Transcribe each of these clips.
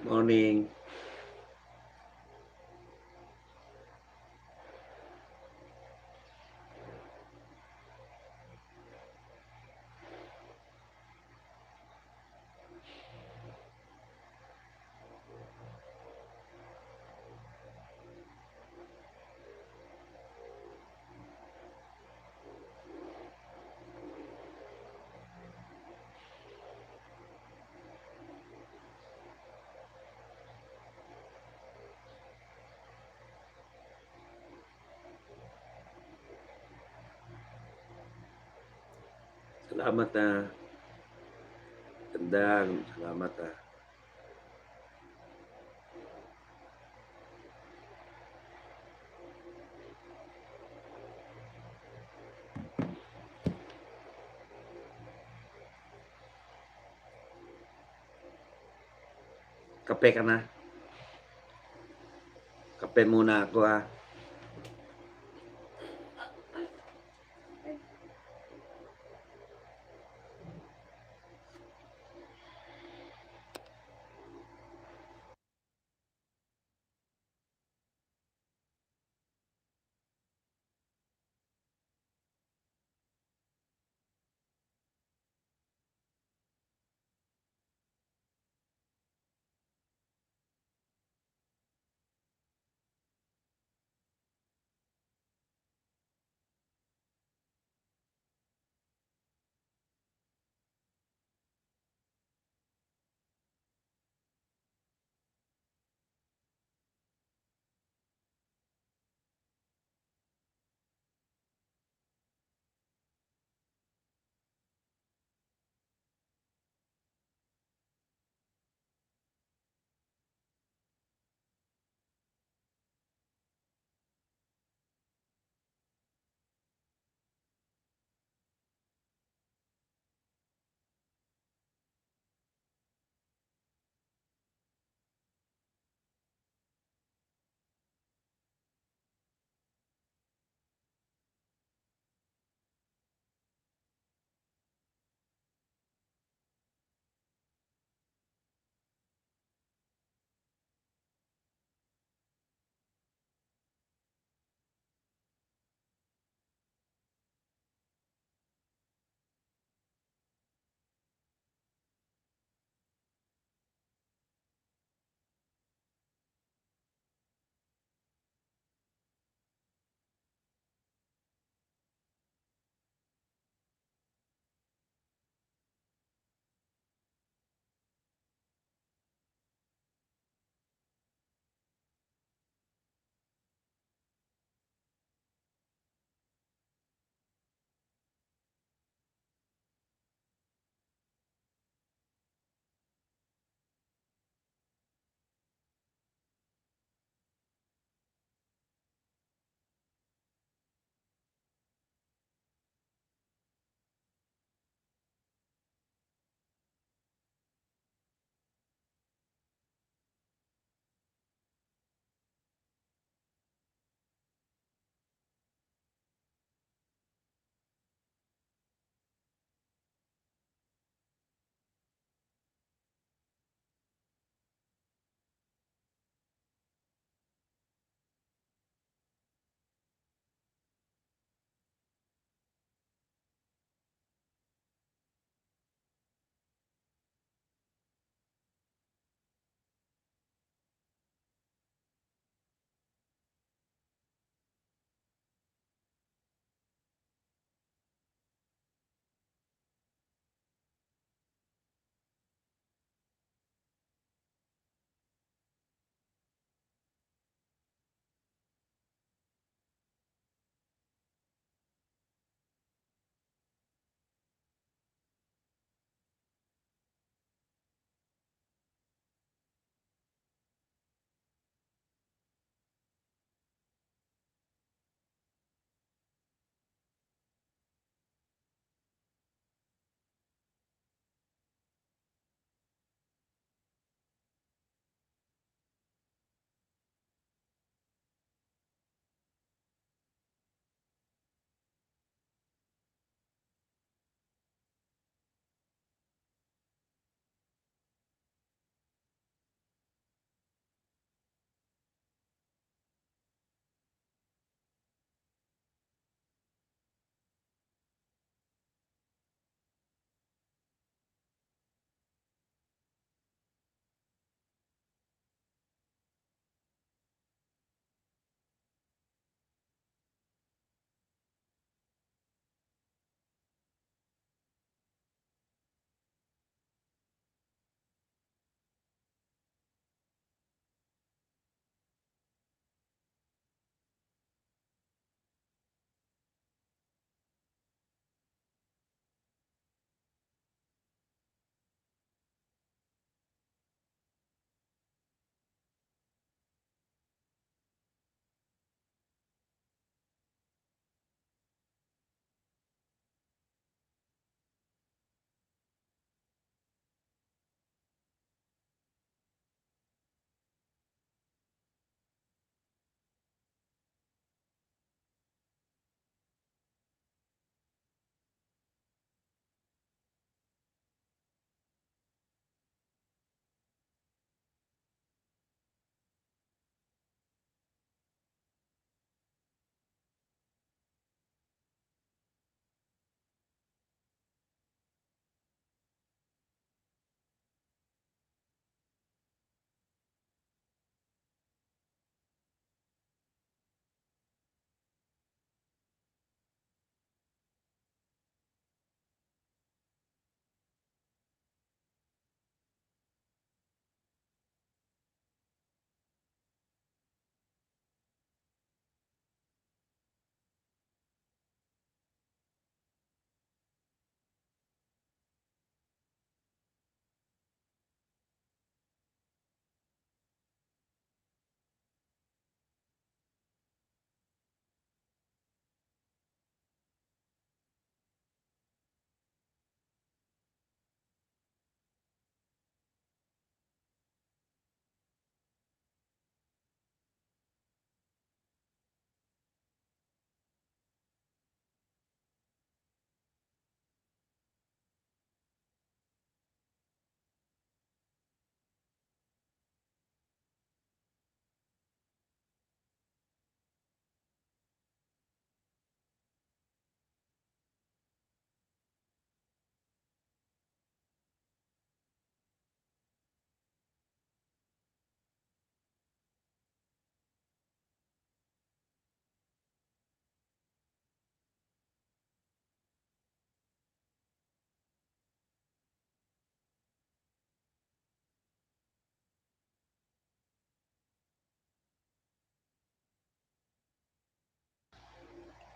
Morning. Salamat Gandang, salamat Kape ka na? Kape muna ako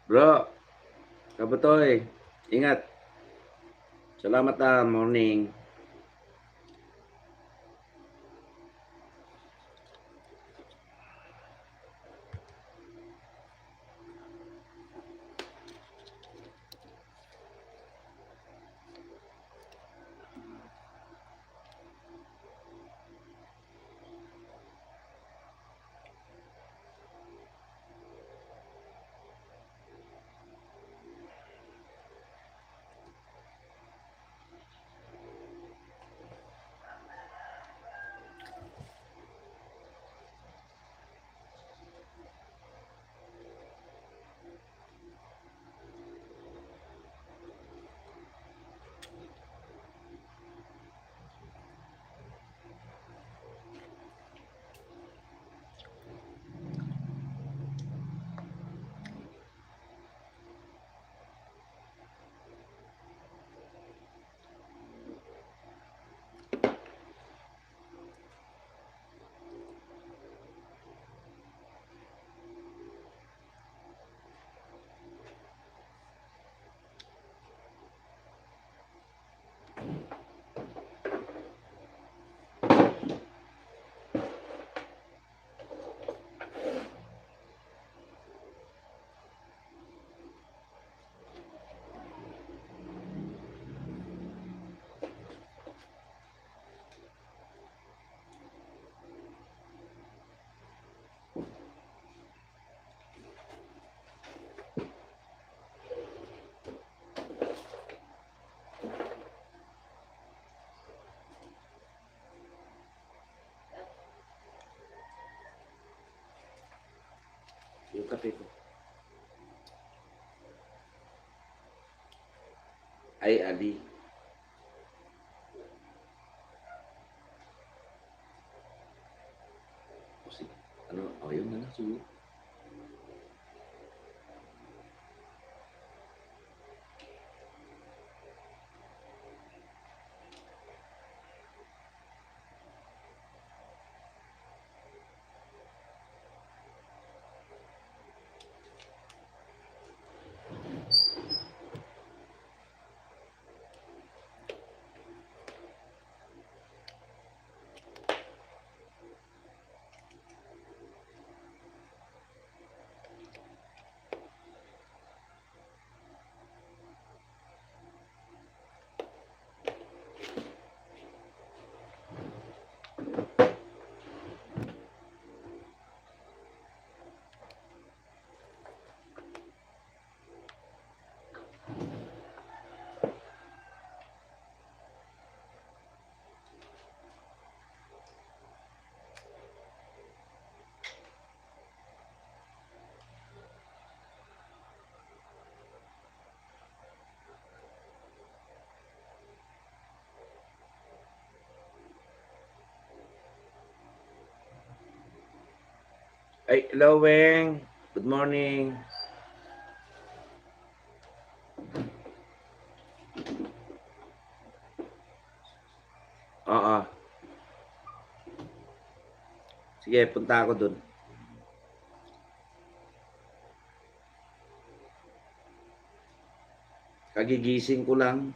Bro, Kabutoy, ingat. Salamat, morning. Yung kape ko. Ay, Ali. O sige. Ano? O, yun na lang. Sige. Ay, hello, Weng. Good morning. Oo. Sige, punta ako dun. Kagigising ko lang.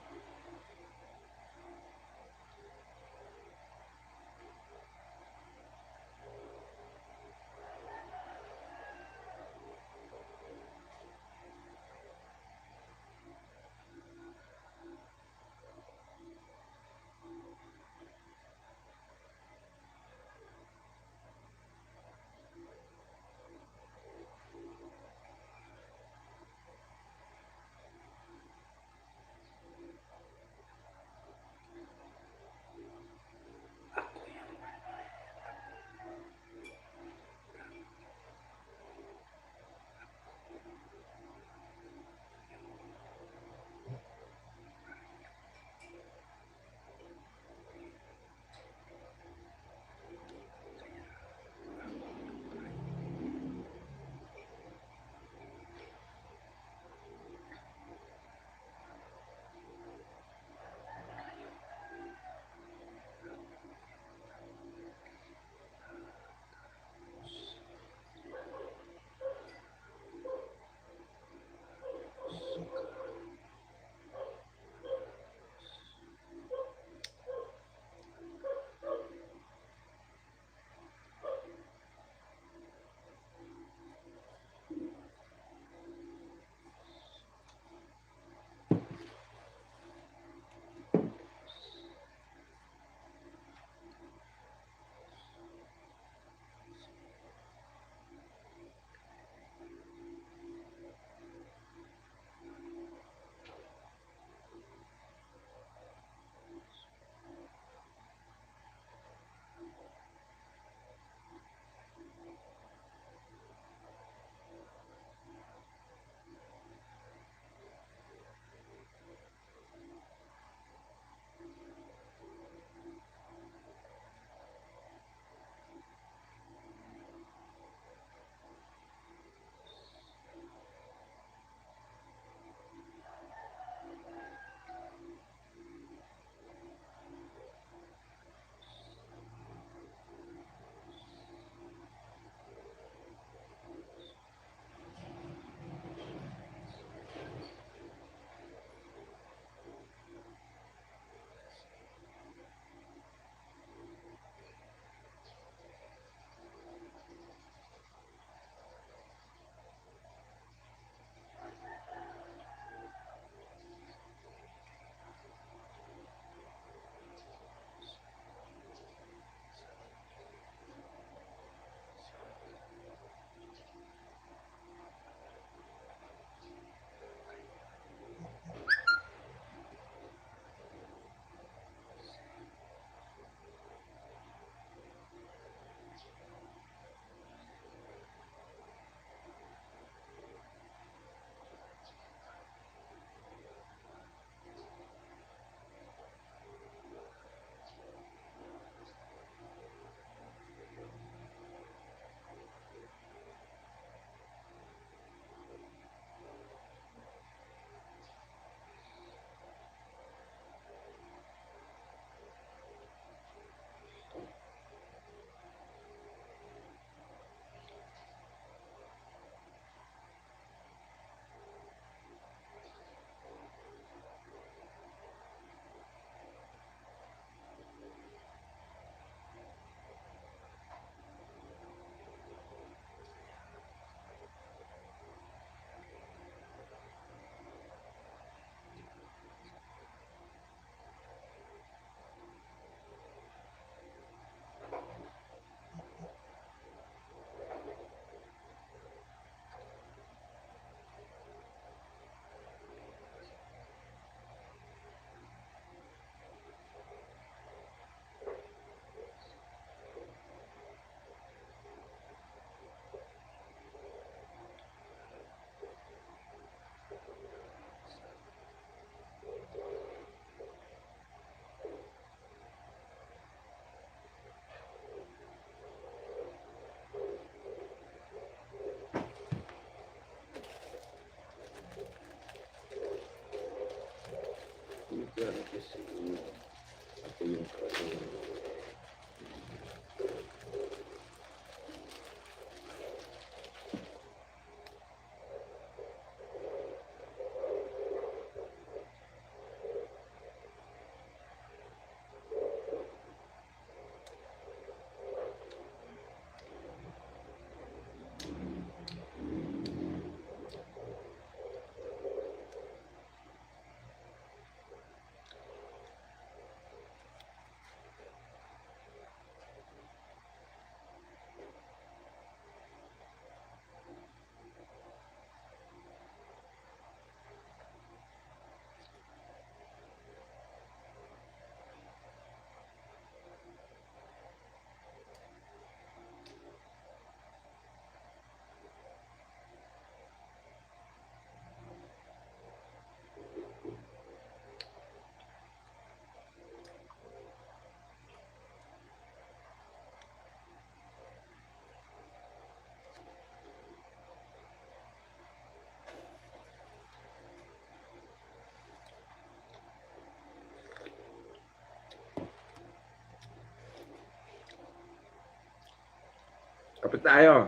Kapit tayo.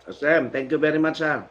Sam, thank you very much ha.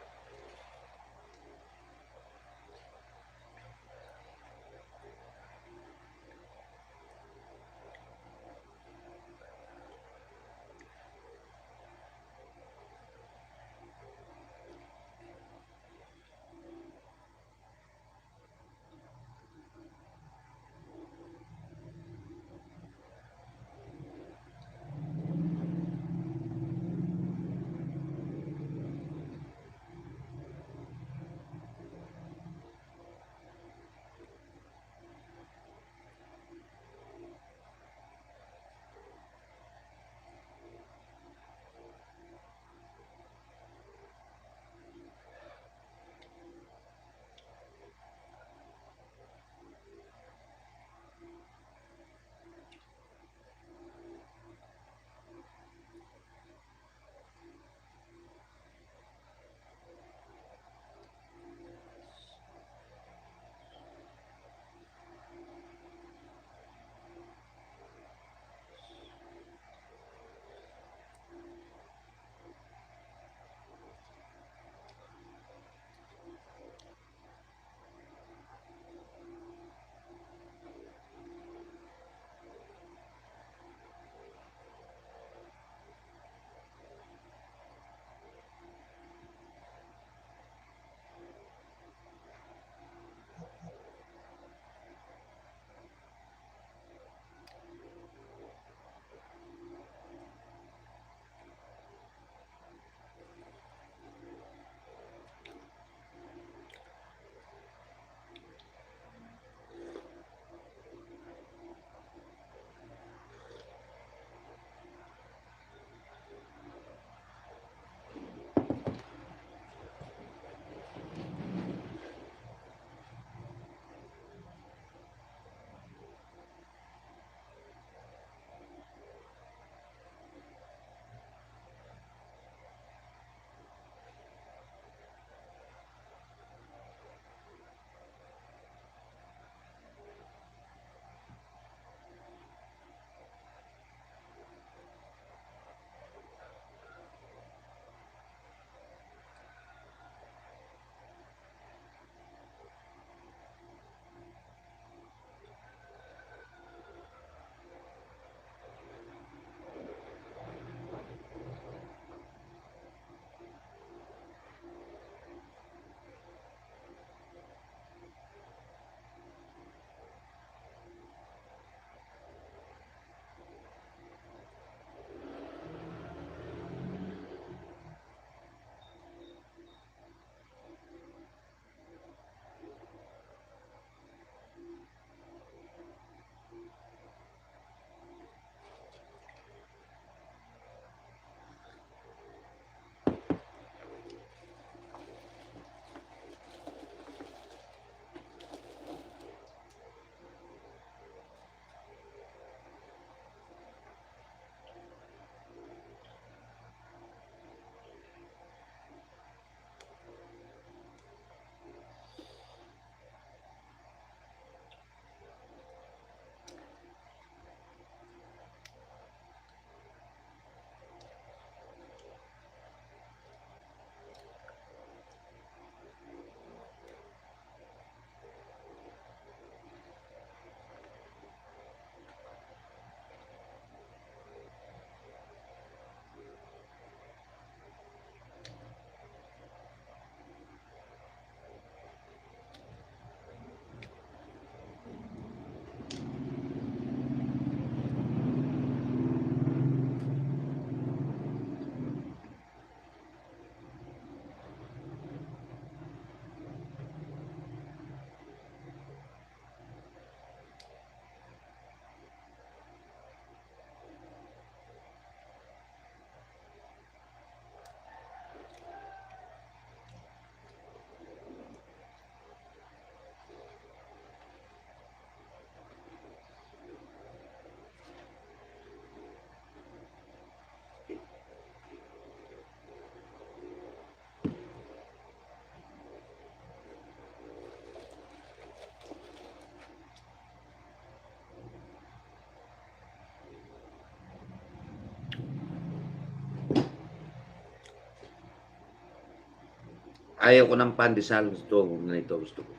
Ayaw ko ng pandesal. Gusto ko ganito. Gusto ko.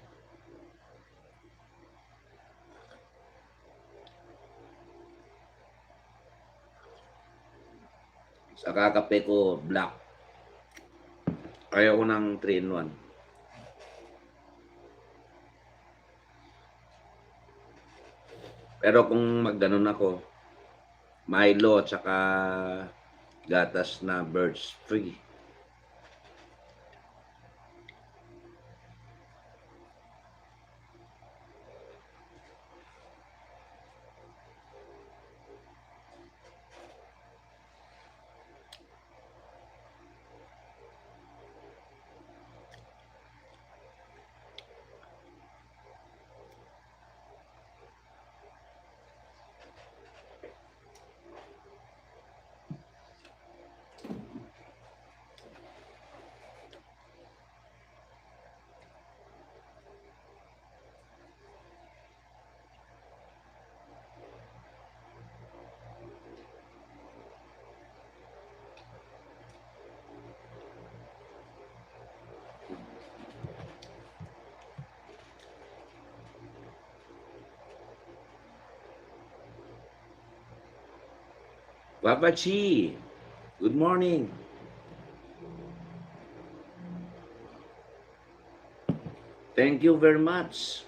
Sa kakape ko, black. Ayaw ko ng 3-in-1. Pero kung magganon ako, Milo at saka gatas na birds free. Papa Chi, good morning. Thank you very much.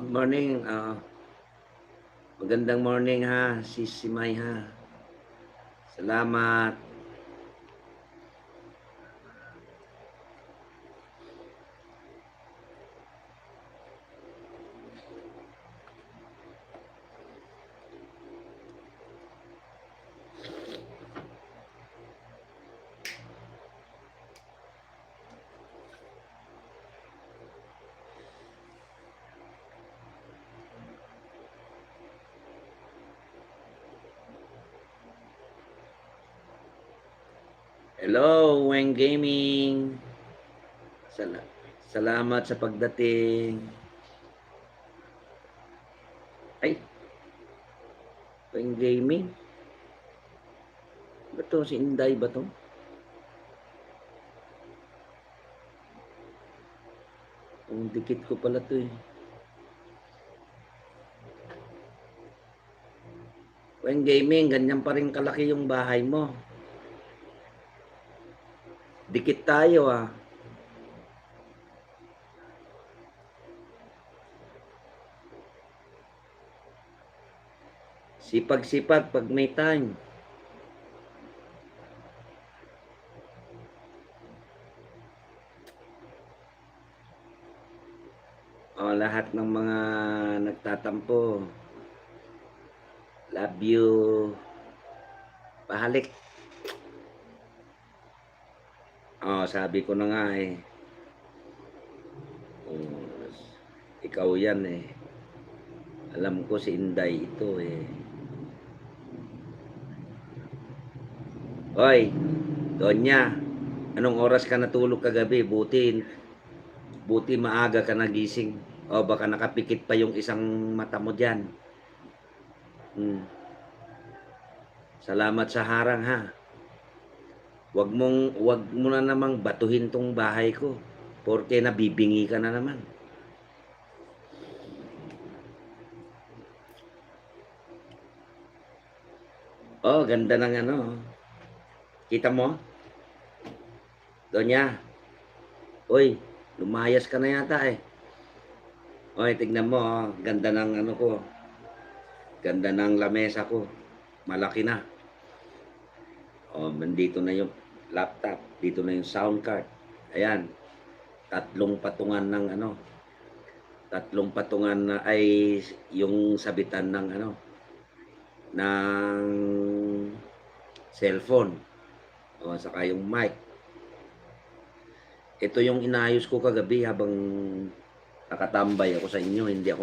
Good morning. Magandang morning ha, si May ha. Salamat. Hello, Weng Gaming. Salamat sa pagdating. Ay, Weng Gaming. Ba to? Si Inday ba to? Ang dikit ko pala to eh. Weng Gaming, ganyan pa rin kalaki yung bahay mo. Dikit tayo ah. Sipag-sipag pag may time. Lahat ng mga nagtatampo. Love you. Pahalik. Sabi ko na nga eh. Ikaw yan eh. Alam ko si Inday ito eh. Hoy, Donya, anong oras ka natulog kagabi? Buti maaga ka nagising. O baka nakapikit pa yung isang mata mo dyan. Salamat sa harang ha. Wag mo na namang batuhin tong bahay ko. Porque nabibingi ka na naman. Ganda ng ano. Kita mo? Donya. Oy, lumayas ka na yata eh. Oy, tignan mo, ganda ng ano ko. Ganda ng lamesa ko. Malaki na. Nandito na yung laptop, dito na yung sound card. Ayan. Tatlong patungan na ay yung sabitan ng ng cellphone. Saka yung mic. Ito yung inayos ko kagabi habang nakatambay ako sa inyo, hindi ako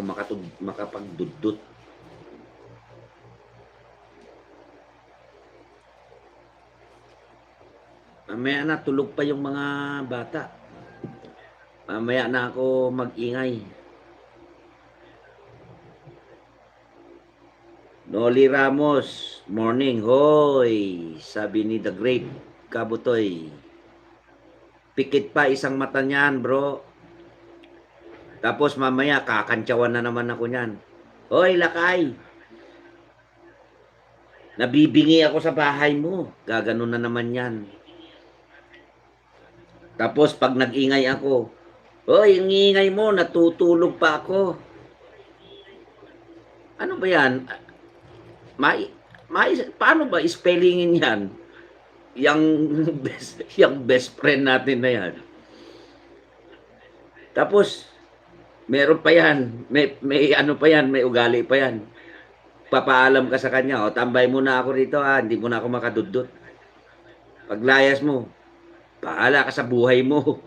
makapagdudot. Mamaya na, tulog pa yung mga bata. Mamaya na ako mag-ingay. Noli Ramos, morning, hoy, sabi ni The Great Kabutoy. Pikit pa isang mata niyan, bro. Tapos mamaya, kakantsawan na naman ako niyan. Hoy, lakay. Nabibingi ako sa bahay mo. Gaganon na naman yan. Tapos pag nag-ingay ako, hoy, ang ingay mo, natutulog pa ako. Ano ba yan? Paano ba spellingin yan? Yung best friend natin na yan. Tapos, meron pa yan. May ano pa yan, may ugali pa yan. Papaalam ka sa kanya, tambay muna ako rito hindi mo na ako makadudot. Paglayas mo, paala ka sa buhay mo.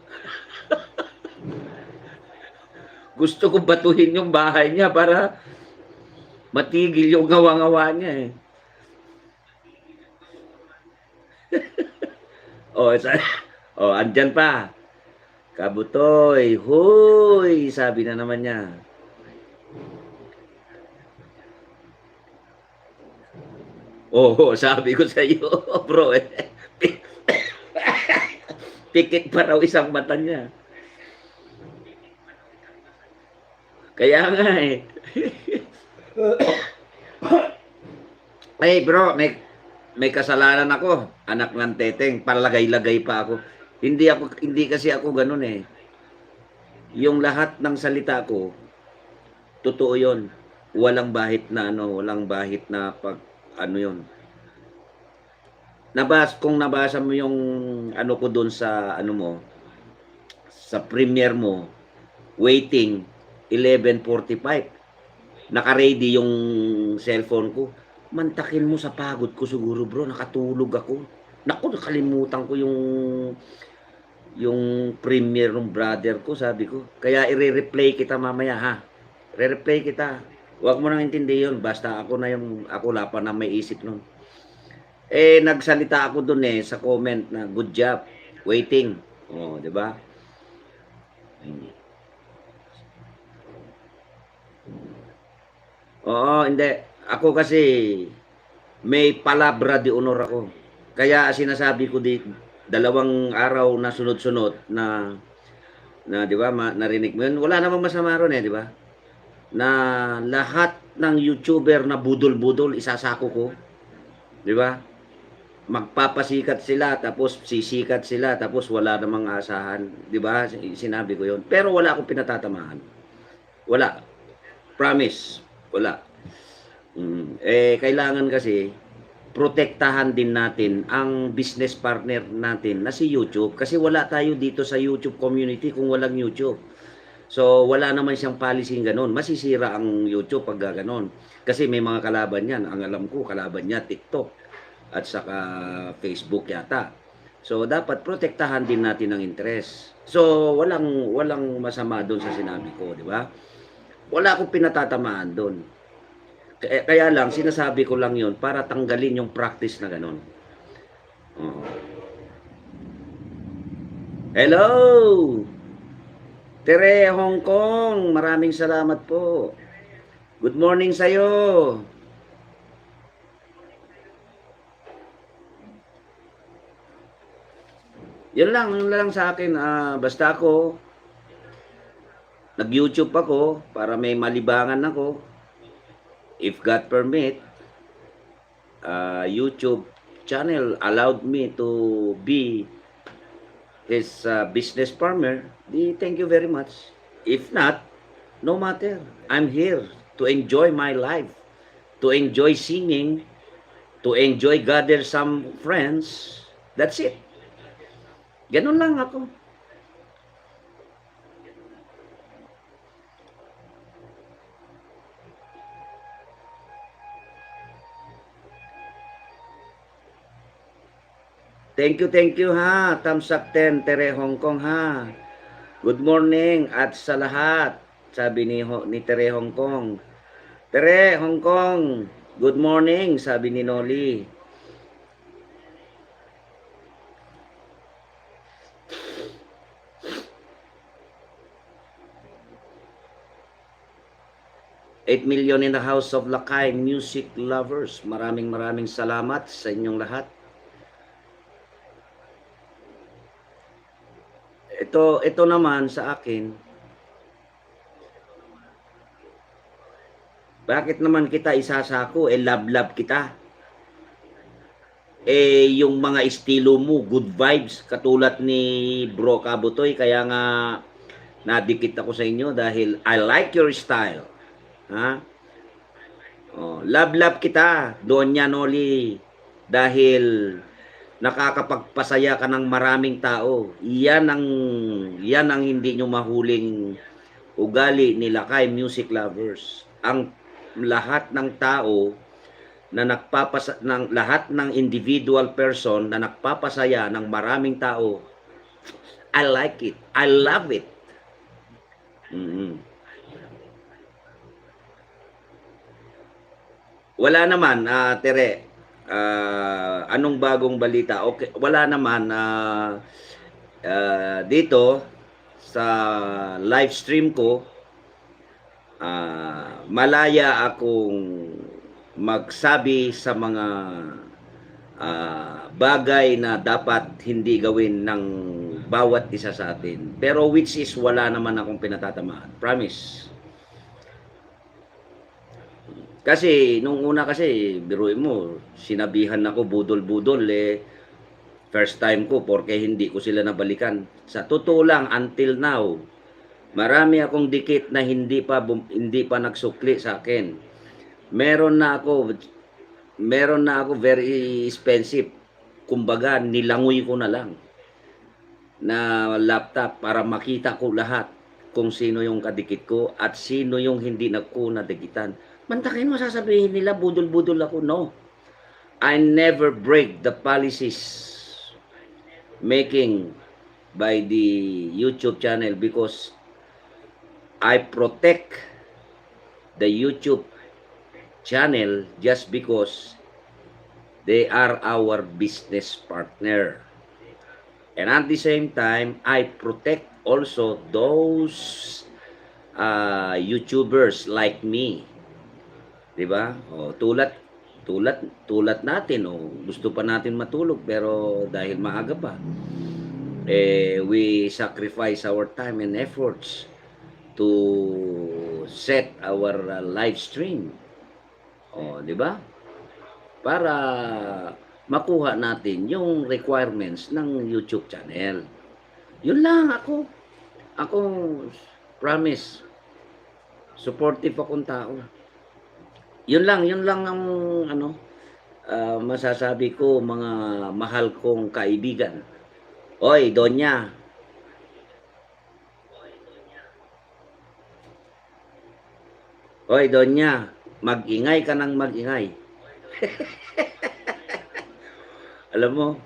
Gusto ko batuhin yung bahay niya para matigil yung ngawa-ngawa niya eh. Andyan pa. Kabutoy, huy, sabi na naman niya. Sabi ko sa iyo, bro eh. Pikit pa raw isang mata niya. Kaya nga eh. Hey bro, may kasalanan ako. Anak ng teteng, palagay-lagay pa ako. Hindi kasi ako ganun eh. Yung lahat ng salita ko, Totoo 'yon. Walang bahit na ano, walang bahit na pag ano 'yon. Kung nabasa mo yung ano ko dun sa ano mo, sa premiere mo, waiting 11:45. Naka-ready yung cellphone ko. Mantakin mo sa pagod ko siguro bro, nakatulog ako. Naku, nakalimutan ko yung premiere ng brother ko, sabi ko. Kaya i-replay kita mamaya ha. Re-replay kita. Huwag mo nang intindi yun. Basta ako wala pa na may isip nun. Nagsalita ako dun sa comment na good job, waiting. Oh, di ba? Oo, hindi. Ako kasi may palabra de honor ako. Kaya sinasabi ko dalawang araw na sunod-sunod na 'di ba, narinig mo 'yun. Wala namang masama ron 'di ba? Na lahat ng YouTuber na budol-budol isasako ko, 'di ba? Magpapasikat sila tapos sisikat sila tapos wala namang asahan, 'di ba? Sinabi ko 'yon. Pero wala akong pinatatamaan. Wala. Promise, wala. Kailangan kasi protektahan din natin ang business partner natin na si YouTube kasi wala tayo dito sa YouTube community kung walang YouTube. So wala naman siyang policy gano'n. Masisira ang YouTube pag gano'n. Kasi may mga kalaban yan. Ang alam ko, kalaban niya TikTok at saka Facebook yata. So dapat protektahan din natin ang interest. So walang masama doon sa sinabi ko, di ba? Wala akong pinatatamaan doon. Kaya lang, sinasabi ko lang yon para tanggalin yung practice na gano'n. Oh. Hello! Tere Hong Kong, maraming salamat po. Good morning sa'yo. Yun lang sa akin. Basta ako, nag-YouTube ako para may malibangan ako. If God permit, YouTube channel allowed me to be his business partner, thank you very much. If not, no matter. I'm here to enjoy my life, to enjoy singing, to enjoy gather some friends. That's it. Ganun lang ako. Thank you ha. Thumbs up 10, Tere Hong Kong ha. Good morning at sa lahat. Sabi ni Tere Hong Kong. Tere Hong Kong, good morning, sabi ni Noli. $8 million in the house of Lakay music lovers. Maraming salamat sa inyong lahat. Ito naman sa akin. Bakit naman kita isasako? Love kita. Yung mga estilo mo, good vibes, katulad ni Bro Kabutoy. Kaya nga, nadikit ako sa inyo dahil I like your style. Ha? Love kita, Donya Noli. Dahil nakakapagpasaya ka ng maraming tao. Yan ang hindi nyo mahuling ugali ni Lakay music lovers. Ang lahat ng tao na lahat ng individual person na nagpapasaya ng maraming tao, I like it. I love it. Wala naman, Tere. Anong bagong balita? Okay, wala naman dito sa live stream ko. Malaya akong magsabi sa mga bagay na dapat hindi gawin ng bawat isa sa atin. Pero which is wala naman akong pinatatamaan. Promise. Kasi nung una kasi biruin mo, sinabihan ako budol-budol first time ko porque hindi ko sila nabalikan. Sa totoo lang until now, Marami akong dikit na hindi pa nagsukli sa akin. Meron na ako very expensive. Kumbaga nilangoy ko na lang na laptop para makita ko lahat kung sino yung kadikit ko at sino yung hindi na ko nadikitan. Mantakin mo sasabihin nila budol-budol ako. No. I never break the policies making by the YouTube channel because I protect the YouTube channel just because they are our business partner. And at the same time, I protect also those YouTubers like me. 'Di ba? O tulad natin, gusto pa natin matulog pero dahil maaga pa, we sacrifice our time and efforts to set our live stream. Di ba? Para makuha natin yung requirements ng YouTube channel. Yun lang ako. Ako, promise, supportive akong tao. Yun lang ang masasabi ko, mga mahal kong kaibigan. Oy, Donya. Oy, Donya, mag-ingay ka ng mag-ingay. Alam mo,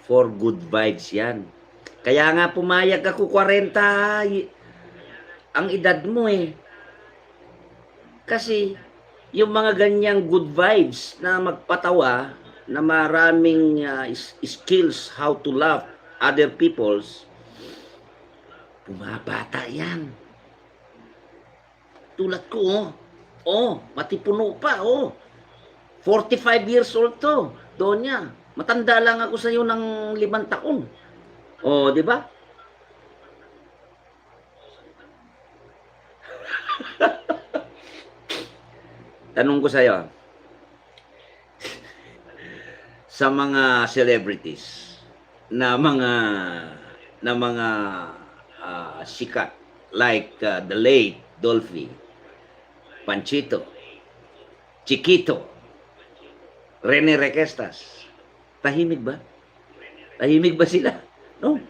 for good vibes yan. Kaya nga pumayag ako 40 ang edad mo eh. Kasi yung mga ganyang good vibes na magpatawa, na maraming skills how to laugh other people's, bumabata yan. Tulad ko, matipuno pa, 45 years old to, Donya. Matanda lang ako sa iyo ng 5 taon. Di ba? Tanong ko sa iyo, sa mga celebrities na mga sikat like the late Dolphy, Panchito, Chiquito, Rene Requestas, tahimik ba? Tahimik ba sila? No.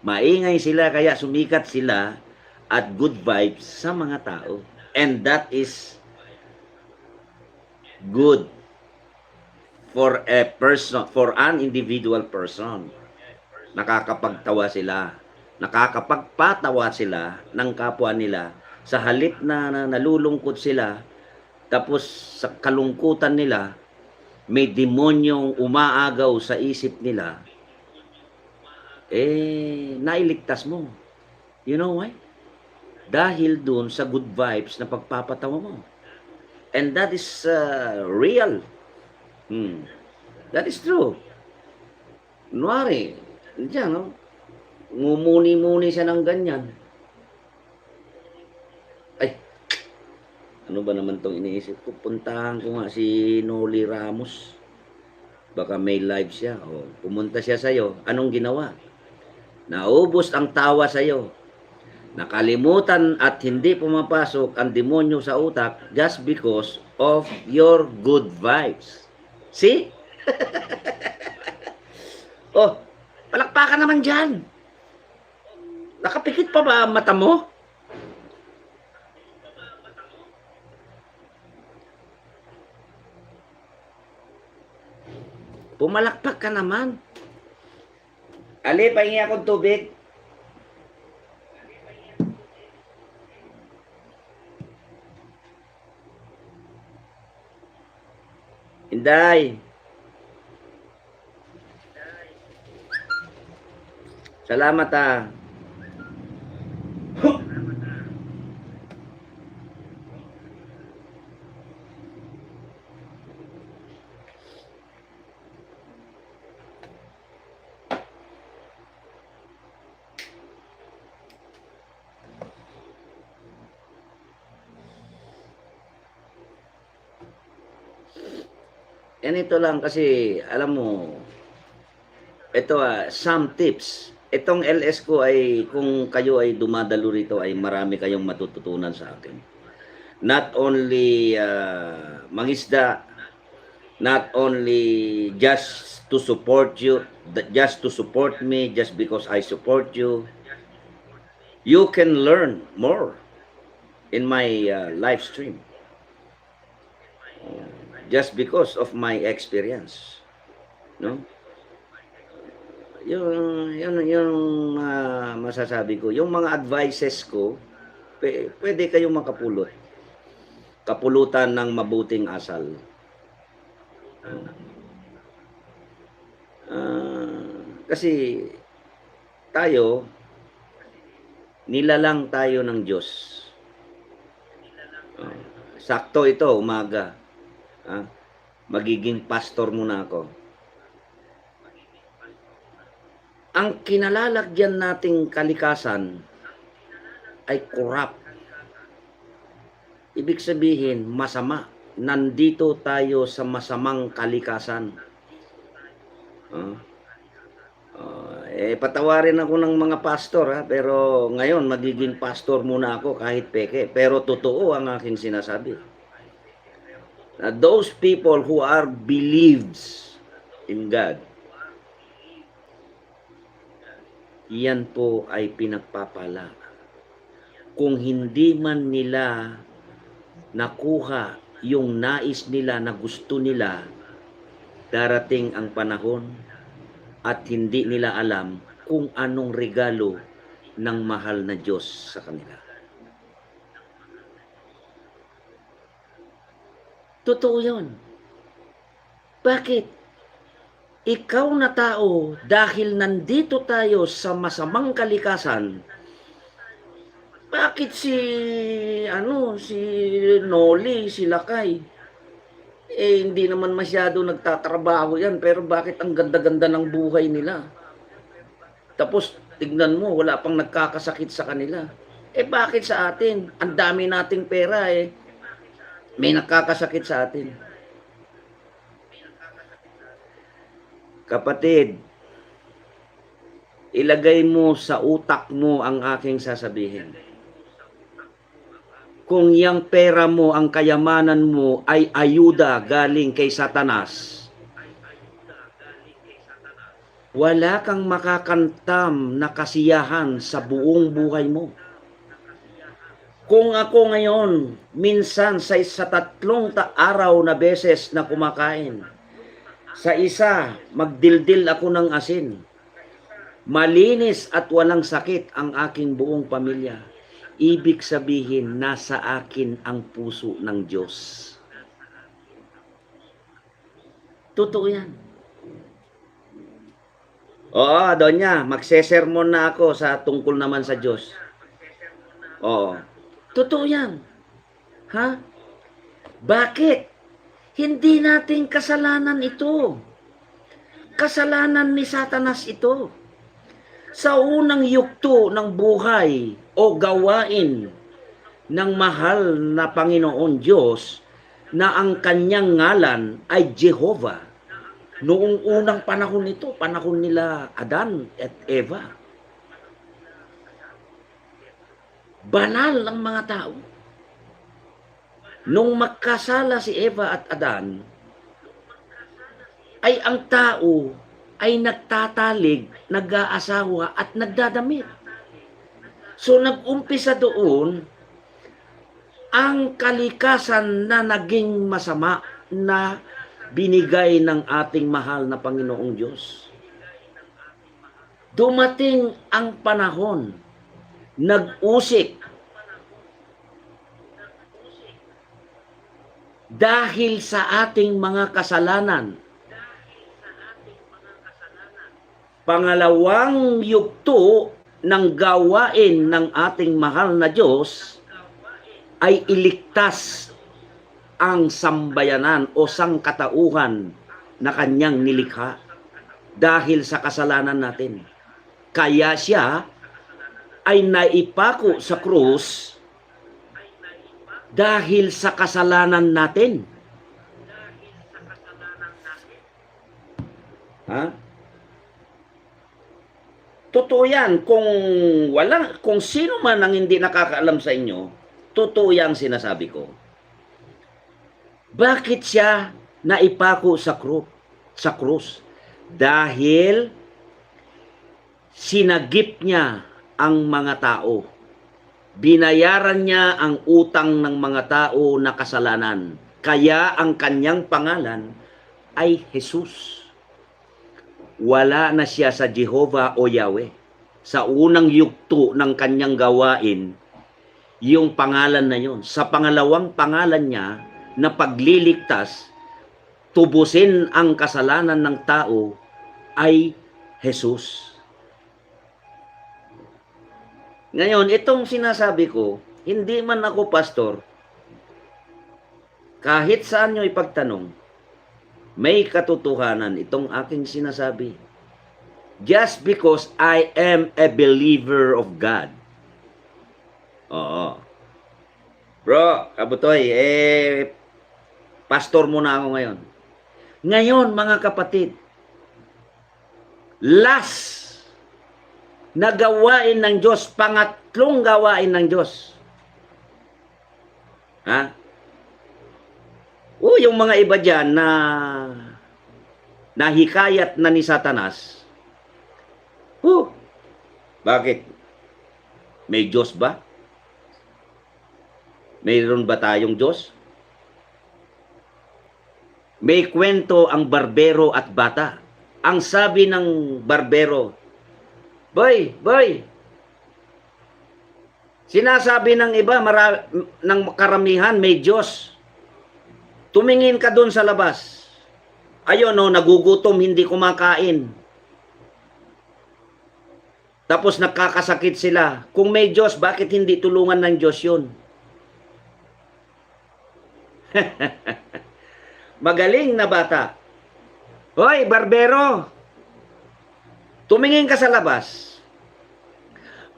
Maingay sila kaya sumikat sila at good vibes sa mga tao. And that is good for a person, for an individual person. Nakakapagtawa sila, nakakapagpatawa sila ng kapwa nila sa halip na nalulungkot sila, tapos sa kalungkutan nila may demonyong umaagaw sa isip nila, nailigtas mo. You know why? Dahil dun sa good vibes na pagpapatawa mo. And that is real. That is true. Kunwari, diyan, ngumuni-muni siya ng ganyan. Ay, ano ba naman tong iniisip ko? Puntahan ko nga si Noli Ramos. Baka may live siya. Pumunta siya sa'yo. Anong ginawa? Naubos ang tawa sa'yo. Nakalimutan at hindi pumapasok ang demonyo sa utak just because of your good vibes. See? Palakpakan naman dyan. Nakapikit pa ba ang mata mo? Pumalakpak ka naman. Ali, pahingi akong tubig. Inday. Salamat Yan ito lang kasi, alam mo, ito some tips Itong LS ko ay kung kayo ay dumadalo rito ay marami kayong matututunan sa akin. Not only mangisda, not only just to support you, just to support me, just because I support you. You can learn more in my live stream. Just because of my experience. No? Yung masasabi ko, yung mga advices ko, pwede kayong makapulot. Kapulutan ng mabuting asal. Kasi tayo, nilalang tayo ng Diyos. Sakto ito, umaga. Magiging pastor muna ako. Ang kinalalagyan nating kalikasan ay corrupt. Ibig sabihin, masama. Nandito tayo sa masamang kalikasan. Patawarin ako ng mga pastor, pero ngayon magiging pastor muna ako kahit peke. Pero totoo ang aking sinasabi. Those people who are believes in God, yan po ay pinagpapala. Kung hindi man nila nakuha yung nais nila na gusto nila, darating ang panahon at hindi nila alam kung anong regalo ng mahal na Diyos sa kanila. Totoo yun. Bakit? Ikaw na tao, dahil nandito tayo sa masamang kalikasan, bakit si Noli, si Lakay, hindi naman masyado nagtatrabaho yan, pero bakit ang ganda-ganda ng buhay nila? Tapos, tignan mo, wala pang nagkakasakit sa kanila. Bakit sa atin? Ang dami nating pera may nakakasakit sa atin. Kapatid, ilagay mo sa utak mo ang aking sasabihin. Kung yang pera mo, ang kayamanan mo ay ayuda galing kay Satanas, wala kang makakantam na kasiyahan sa buong buhay mo. Kung ako ngayon, minsan sa 3 araw na beses na kumakain, sa isa, magdildil ako ng asin, malinis at walang sakit ang aking buong pamilya, ibig sabihin, nasa akin ang puso ng Diyos. Totoo yan. Oo, Donya, magsesermon na ako sa tungkol naman sa Diyos. Oo. Totoo yan. Bakit? Hindi nating kasalanan ito. Kasalanan ni Satanas ito. Sa unang yugto ng buhay o gawain ng mahal na Panginoon Diyos na ang kanyang ngalan ay Jehovah. Noong unang panahon nito, panahon nila Adan at Eva. Banal ang mga tao. Nung magkasala si Eva at Adan, ay ang tao ay nagtatalig, nag-aasawa at nagdadamit. So nag-umpisa doon ang kalikasan na naging masama na binigay ng ating mahal na Panginoong Diyos. Dumating ang panahon, nag-usik dahil sa ating mga kasalanan. Pangalawang yugto ng gawain ng ating mahal na Diyos ay iligtas ang sambayanan o sangkatauhan na kanyang nilikha dahil sa kasalanan natin. Kaya siya ay naipako sa krus dahil sa kasalanan natin. Totoo yan. Kung sino man ang hindi nakakaalam sa inyo, totoo yan sinasabi ko. Bakit siya naipako sa krus? Dahil sinagip niya ang mga tao. Binayaran niya ang utang ng mga tao na kasalanan. Kaya ang kanyang pangalan ay Jesus. Wala na siya sa Jehovah o Yahweh. Sa unang yugto ng kanyang gawain, yung pangalan na yun. Sa pangalawang pangalan niya na pagliligtas, tubusin ang kasalanan ng tao ay Jesus. Ngayon, itong sinasabi ko, hindi man ako pastor, kahit saan nyo ipagtanong, may katotohanan itong aking sinasabi. Just because I am a believer of God. Oo. Bro, Kabutoy, pastor muna ako ngayon. Ngayon, mga kapatid, last na gawain ng Diyos, pangatlong gawain ng Diyos. Ha? Yung mga iba dyan na nahikayat na ni Satanas, bakit? May Diyos ba? Mayroon ba tayong Diyos? May kwento ang barbero at bata. Ang sabi ng barbero, Boy, sinasabi ng iba, ng karamihan, may Diyos. Tumingin ka doon sa labas. Ayun, nagugutom, hindi kumakain. Tapos nakakasakit sila. Kung may Diyos, bakit hindi tulungan ng Diyos yun? Magaling na bata. Hoy, barbero! Tumingin ka sa labas.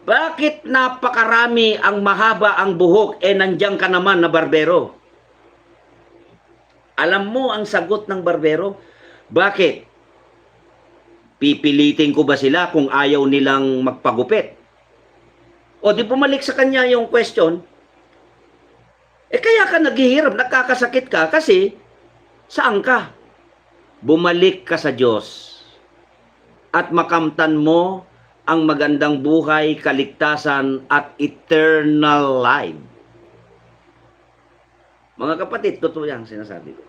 Bakit napakarami ang mahaba ang buhok, nandiyan ka naman na barbero? Alam mo ang sagot ng barbero? Bakit? Pipilitin ko ba sila kung ayaw nilang magpagupit? O di bumalik sa kanya yung question, kaya ka naghihirap, nagkakasakit ka kasi saan ka? Bumalik ka sa Diyos at makamtan mo ang magandang buhay, kaligtasan at eternal life. Mga kapatid, totoo yan sinasabi ko.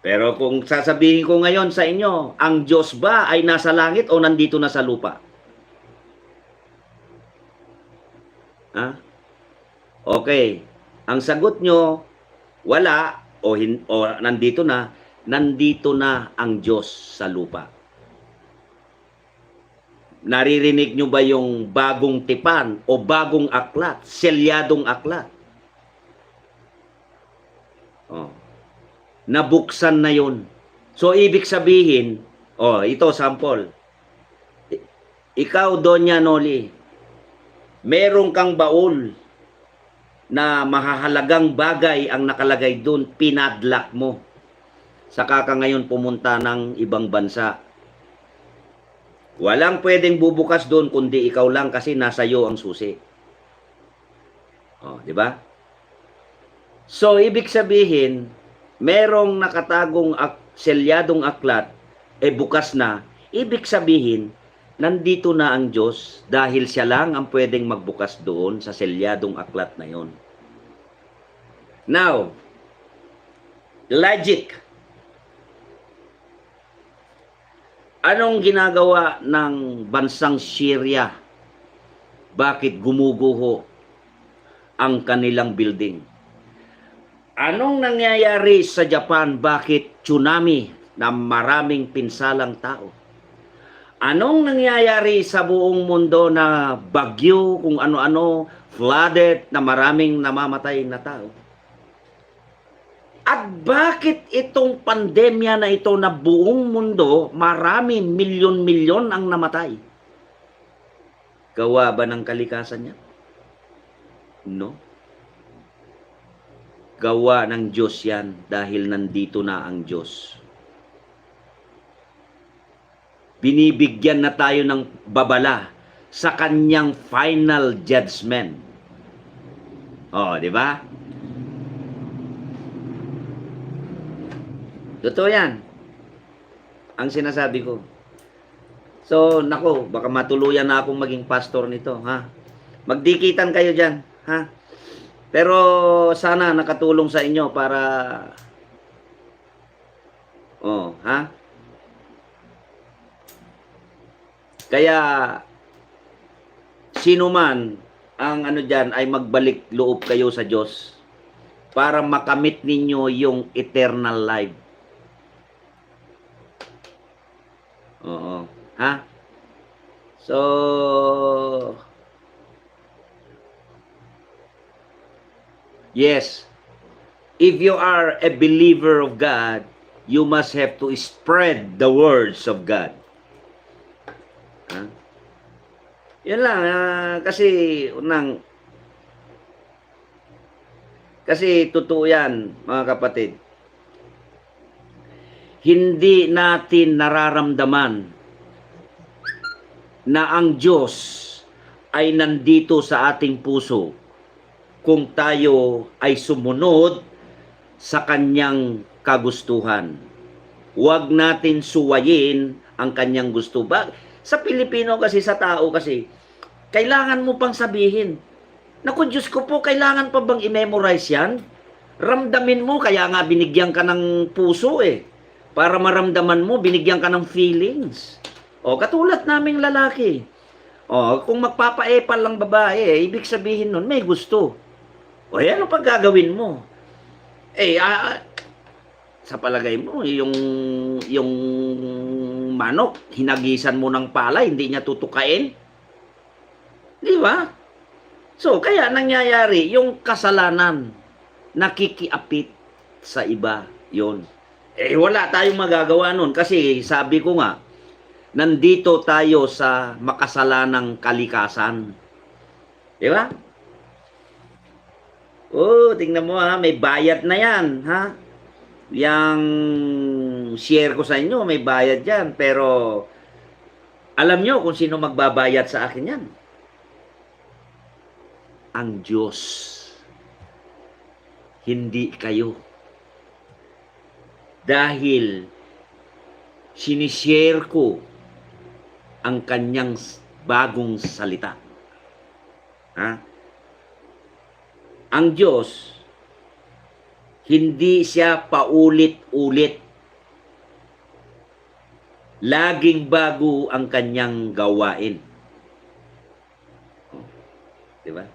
Pero kung sasabihin ko ngayon sa inyo, ang Diyos ba ay nasa langit o nandito na sa lupa? Ha? Okay. Ang sagot nyo, wala o nandito na ang Diyos sa lupa. Naririnig nyo ba yung bagong tipan o bagong aklat, selyadong aklat? Nabuksan na yun. So, ibig sabihin, ito sample. Ikaw, Doña Noli, meron kang baul na mahahalagang bagay ang nakalagay doon, pinadlock mo. Saka ka ngayon pumunta ng ibang bansa. Walang pwedeng bubukas doon kundi ikaw lang kasi nasa iyo ang susi. Di ba? So, ibig sabihin, merong nakatagong selyadong aklat, bukas na. Ibig sabihin, nandito na ang Diyos dahil siya lang ang pwedeng magbukas doon sa selyadong aklat na yon. Now, logic. Anong ginagawa ng bansang Syria? Bakit gumuguho ang kanilang building? Anong nangyayari sa Japan? Bakit tsunami na maraming pinsalang tao? Anong nangyayari sa buong mundo na bagyo, kung ano-ano, flooded, na maraming namamatay na tao? At bakit itong pandemya na ito na buong mundo, marami, milyon-milyon ang namatay? Gawa ba ng kalikasan niya? No. Gawa ng Diyos yan dahil nandito na ang Diyos. binibigyan na tayo ng babala sa kanyang final judgment. Oh, di ba? Totoo yan. Ang sinasabi ko. So, nako, baka matuluyan na akong maging pastor nito, ha? Magdikitan kayo dyan, ha? Pero sana nakatulong sa inyo para ha? Kaya sino man ang diyan ay magbalik loob kayo sa Diyos para makamit ninyo yung eternal life. Oo, ha? So, yes, if you are a believer of God, you must have to spread the words of God. Ha? Yan lang, kasi totoo yan, mga kapatid. Hindi natin nararamdaman na ang Diyos ay nandito sa ating puso kung tayo ay sumunod sa kanyang kagustuhan. Huwag natin suwayin ang kanyang gusto. Sa Pilipino kasi, sa tao kasi, kailangan mo pang sabihin. Naku, Diyos ko po, kailangan pa bang i-memorize yan? Ramdamin mo, kaya nga binigyan ka ng puso para maramdaman mo, binigyan ka ng feelings. Katulad naming lalaki. Kung magpapaepal lang babae, ibig sabihin nun, may gusto. Ano pag gagawin mo? Sa palagay mo, yung manok, hinagisan mo ng pala, hindi niya tutukain? Di ba? So, kaya nangyayari, yung kasalanan, nakikiapit sa iba, yon. Wala tayong magagawa nun kasi sabi ko nga, nandito tayo sa makasalanang kalikasan. Di ba? Tingnan mo ha, may bayad na yan, ha? Yang share ko sa inyo, may bayad yan. Pero, alam nyo kung sino magbabayad sa akin yan? Ang Diyos. Hindi kayo. Dahil sinishare ko ang kanyang bagong salita. Ha? Ang Diyos, hindi siya paulit-ulit. Laging bago ang kanyang gawain. Diba?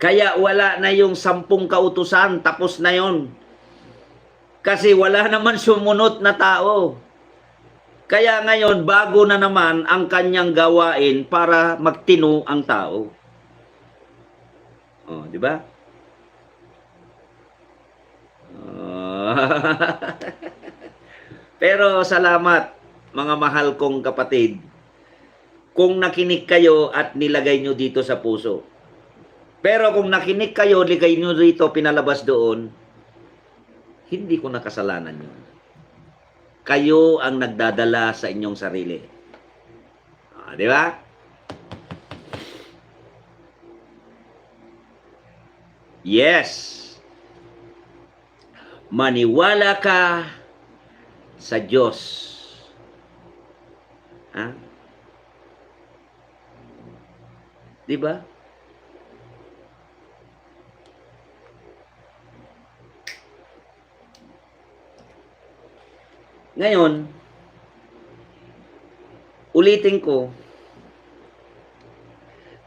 Kaya wala na yung 10 kautusan, tapos na yon. Kasi wala naman sumunod na tao. Kaya ngayon, bago na naman ang kanyang gawain para magtino ang tao. Di ba? Pero salamat, mga mahal kong kapatid, kung nakinig kayo at nilagay nyo dito sa puso. Pero kung nakinig kayo, ligay nyo dito, pinalabas doon, hindi ko nakasalanan yun. Kayo ang nagdadala sa inyong sarili. Di ba? Yes. Maniwala ka sa Diyos. Ha? Di ba? Ngayon, ulitin ko,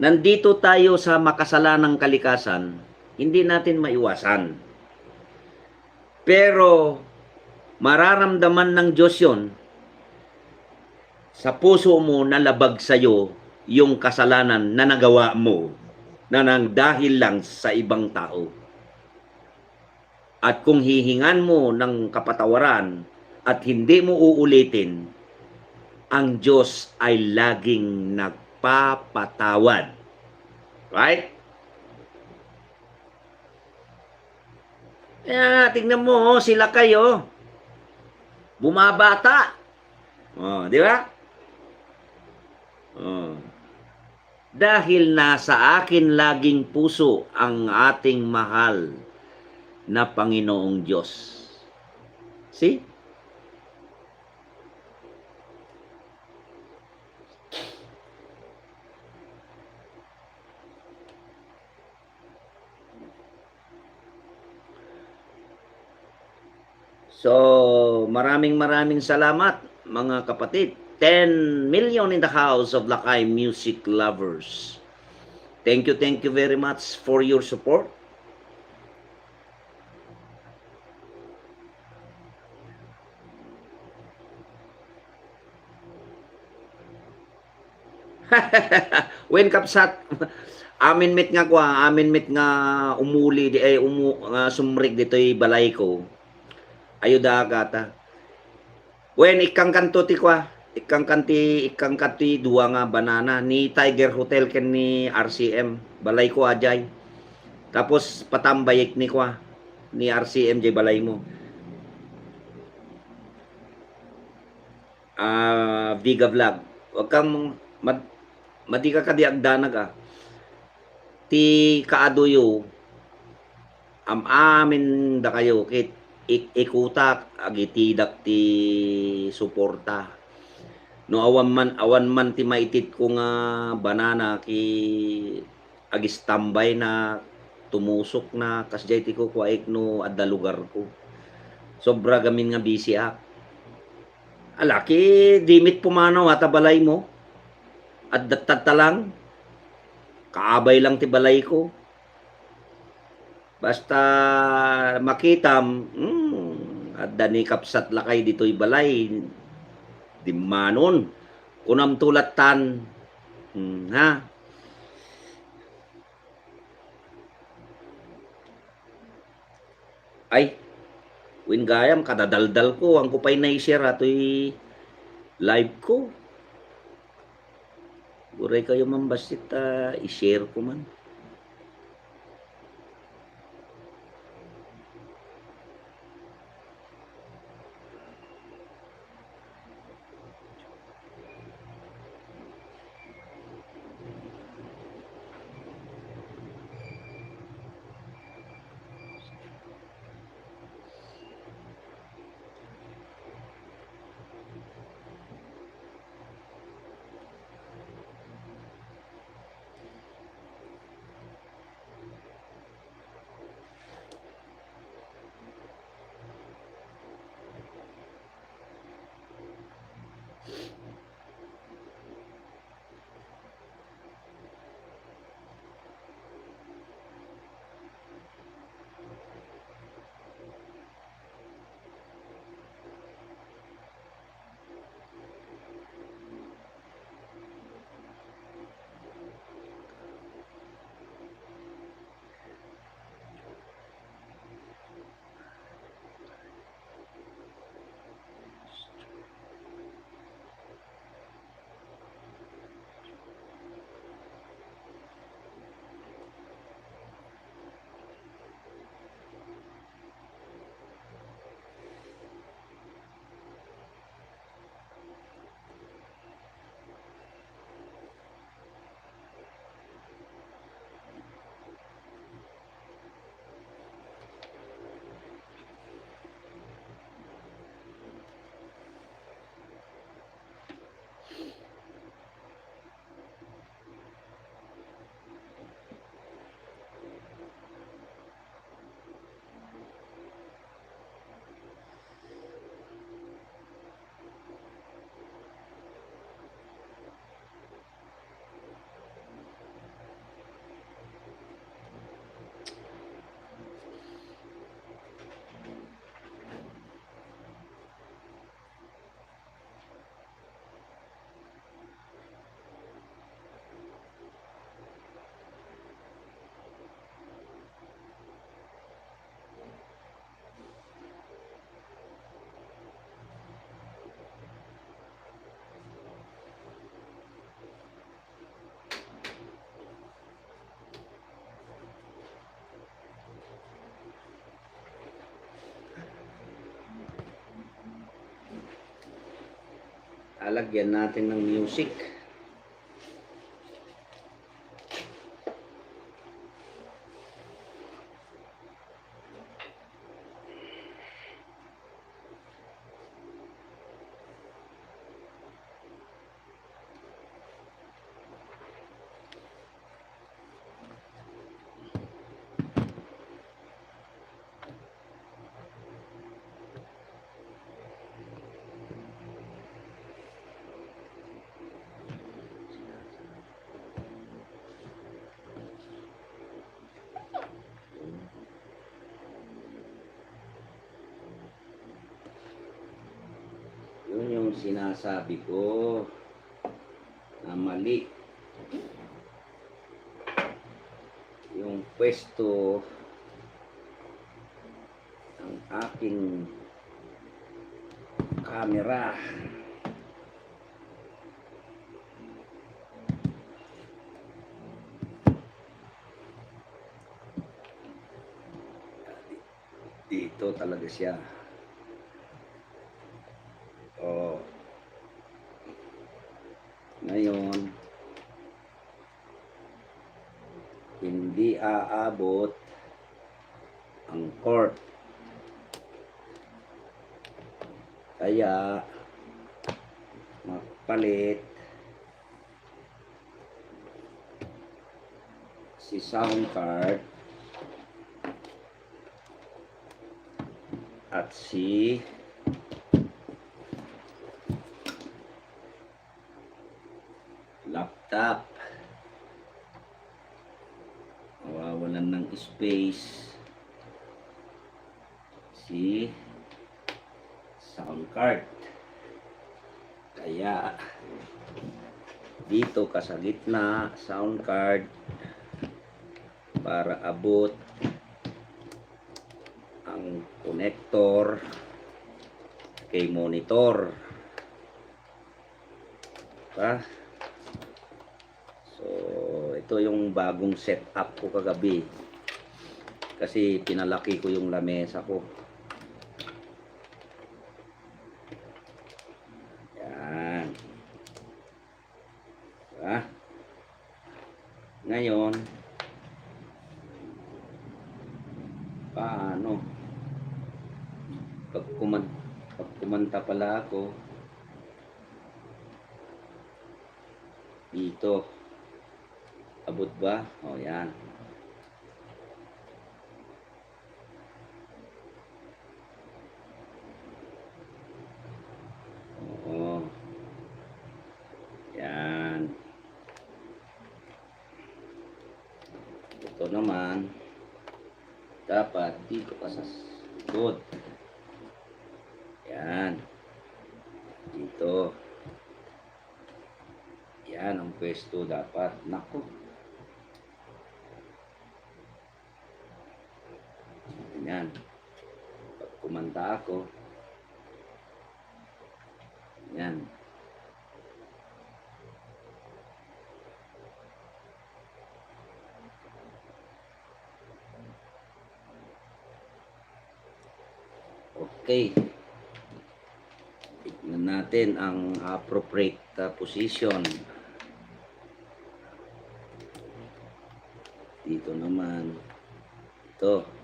nandito tayo sa makasalanang kalikasan, hindi natin maiwasan. Pero, mararamdaman ng Diyos yun, sa puso mo na labag sa'yo yung kasalanan na nagawa mo na nang dahil lang sa ibang tao. At kung hihingan mo ng kapatawaran, at hindi mo uulitin, ang Diyos ay laging nagpapatawad. Right? Kaya tingnan mo, sila kayo. bumabata. Di ba? Oh. Dahil nasa akin laging puso ang ating mahal na Panginoong Diyos. See? So, maraming salamat mga kapatid. 10 million in the house of Lakay music lovers. Thank you very much for your support. When kapsat, amin mit nga umuli di ay sumrig ditoy balay ko. Ayo dagata. When ikang kanti dua nga banana ni Tiger Hotel ken ni RCM balay ko ajay. Tapos patambayik ni kwa ni RCM jay balay mo. Viga Vlog. Wag kang madi ka kadi agdanag ti kaaduyo amin da kayo kit ikutak agitidak ti suporta no awan man ti maitit ko nga banana ki agistambay na tumusok na kasjay ti ko kwaik no adda lugar ko sobra gamin nga busy alaki dimit pumanaw ata balay mo at talang kaabay lang ti balay ko basta makitam at dani kapsat lakay dito'y balay dimanon kunam tulatan ha ay win gayam kadadaldal ko ang kupay na i-share ato'y live ko guray kayo mambasit i-share ko man Alagyan natin ng music. Yun yung sinasabi ko na mali yung pwesto ng aking camera. Dito talaga siya. Oh. Ngayon, hindi aabot ang cord. Kaya, magpalit si sound card at si laptop. Mawawalan ng space si sound card. Kaya dito ka sa gitna, sound card, para abot ang connector kay monitor. So ito yung bagong setup ko kagabi kasi pinalaki ko yung lamesa ko. Yan. Ngayon, paano pag kumanta pala ako dito, abot ba? O yan. Oo. Yan. Ito naman dapat dito ka sa good. Yan. Dito. Yan ang pwesto dapat. Nako. Yan. Pag kumanta ako, yan. Okay. Tignan natin ang appropriate position. Dito naman. Ito.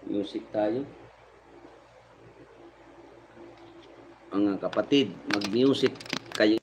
Music tayo. Mga kapatid, mag-music kayo.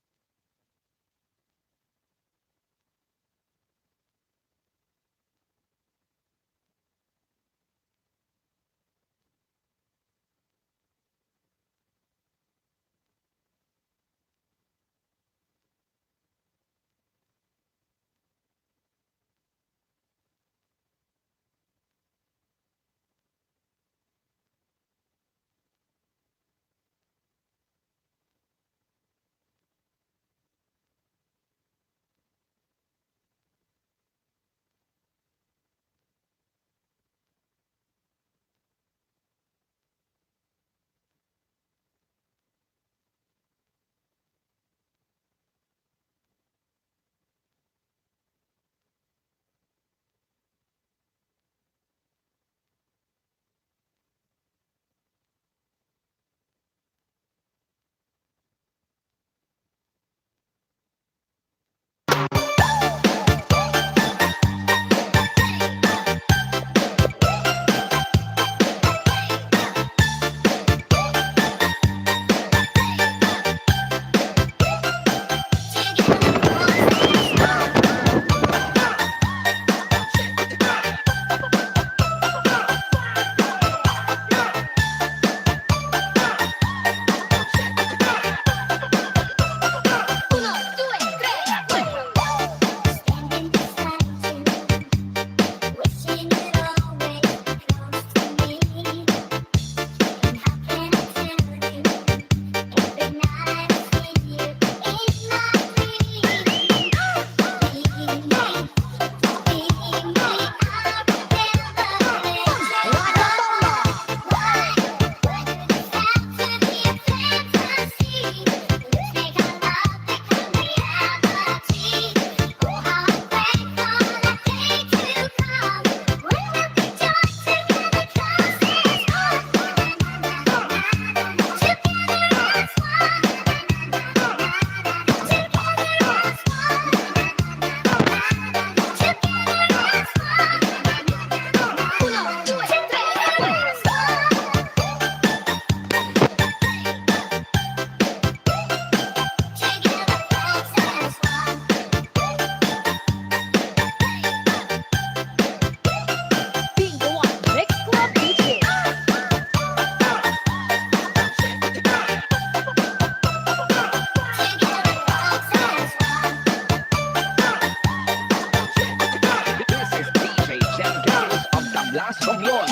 Last Romblon.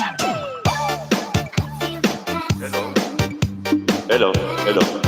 Hello. Hello.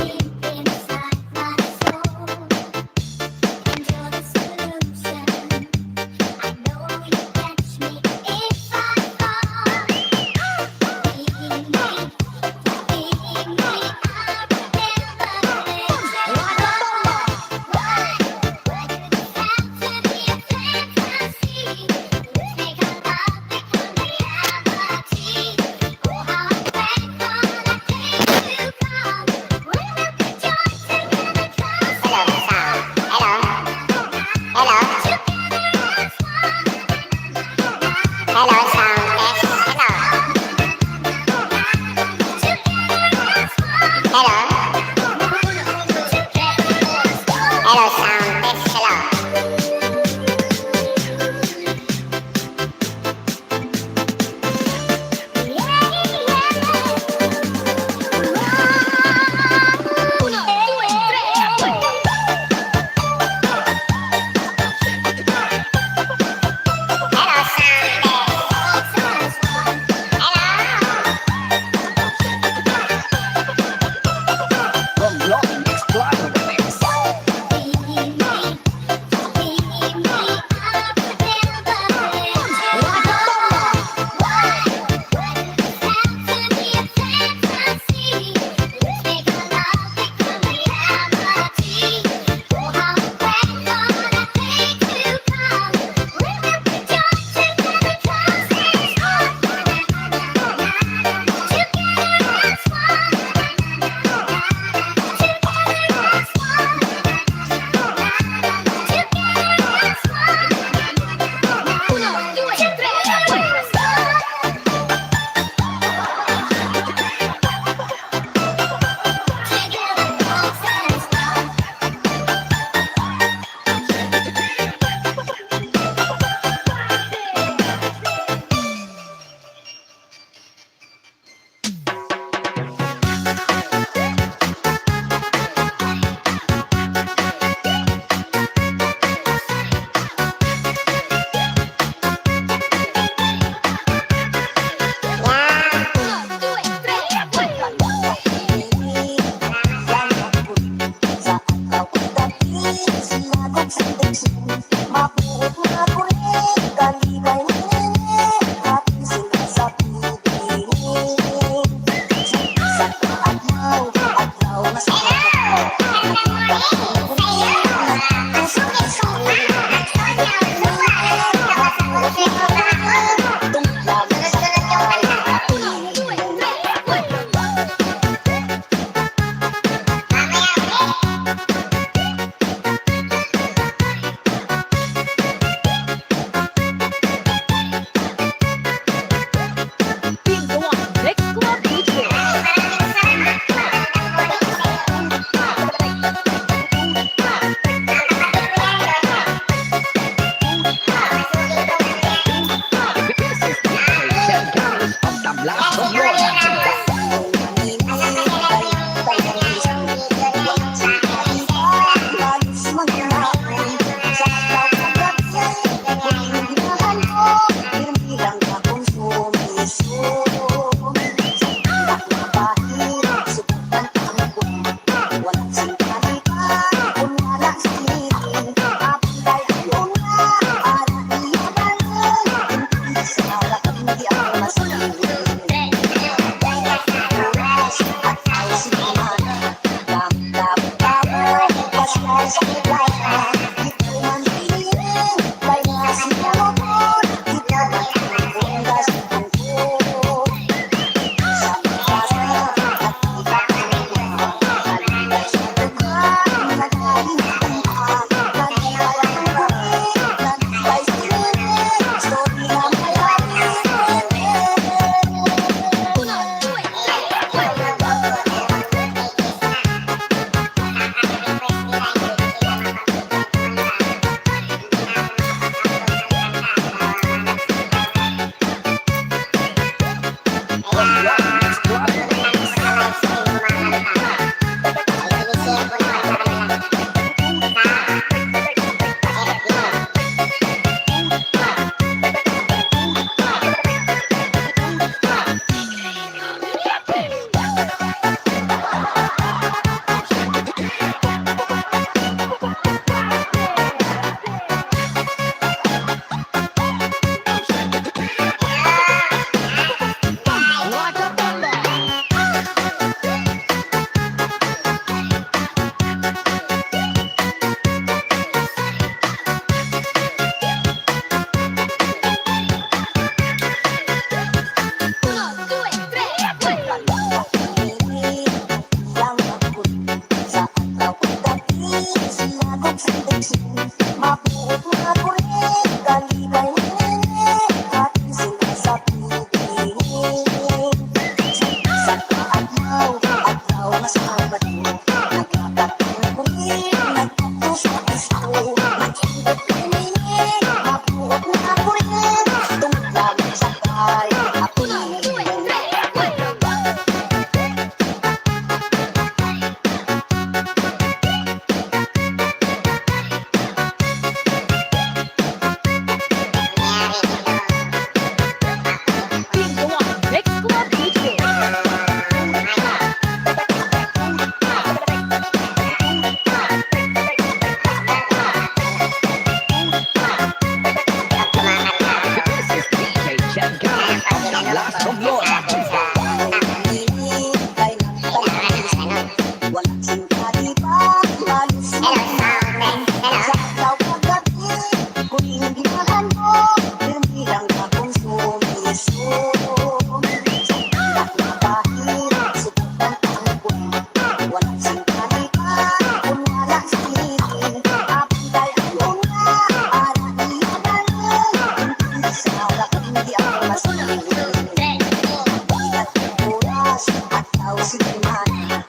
Oras at tao si Dimana.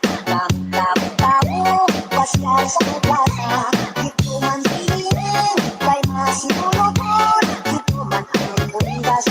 Tao, pasyal sa plaza. Dito man piling, kay masinulupon. Dito man ang pundas.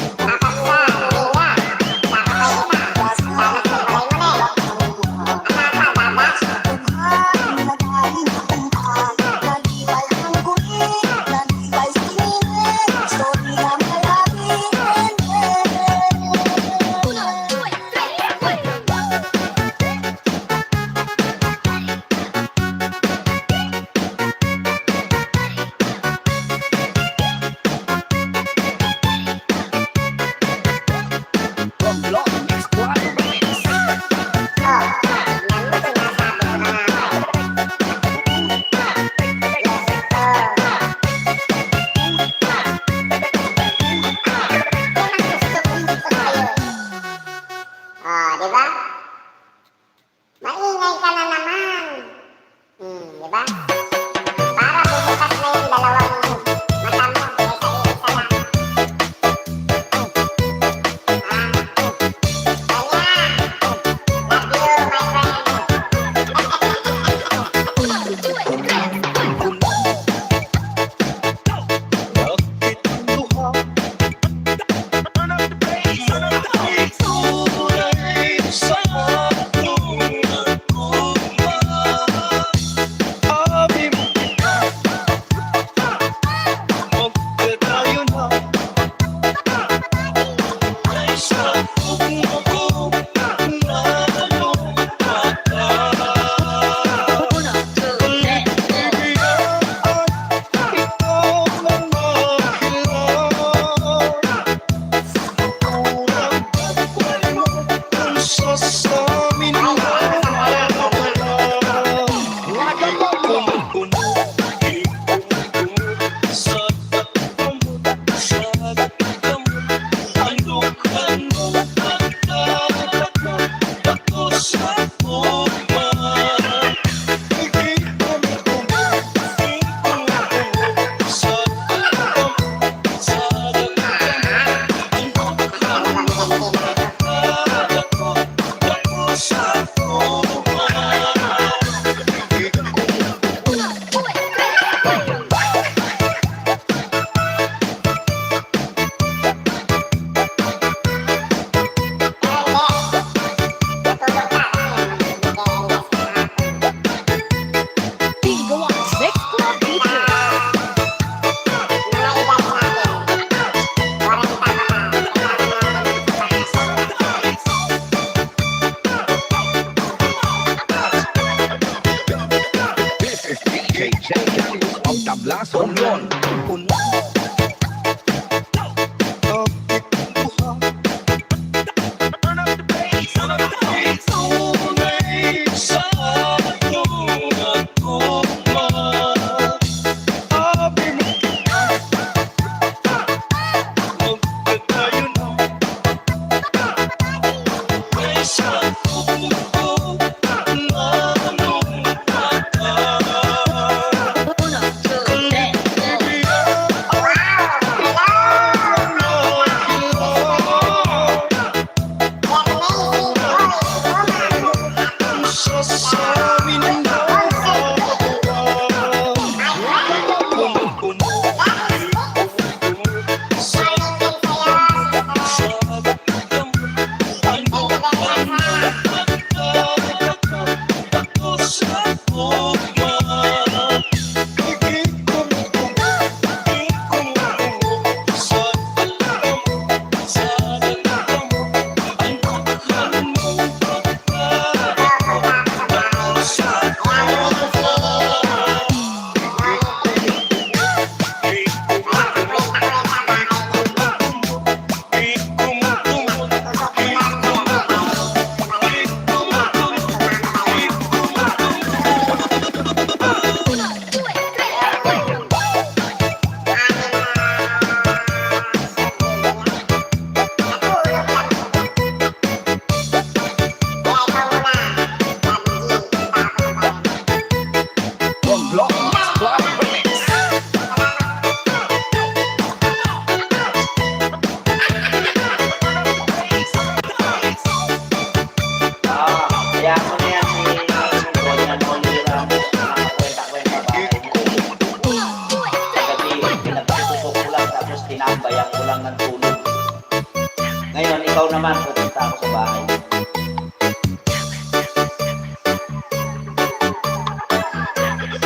Ngayon, ikaw naman, pupunta ako sa bahay.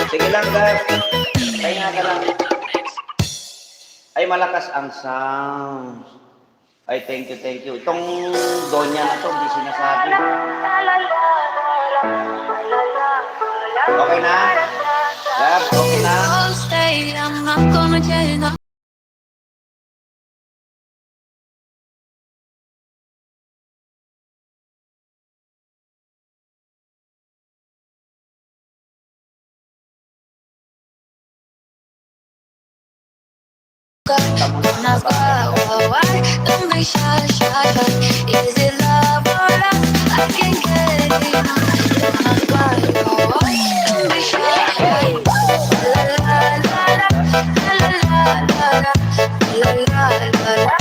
Sige lang, guys. Kaya ka lang. Ay, malakas ang sound. Ay, thank you, thank you. Itong Donya na to, hindi sinasabi. Okay na? Gab, okay na? I'll stay, I'm not gonna change. Don't be shy, shy, shy. Is it love or lust? I can't get enough. Don't be shy, shy. La la la la, la la la la, la la la la, la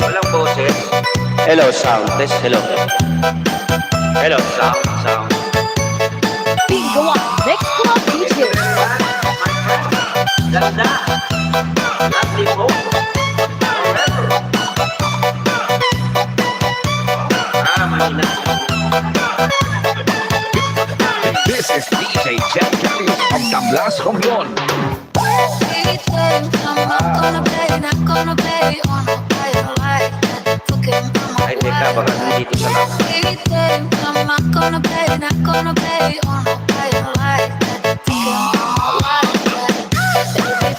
Walang boses. Hello, sound. Test, hello. Hello, sound, sound. Bingo on Next Club DJ. Ganda. Lovely po. Mahina. This is DJ Jet Kelly of Tablas Romblon. Ay, teka, baka nandito sa lakas. I'm not gonna play, not gonna play, oh no, play like that. Baby,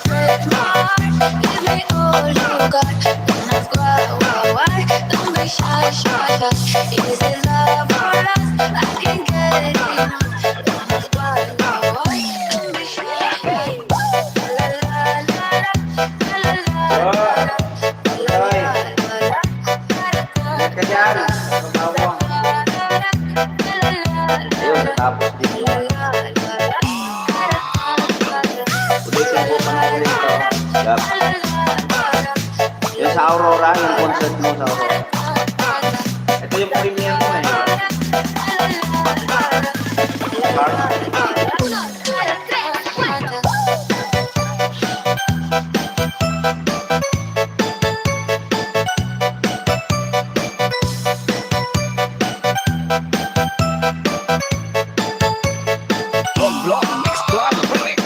break my heart, give me all you got. Don't ask why, don't be shy, shy, shy. Is it love or lust? I can't get enough. Don't ask why, don't be shy, shy. La la la la, la la la la, la la la la. Teka dyan. Tumawang. Ayun, natapos din yan. Ulitin po pa na ulit ito. Gab. Yung sa Aurora, yung concert mo sa Aurora. Ito yung premiere mo eh. Romblon Mix Club Remix.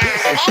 This is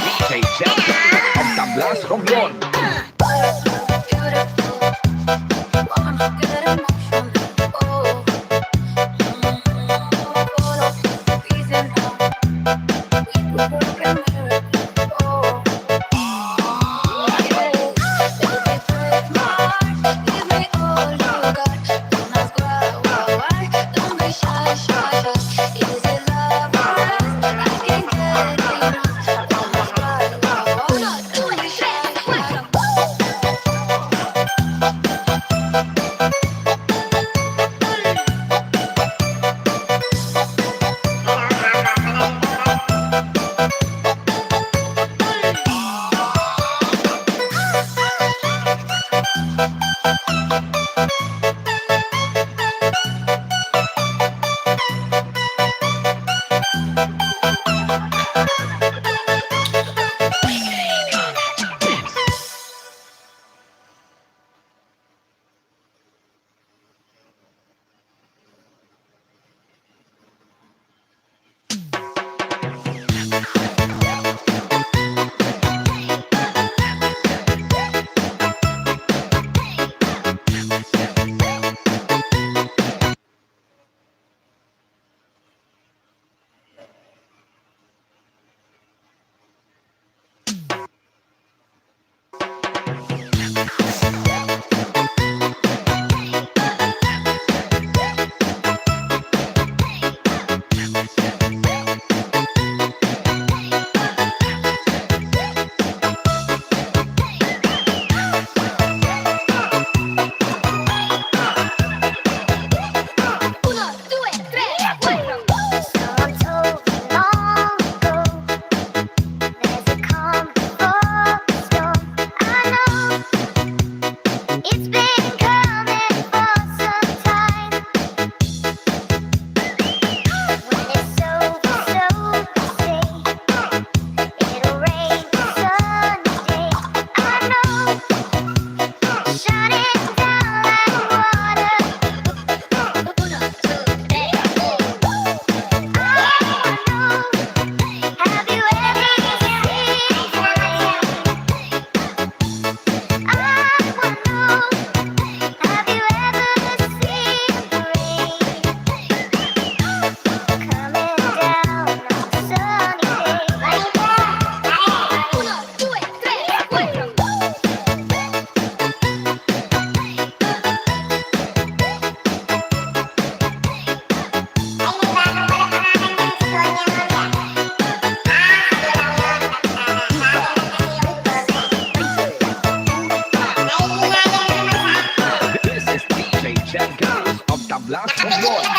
Days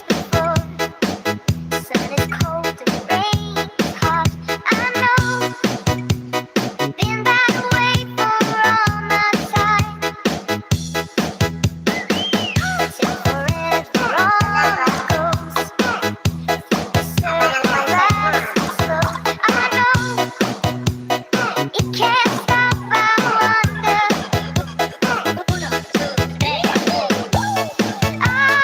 before, sun is cold and rain is hot. I know, been that way for all my time. Till forever on goes, the circle lasts slow. I know, it can't stop. I wonder. I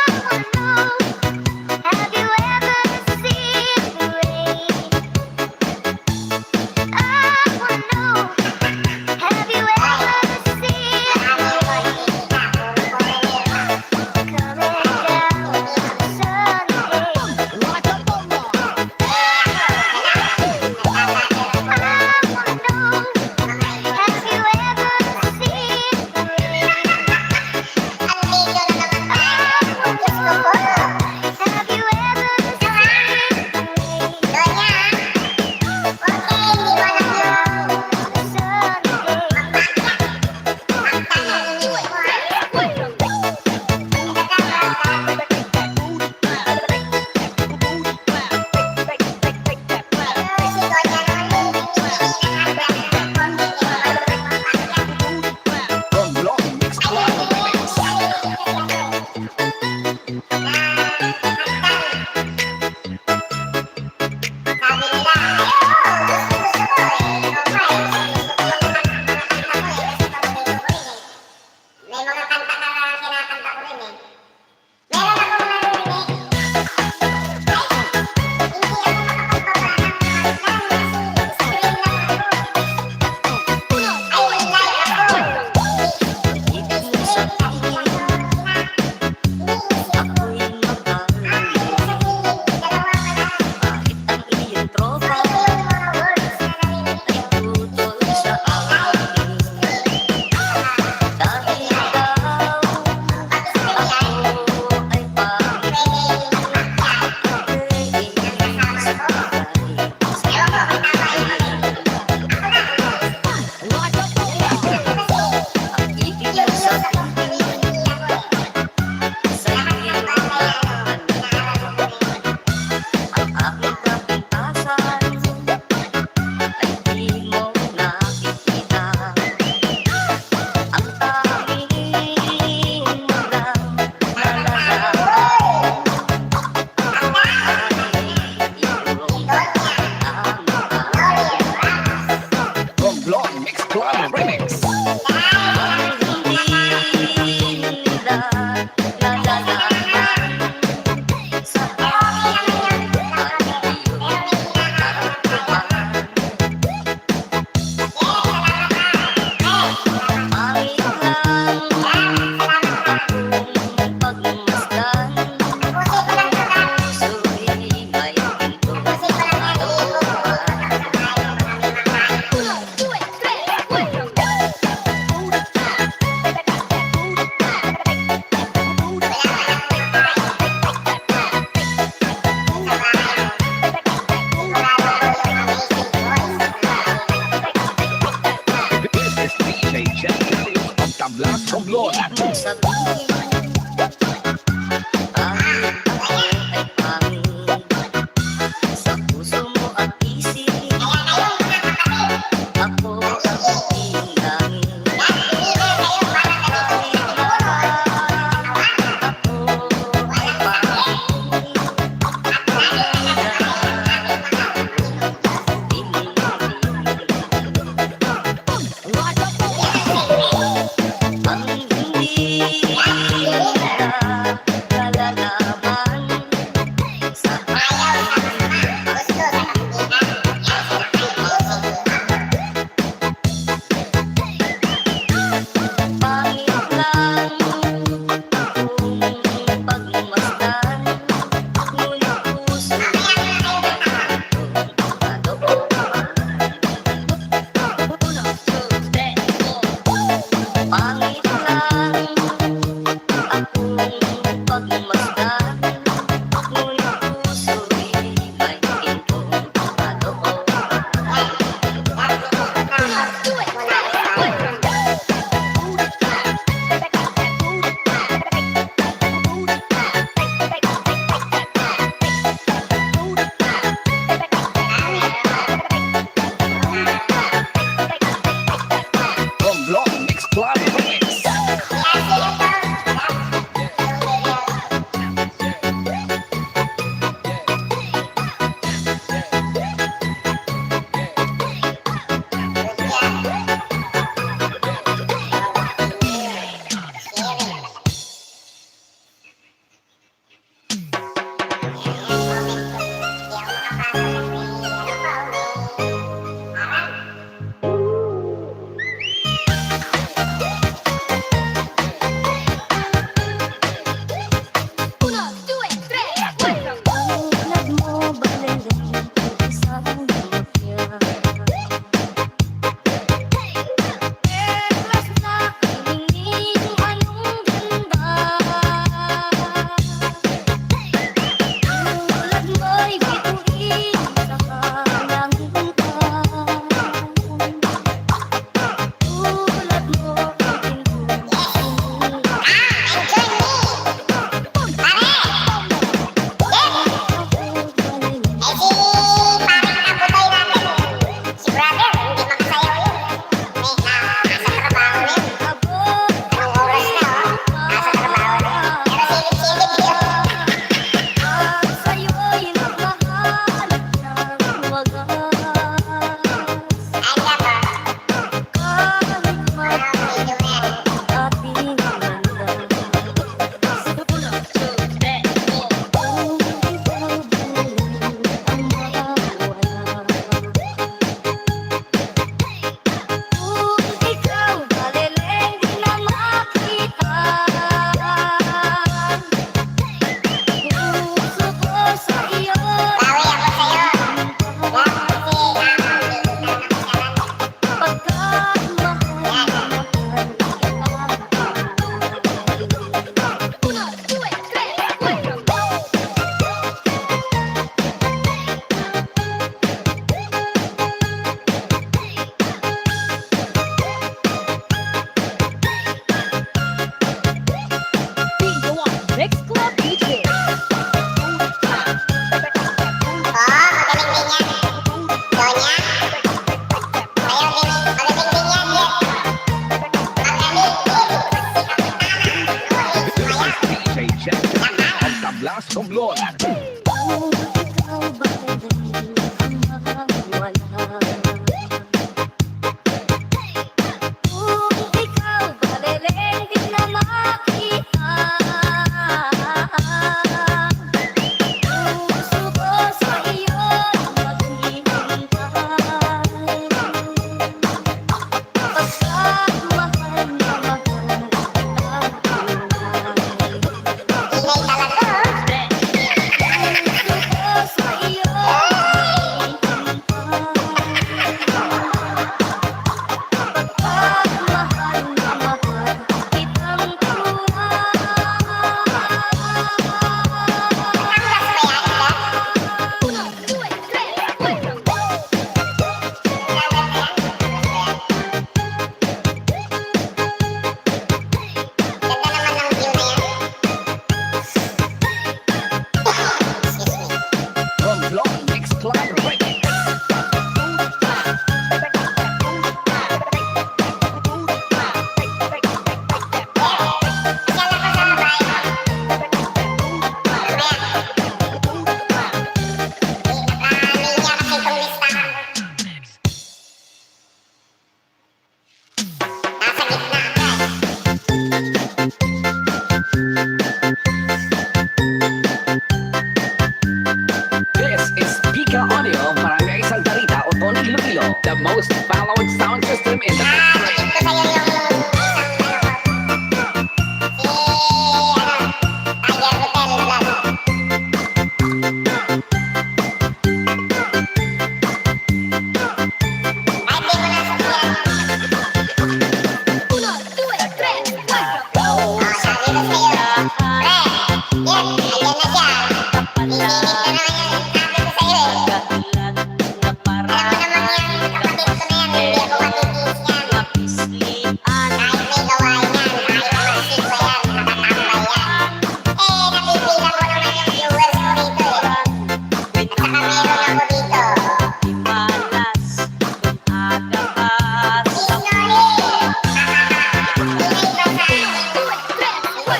ang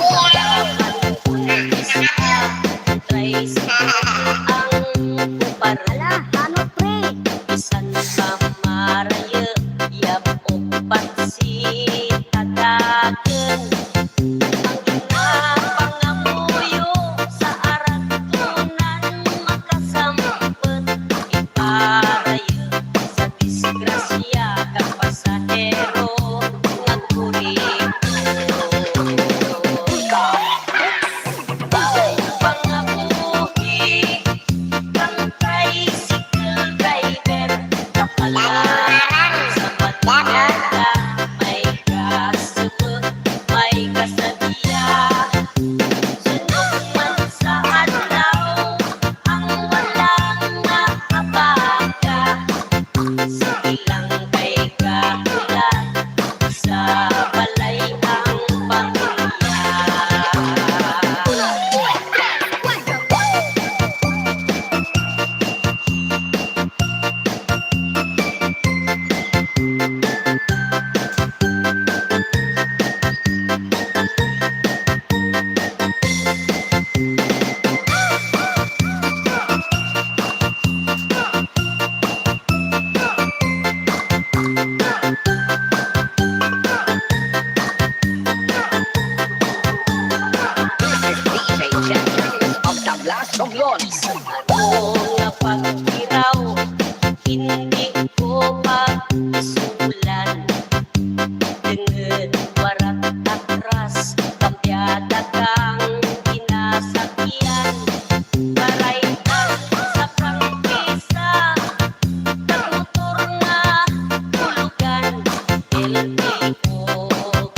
kuparala Ano pre? Bisan pa maraya Yap o pansitataken Ang pangamuyo sa aratunan makasampet Iparaya sa disgrasya kang pasahero nagkuriko Pangabuhi kang tricycle driver Kapalan sa batyada may kasubot, may kasabiya Sunod man sa adlaw ang walang nakabaga Sige lang kay kahulat sa balay ang pamilya This is DJ Jet Calix of Tablas Romblon. Ano nga pagkiraw, hindi ko pa isulan Dengan warat atras, kampyada kang kinasakyan Karaitan sa prangkisa, nagmotor nga hulugan LTO,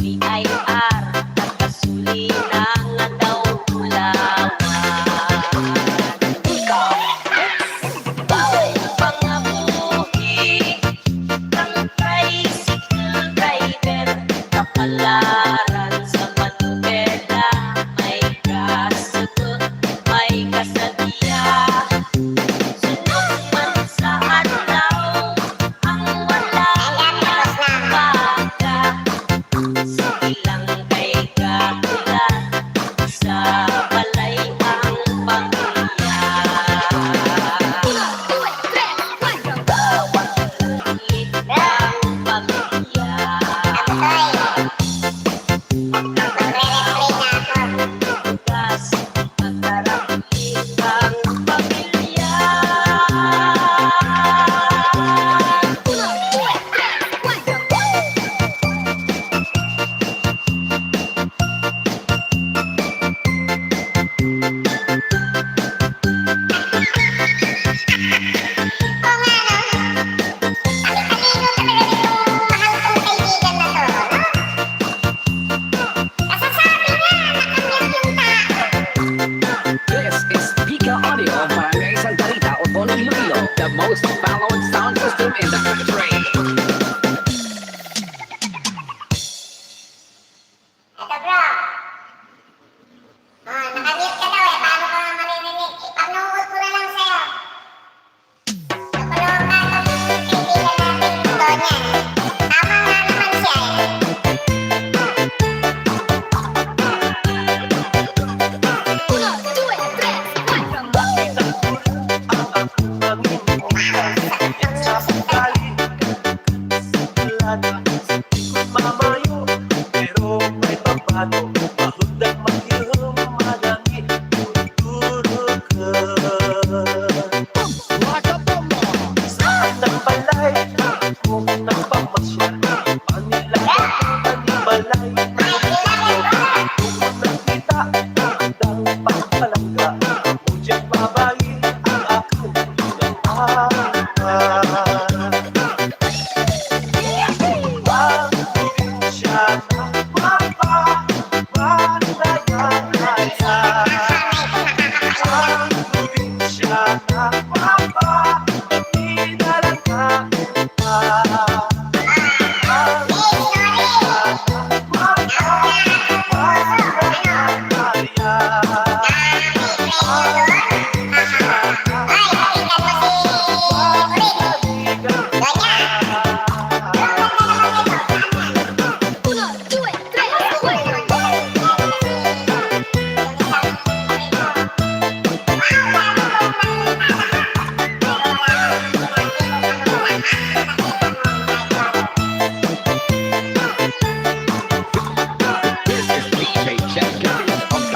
BIR, nagkasulina nga daw kulawan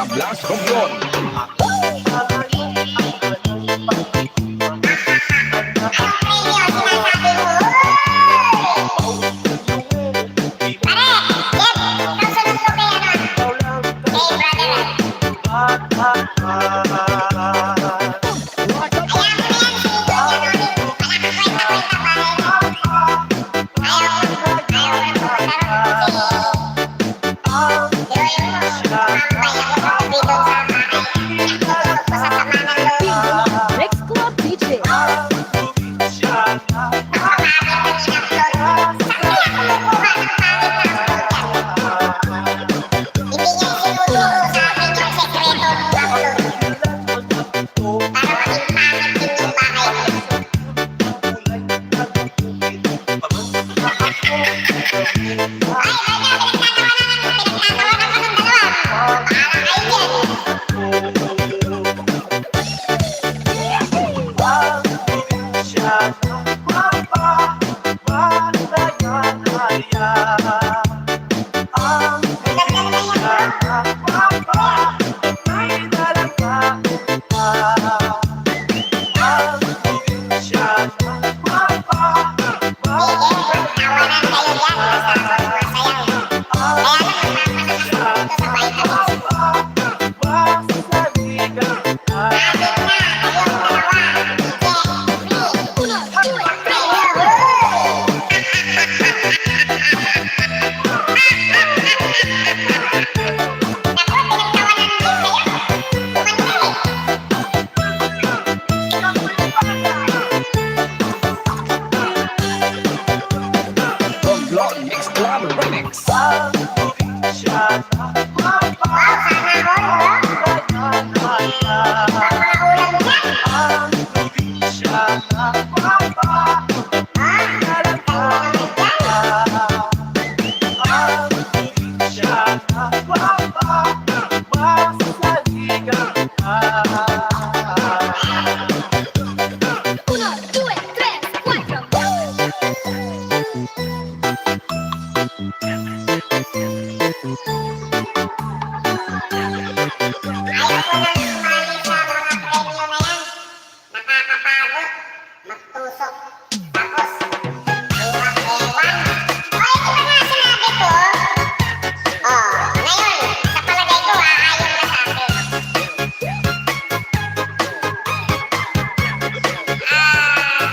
tablas Romblon. Mix Club DJ. Romblon Mix Club Remix. Uno, due, tre, quattro.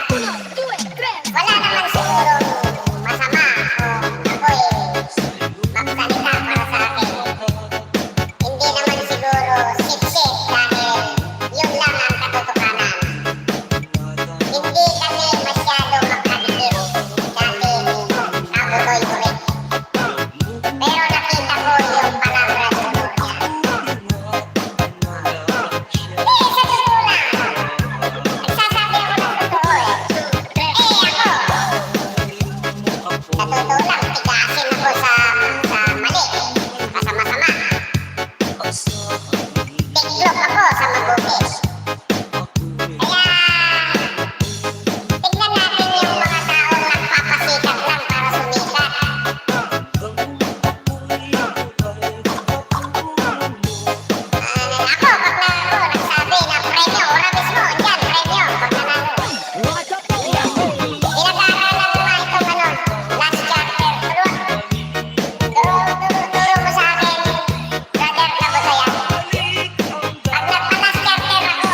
Uno, due, tre. Wala naman siguro masama kung ako'y magsalita para sa akin. Hindi naman siguro sip-sip dahil yun lang ang katotohanan. Hindi kami masyadong magkadikit dati ni Kabutoy Kulit. Pero nakita ko yung palabra siguro niya. Hindi, sa totoo lang. Nagsasabi ako ng totoo eh. Sa totoo lang, tigasin ako sa mali, sa masama. Tiklop ako sa mabuti. Kaya, tignan natin yung mga taong nagpapasikat lang para sumikat. Ako, pag nagsabi na premyo, ora mismo, dyan, premyo, pag nanalo. Pinag-aaralan ko nga itong last chapter. Turo mo sa akin, brother Kabutoyan. Pag nagpa-last chapter ako,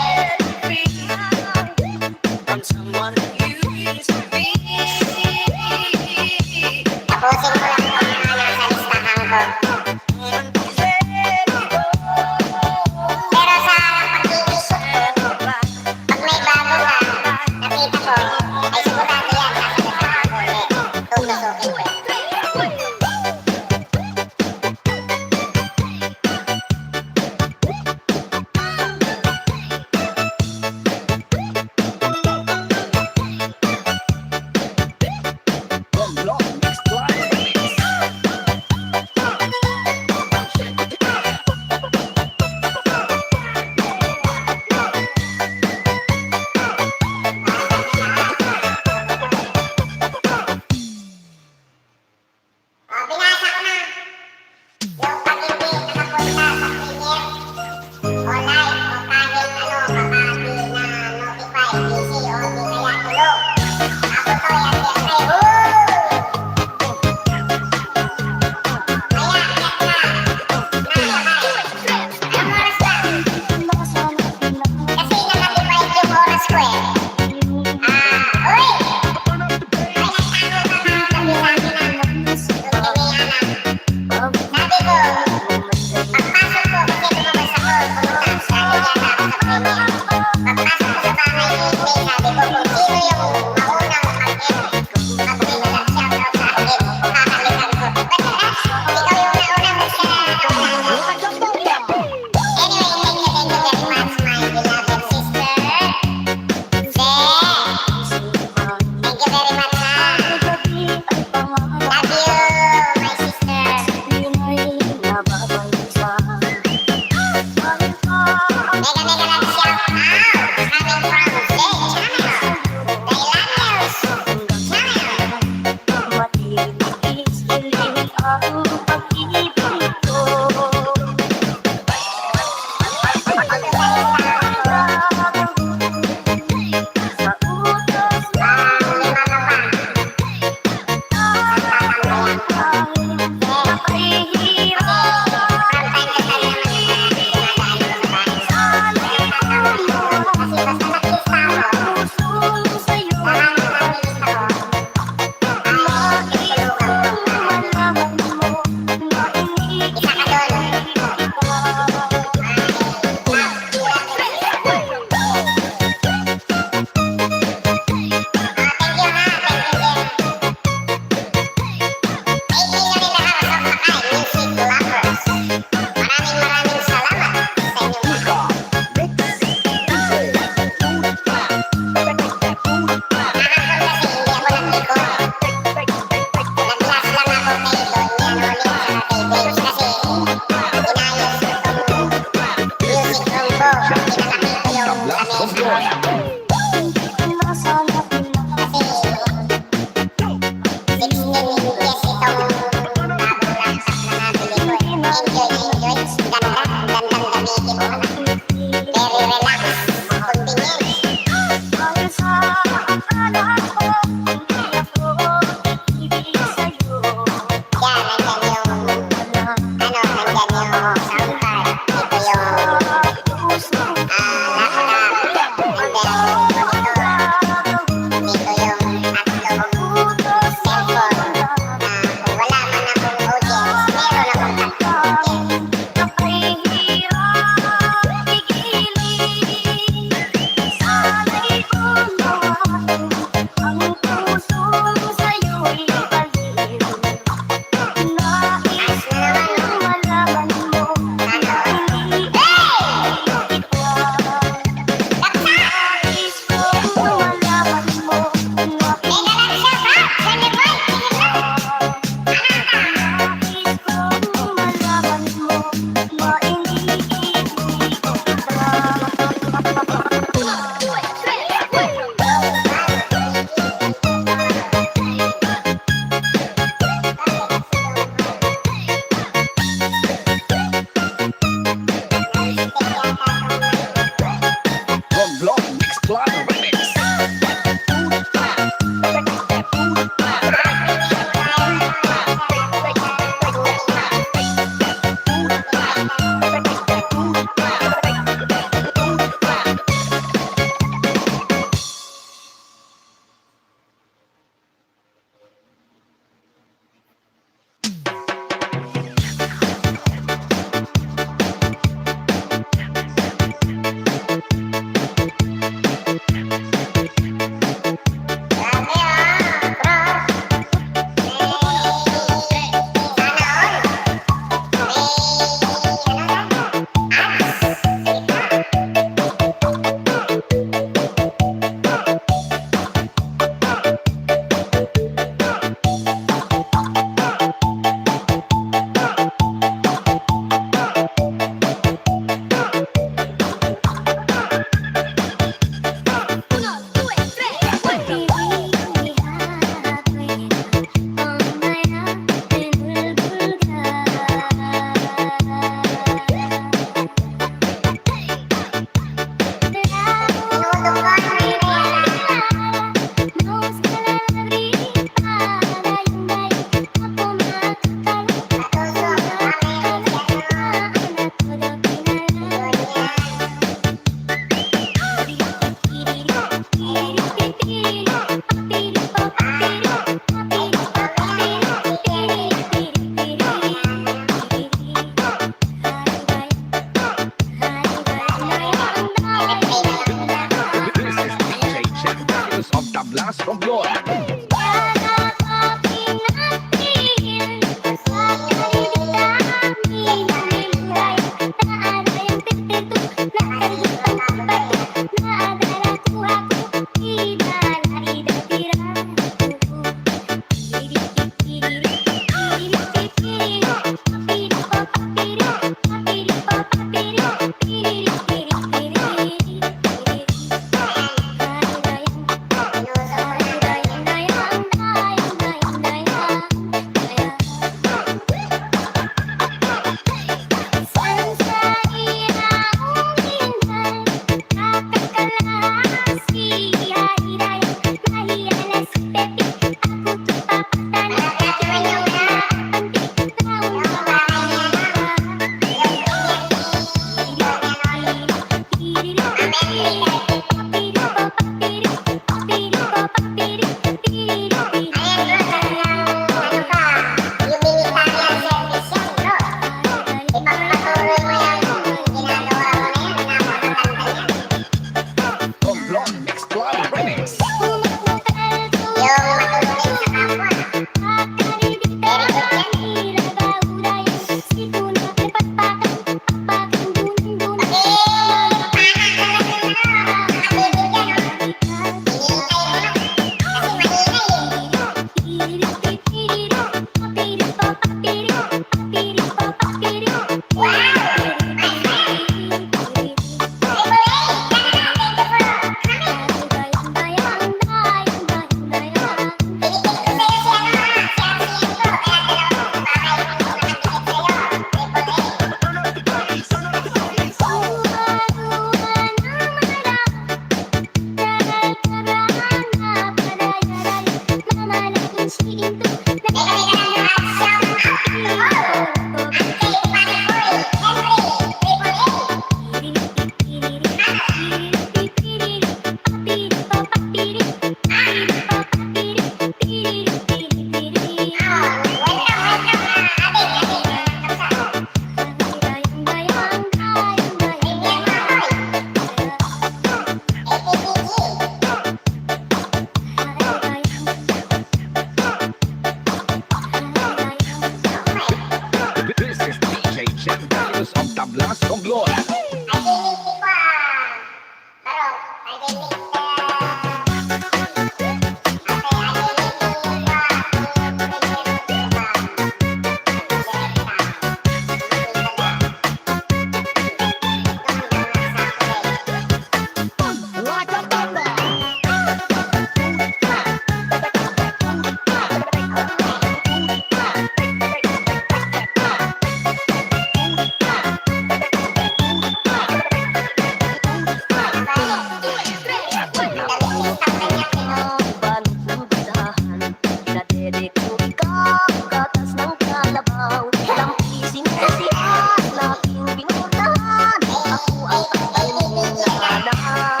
Ako ang tatay mong nanay.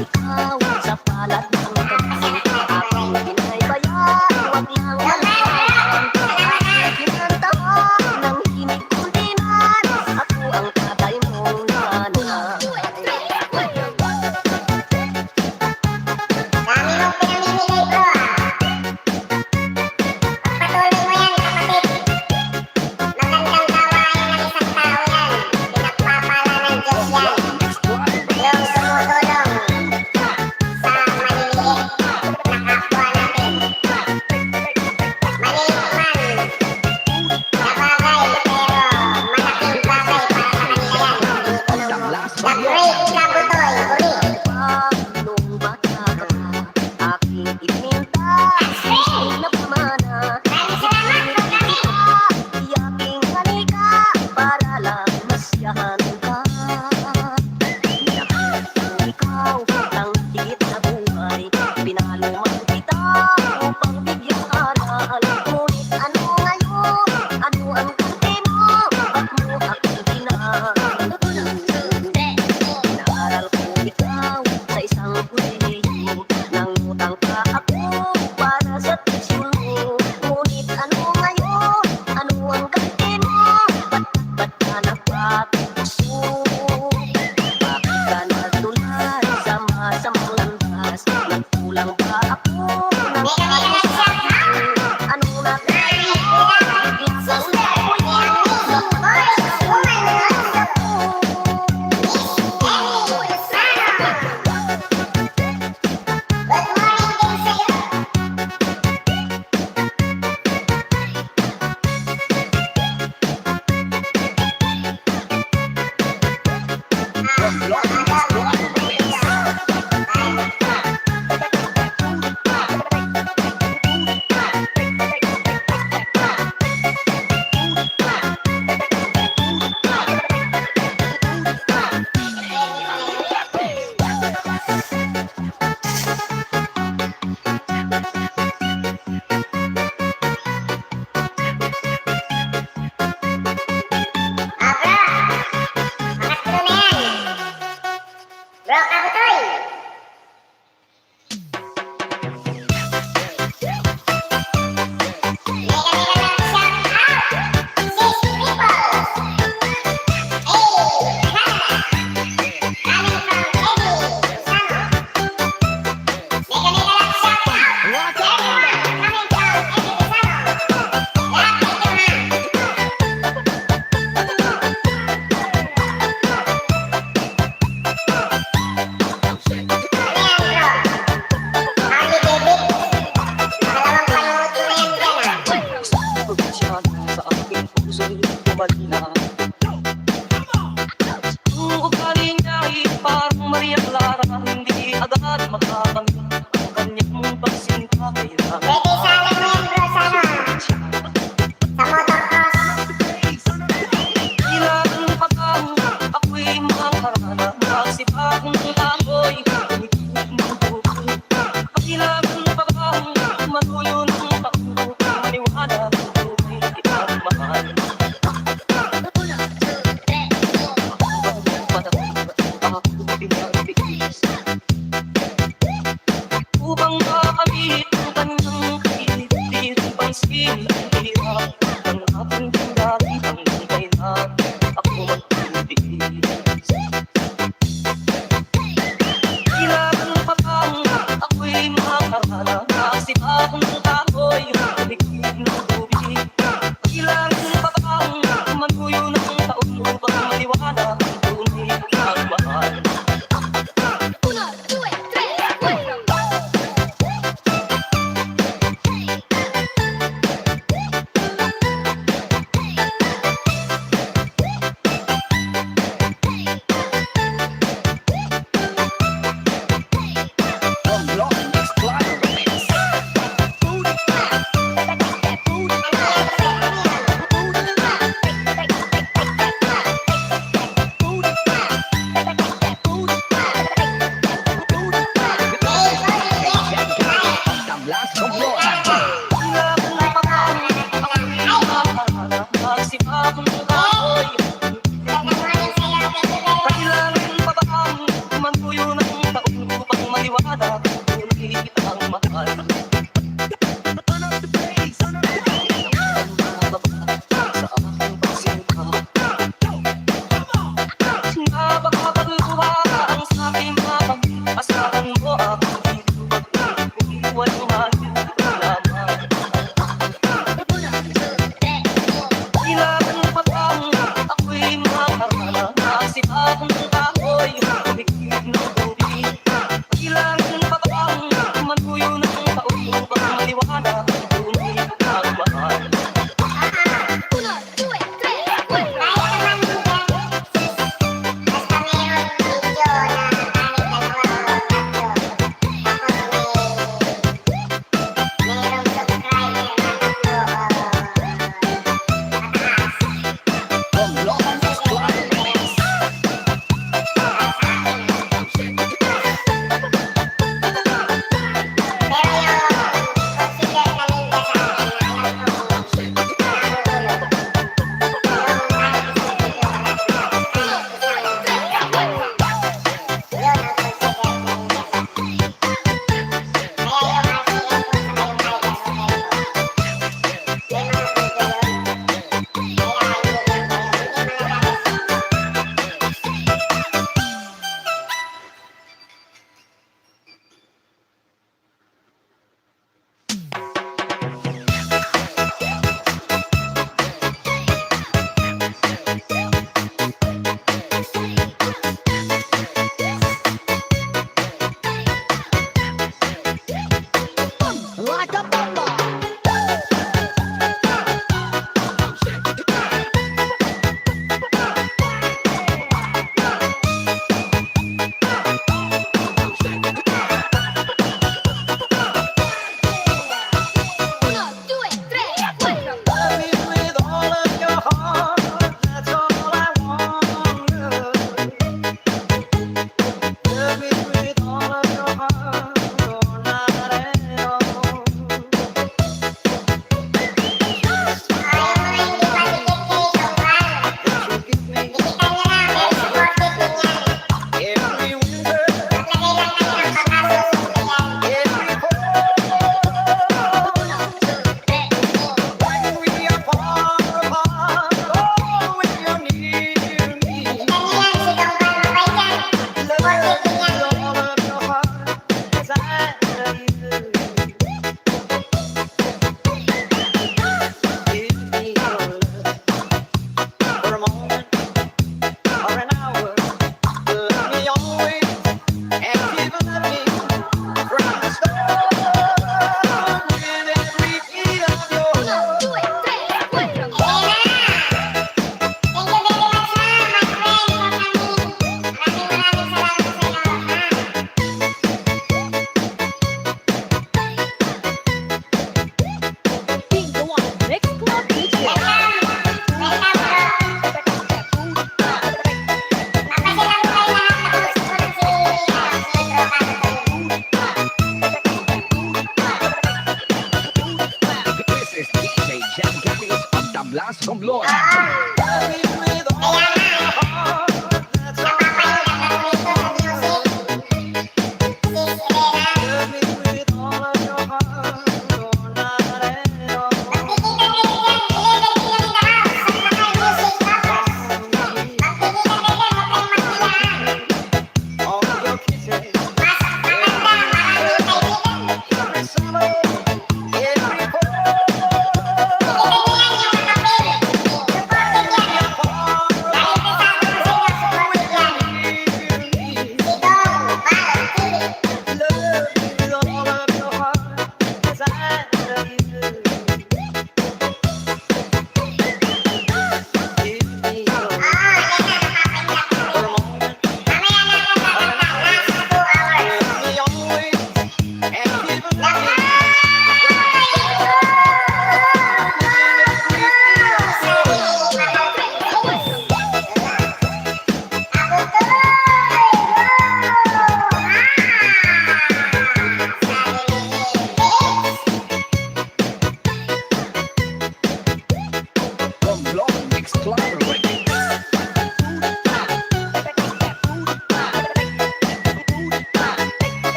Ikaw sa palat ng gabi. Aking pinaybayan, huwag lang malaman. Aking kinantahan ng himig kundinan. Ako ang tatay mong nanay. Dami mong pinamimigay bro ah. Pagpatuloy mo yan kapatid. Magandang gawain ng isang tao yan. Pinagpapatuloy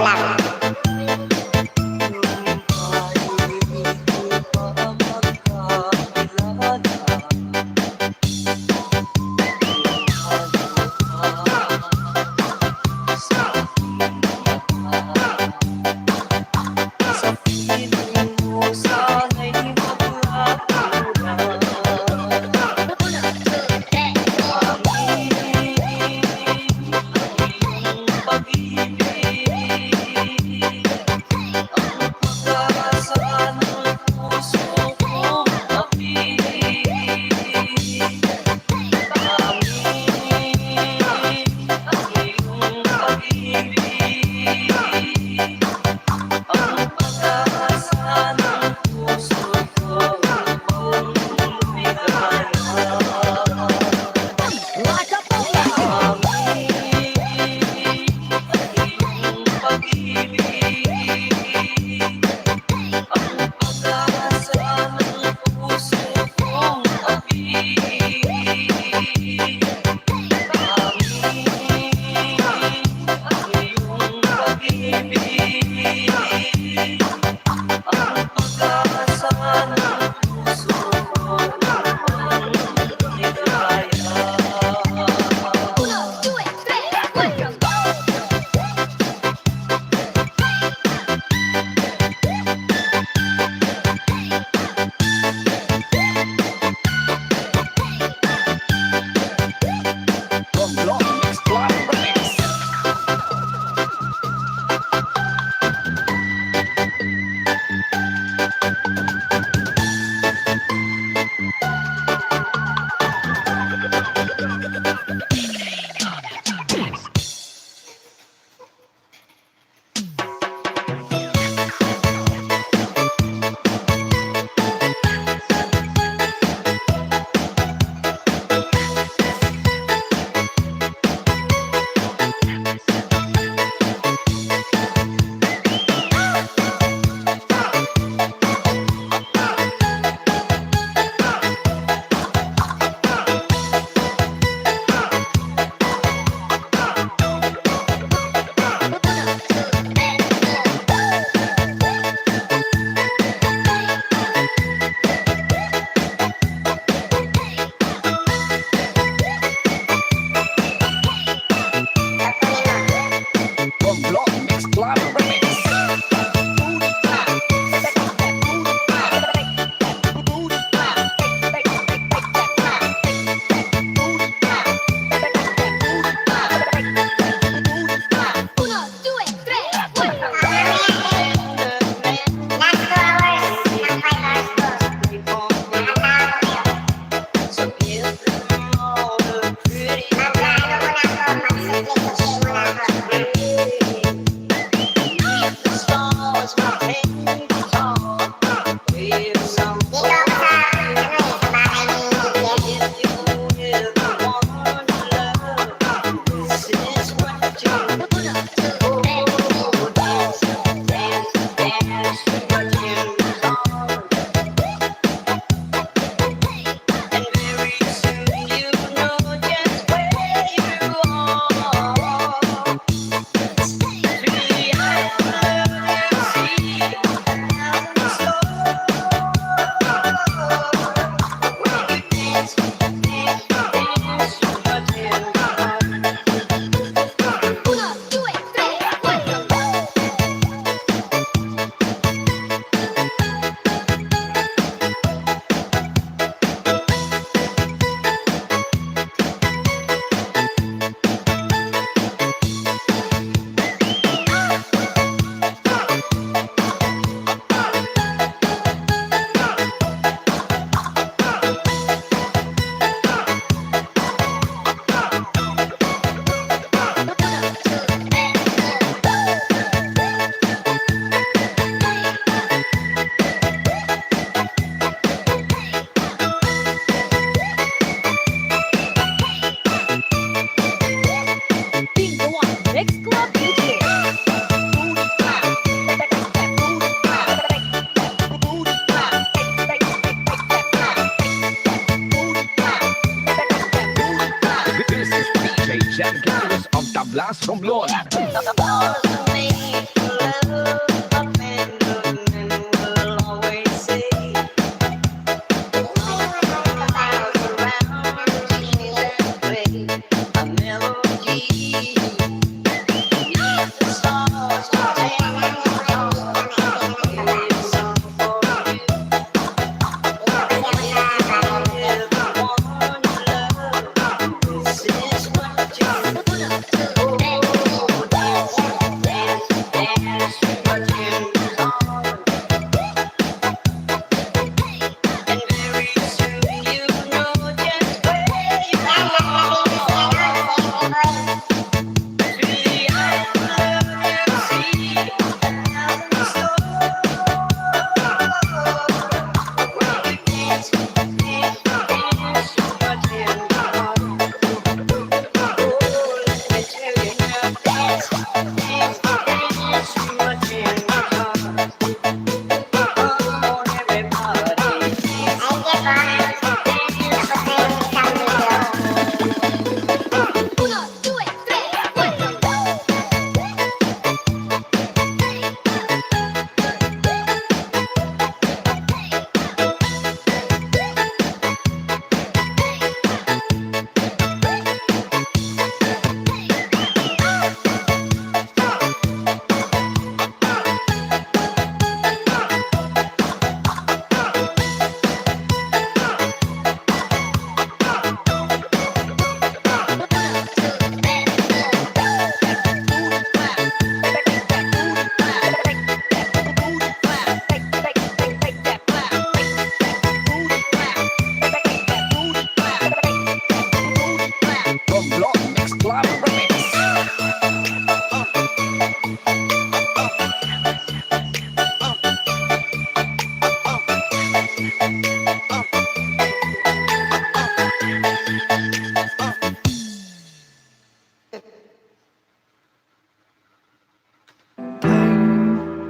lang.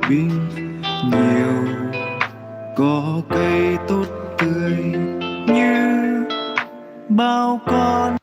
bình nhiều, có cây tốt tươi như bao con.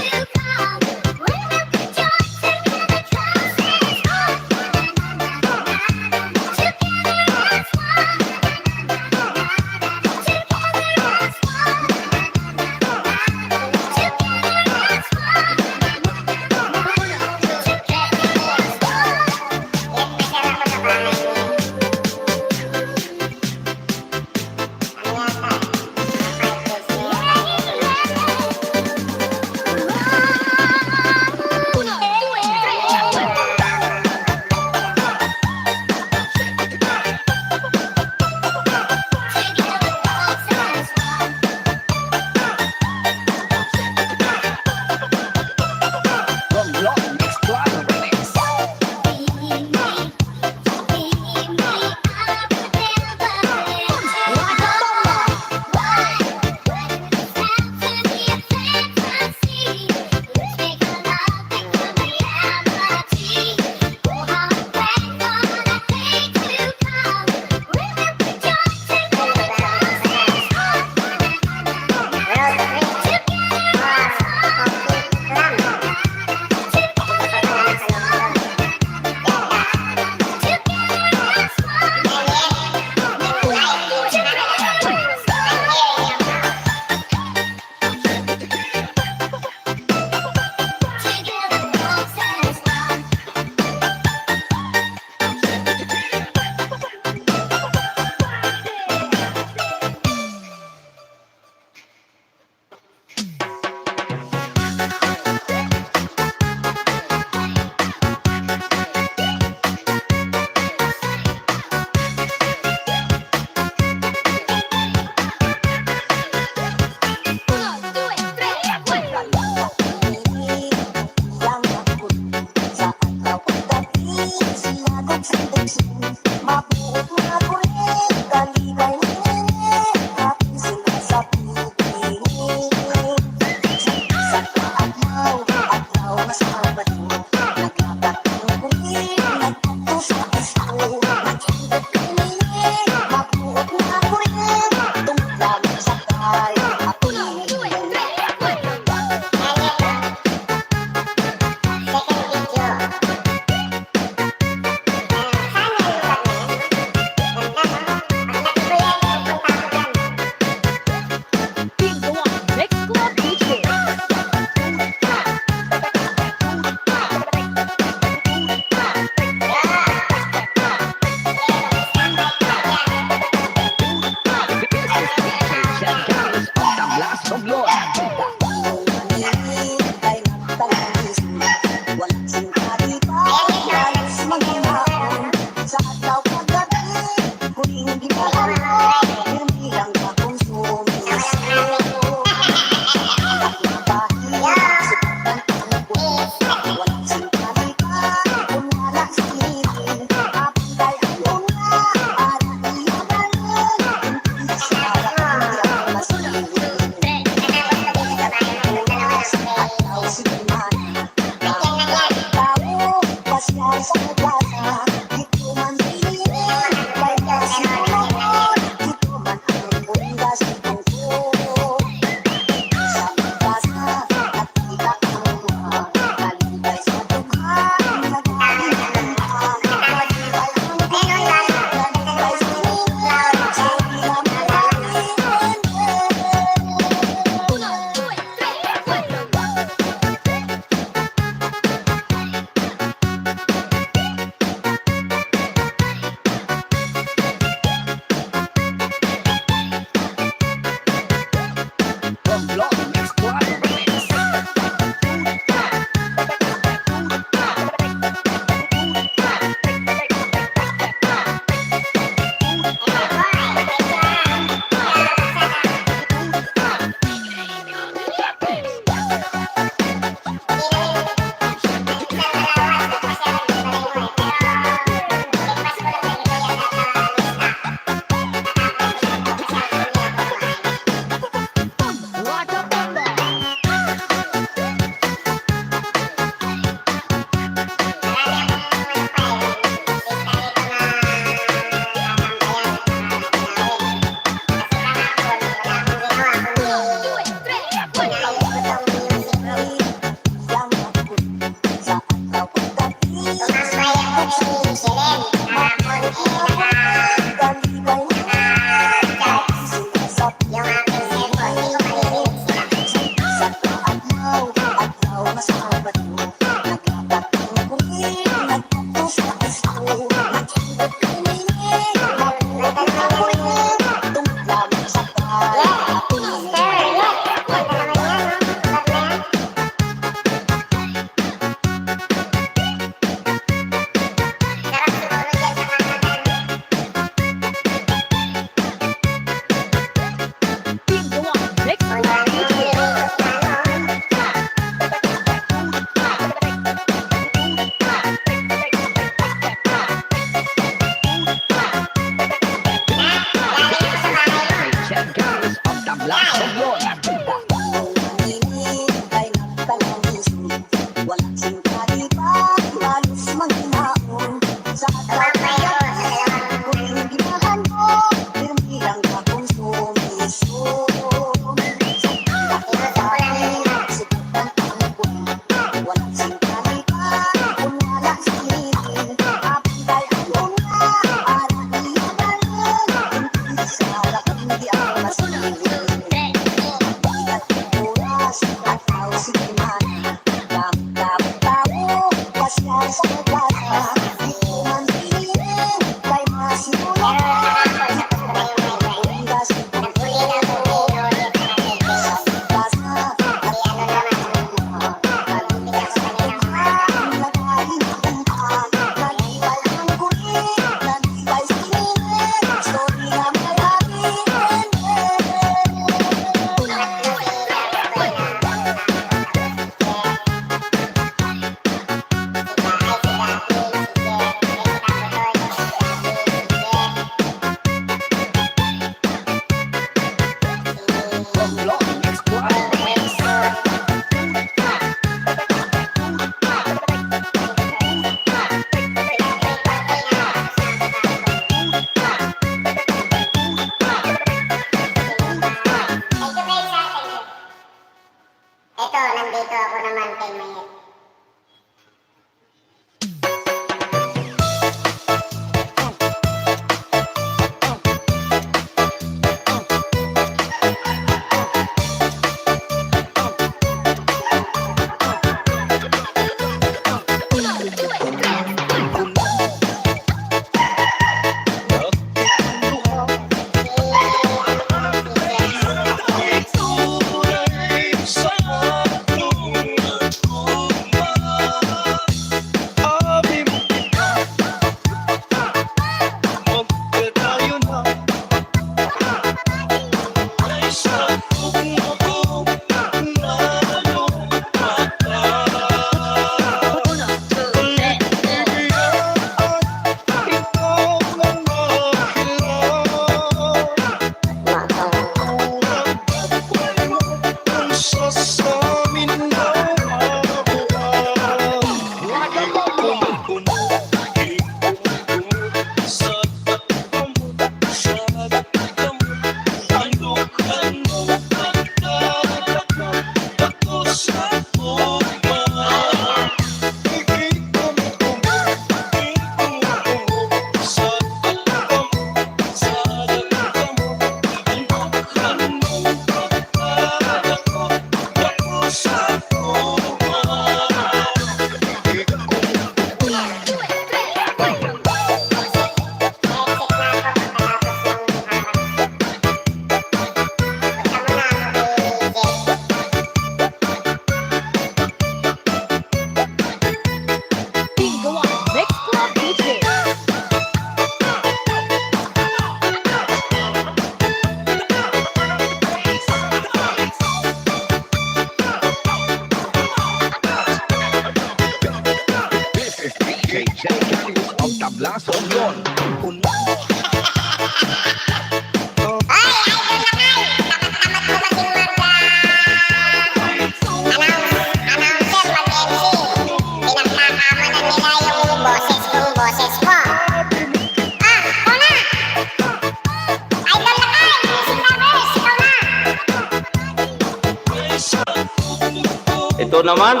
Ito naman,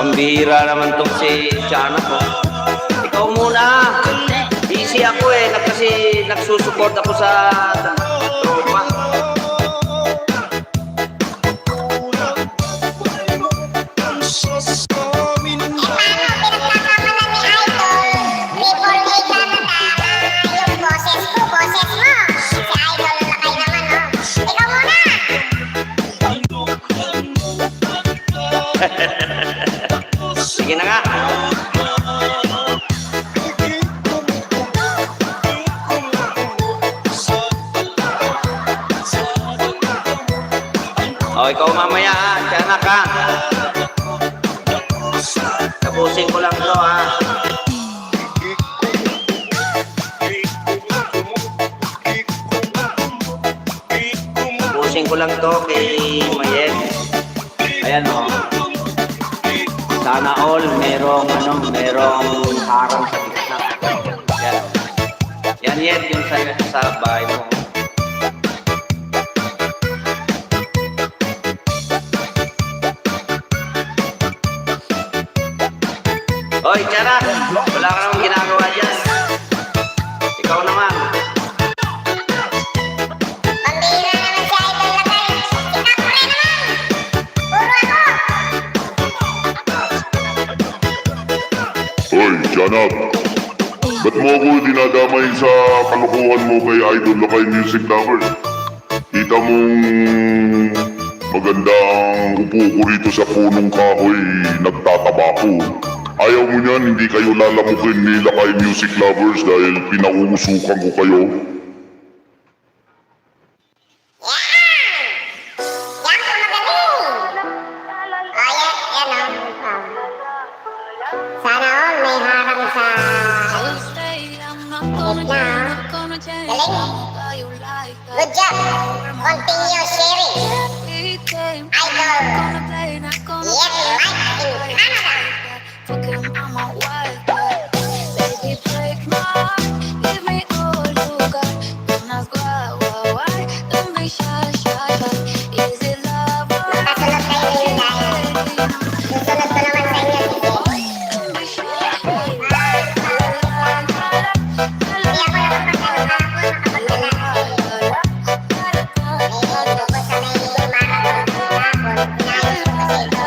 pambihira naman tong si Chana ko. Ikaw muna. Busy ako eh, kasi nagsusupport ako sa tropa. Sige na nga. O, ikaw mamaya ha, Chana ka. Tapusin ko lang to ha. Tapusin ko lang to kay Mayet. Ayan o. Sana all merong harang sa gitna. Yan. Yan yung sa bahay mo. Hoy, Chana! Wala ka namang ginagawa dyan. Ikaw naman. Hoy, Janab! Ba't mo ako dinadamay sa kalokohan mo kay Idol na kay Music Lover? Kita mong maganda ang upo ko rito sa punong kahoy, nagtatabako. Ayaw mo niyan, hindi kayo lalamukin nila kay Music Lovers dahil pinauusukan ko kayo. Sana all may harang sa Good job! Continue sharing! Idol! Yet life in Canada! Fucking I'm a wild girl. Baby, break my heart. Give me all you got. Don't ask why. Don't be shy. Is it love or Nakasunod kayo ni Inday. Susunod ko naman sa inyo, sige. don't be shy? Hindi ako nakapagdala kahapon, nakapagdala. Nahihilo ko sa may marathon kahapon. Pinayos ko kasi ito.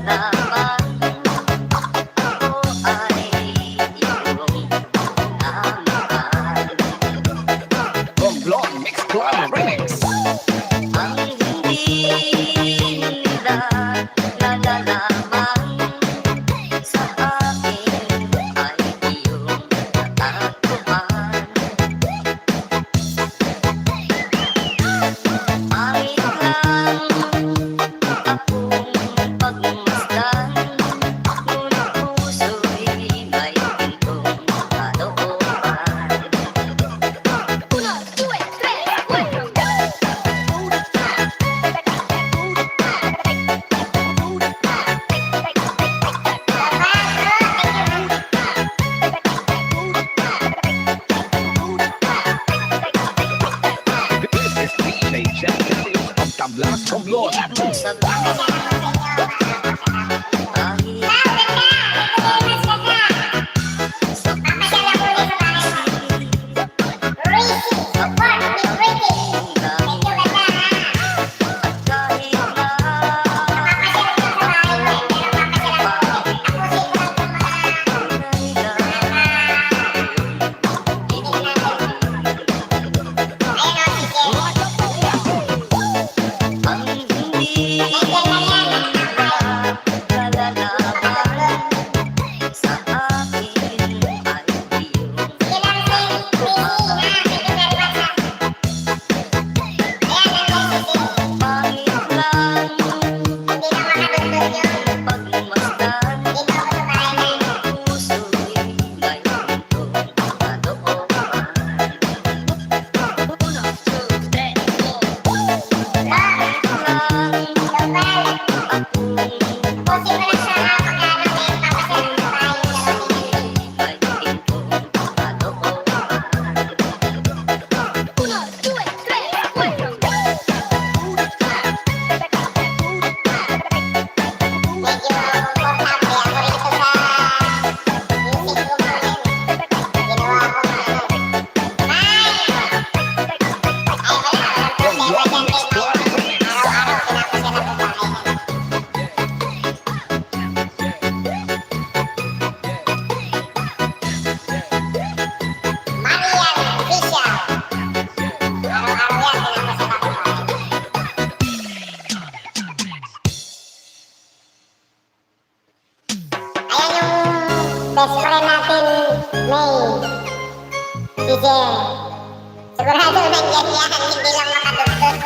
nalalaman ako ay iyong namahal. Romblon Mix Club Remix. Ang hindi nila nalalaman sa akin ay iyong natagpuan. Pangit lang akong pagmasdan, ngunit puso'y may pintong kalooban. Uno, due, tres, cuatro. This is DJ Jack Daniels of Tablas Romblon. Ang hindi nalalaman sa akin ay iyong pangit lang pagmasdan, puso'y may pintong kalooban. Uno, two, tres, four. Uno, due, tres, cuatro. Romblon Mix Club Remix. Best friend natin, May. DJ. Sigurado nandiyan yan, hindi lang makadugtog.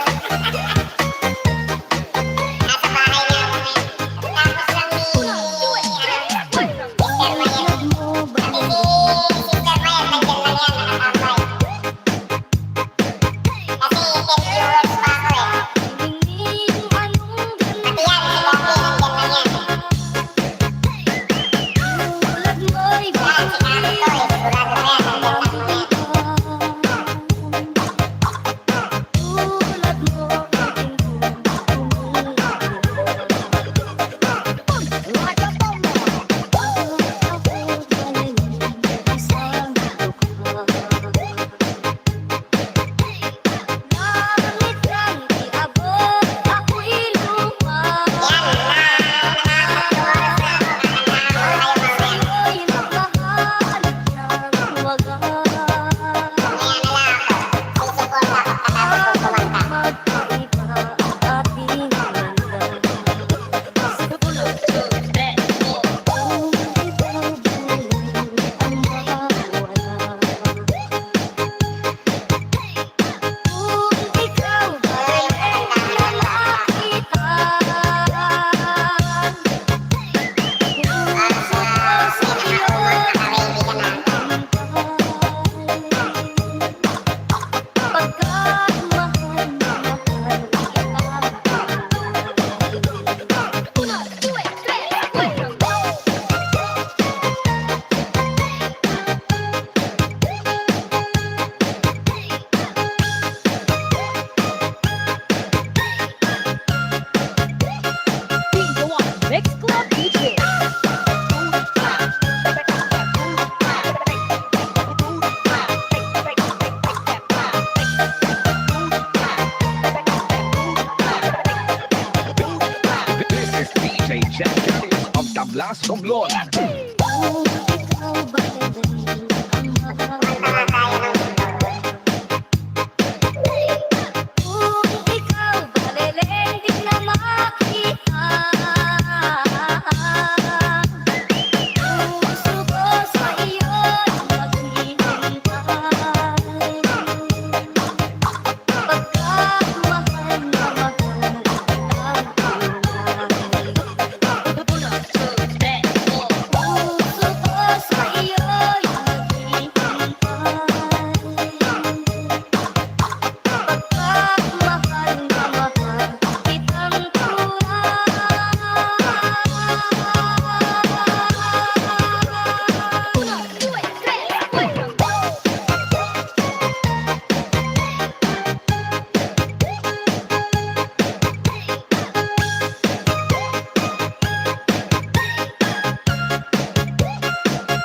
Nasa bahay niya ako ngayon. Tapos lang ni... Sister Mayan. Pati si Sister Mayan, nandiyan lang yan, nakatambay. Kasi 10 viewers pa ako eh. Pati yan, si Bobby, nandiyan lang yan. Yan, si Nano to eh. Sigurado na yan, nandiyan lang mo yan. ang tablas komblon. Kung ikaw ba ang mahal, Kumanta nga tayo ng kung ikaw ba lelending na makita, puso ko sa iyo'y maghihintay. Pagkamahal na mahal puso ko sa iyo'y maghihintay. Pagkamahal na mahal kitang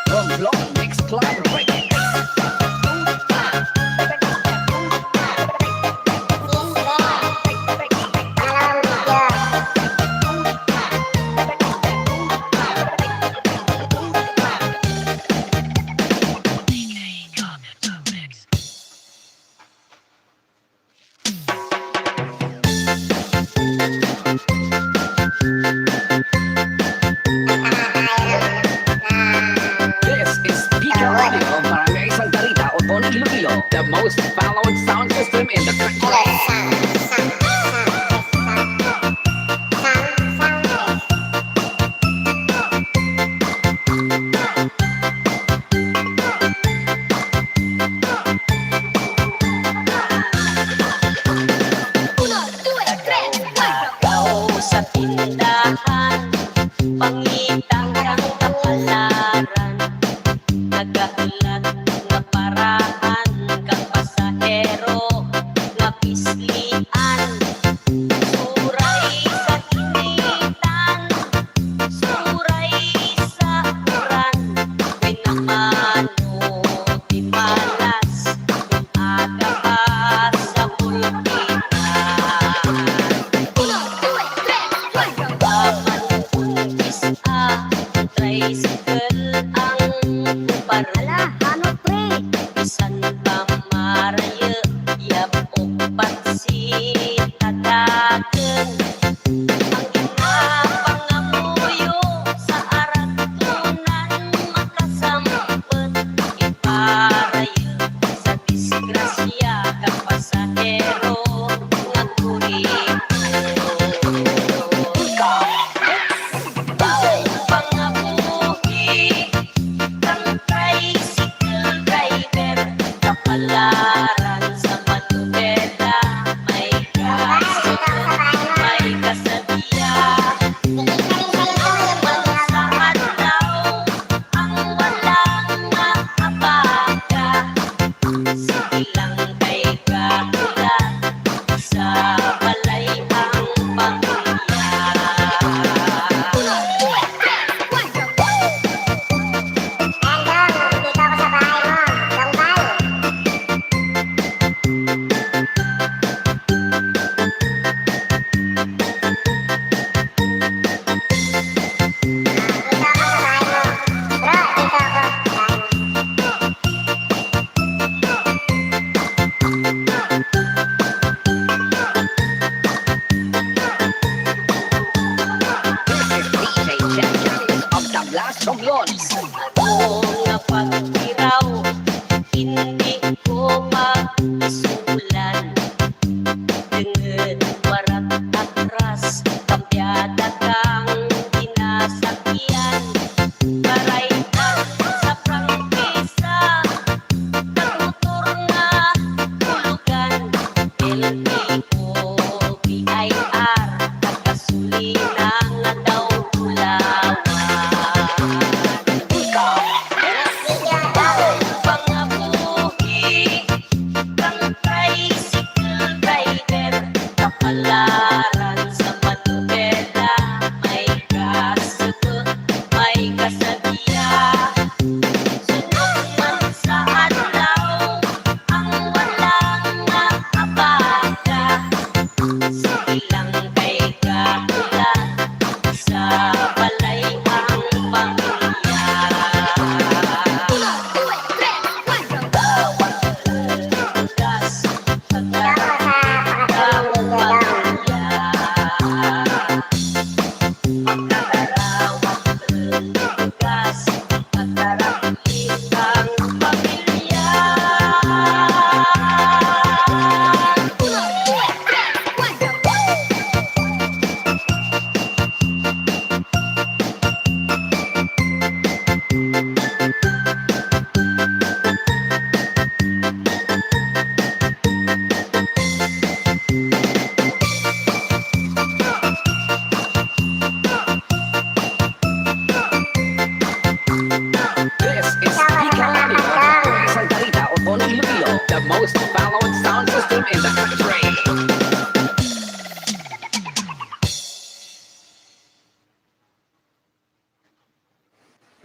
Komblon Mix Club Reggae. This is Speaker Radio para may isang balita o Tony Iloilo, the most followed sound system in the country. Ikaw sa tindahan, pangitang kang kapalaran, nagahulat nga parahan kang pasahero nga pislian, suray sa initan, suray sa uran, pinamano di malas, aga pa sa pulpitan. Paman umpis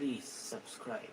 please subscribe.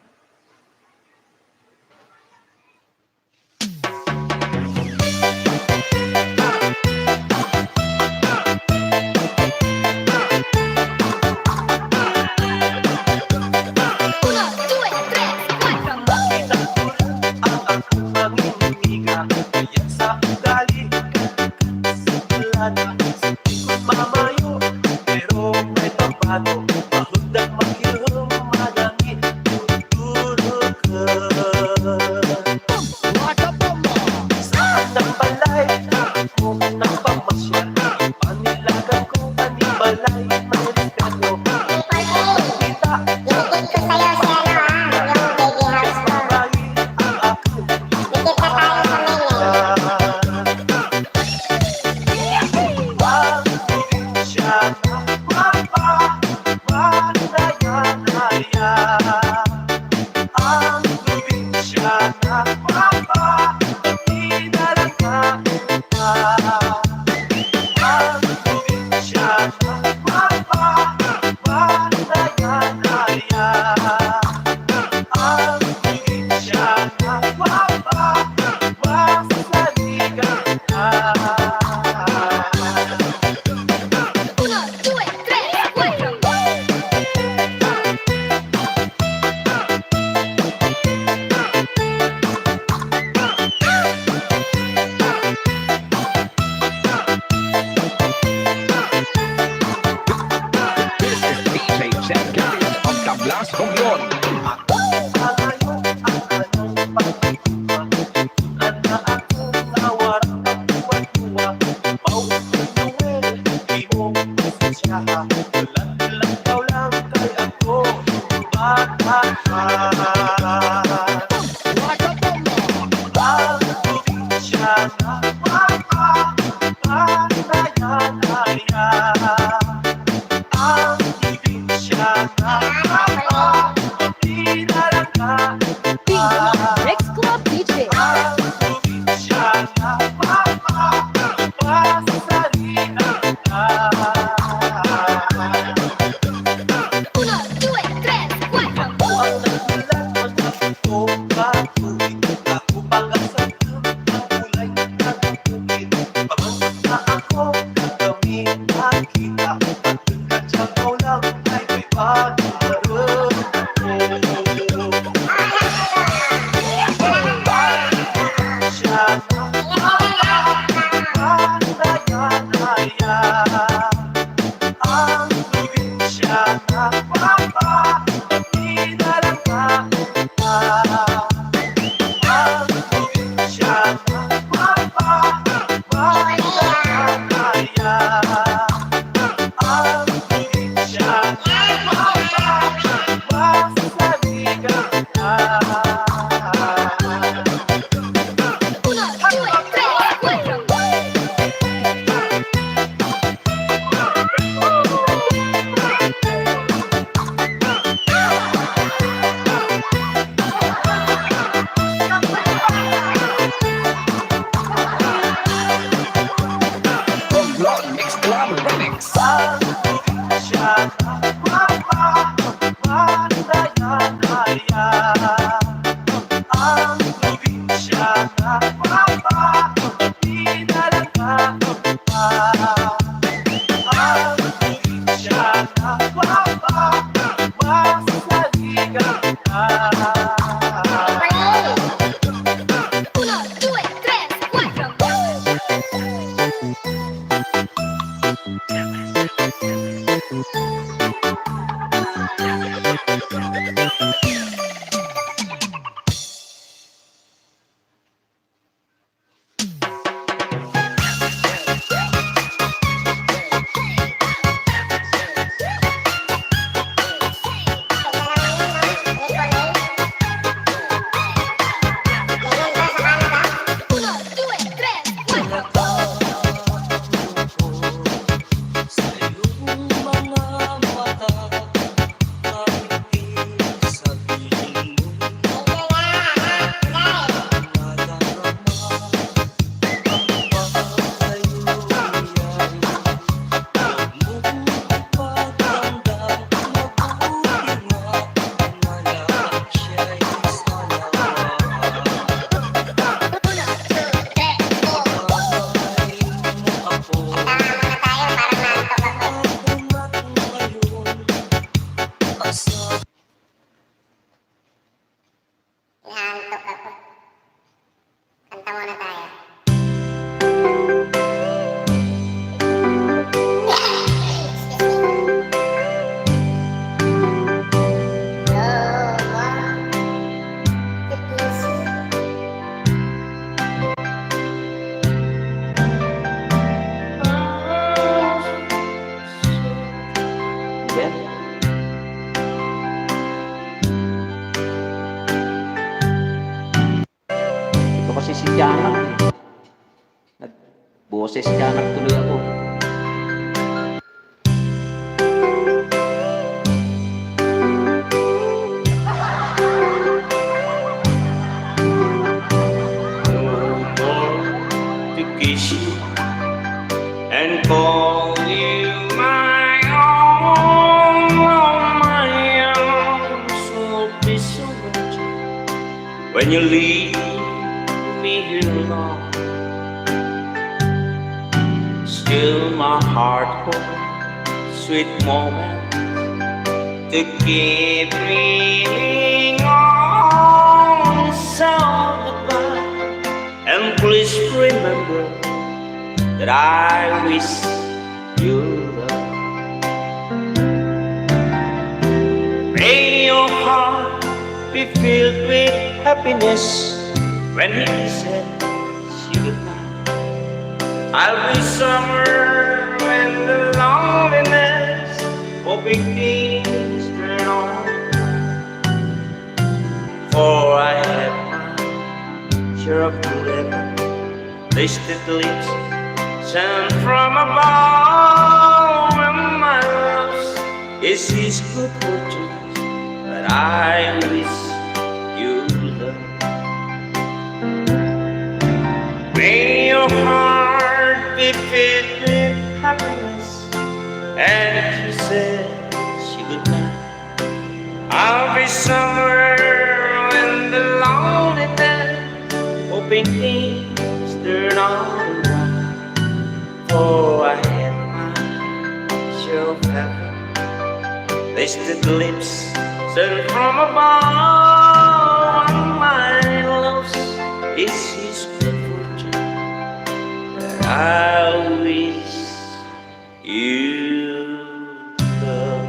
tiyanak. Boses tiyanak tuloy ako. To kiss you and call you my own, oh my arms will be so much when you leave me here alone. Still my heart holds sweet moments to keep dreaming on. So goodbye, and please remember that I wish you well. May your heart be filled with happiness when he says you goodbye. I'll be somewhere when the loneliness hoping things turn on. For I have my share of forever tasted lips sent from above, and my love's is his good fortune that I wish you love. May your heart be filled with happiness, and if you says you goodnight, I'll be somewhere in the loneliness, hoping things turn on. For I had my share of heaven, tasted lips sent from above, and my love's is his good fortune that I wish you love.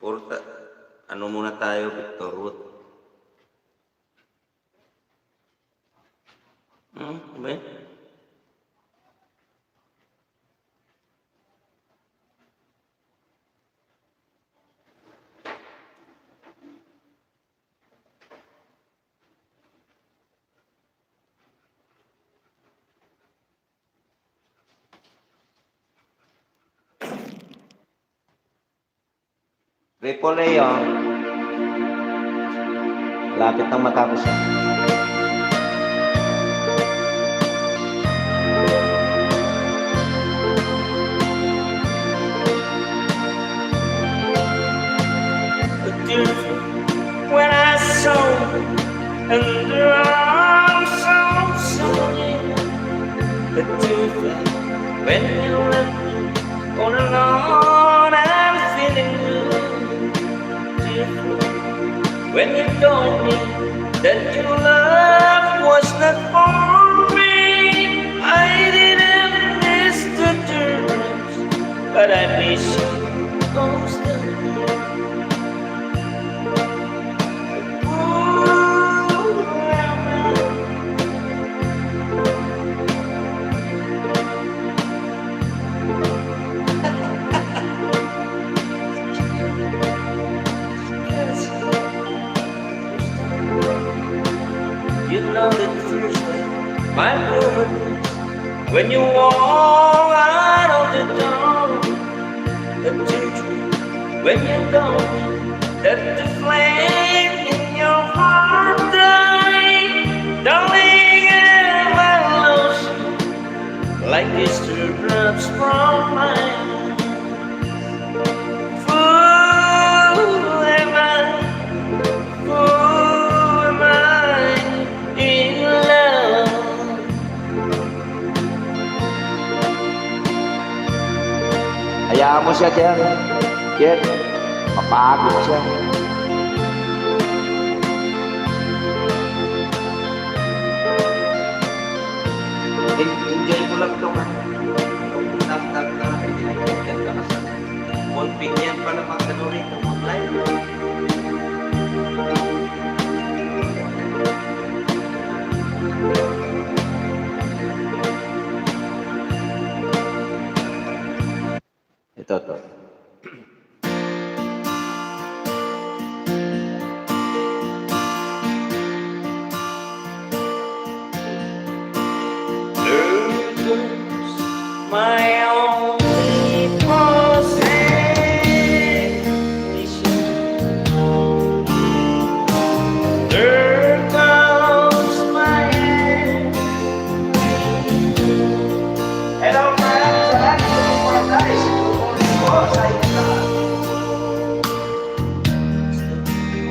Porta, ano muna tayo, Victor Ruth? Ba? Repoleo. Lapit nang matapos yan. When I saw and the arms so near, the truth when you left me all alone, I'm feeling good. When you told me that your love was not for me, I didn't miss the dreams, but I miss you constantly. You know the truth, my woman, when you walk out of the door, the truth, when you go, that the flame in your heart die, darling, and I lose you, like these teardrops from my eyes. Fool am I, fool am I in love. Hayaan mo siya, Jer. Jer, mapagod siya. Enjoy mo lang ito, ha? Tag-tag na, pinagkagyan ka na sa convenient pa naman, ano rin, I know. Ito, to. There goes my only possession. There goes my Hello, friends. Salamat sa paradise. Tutunin ko sa inyo lahat.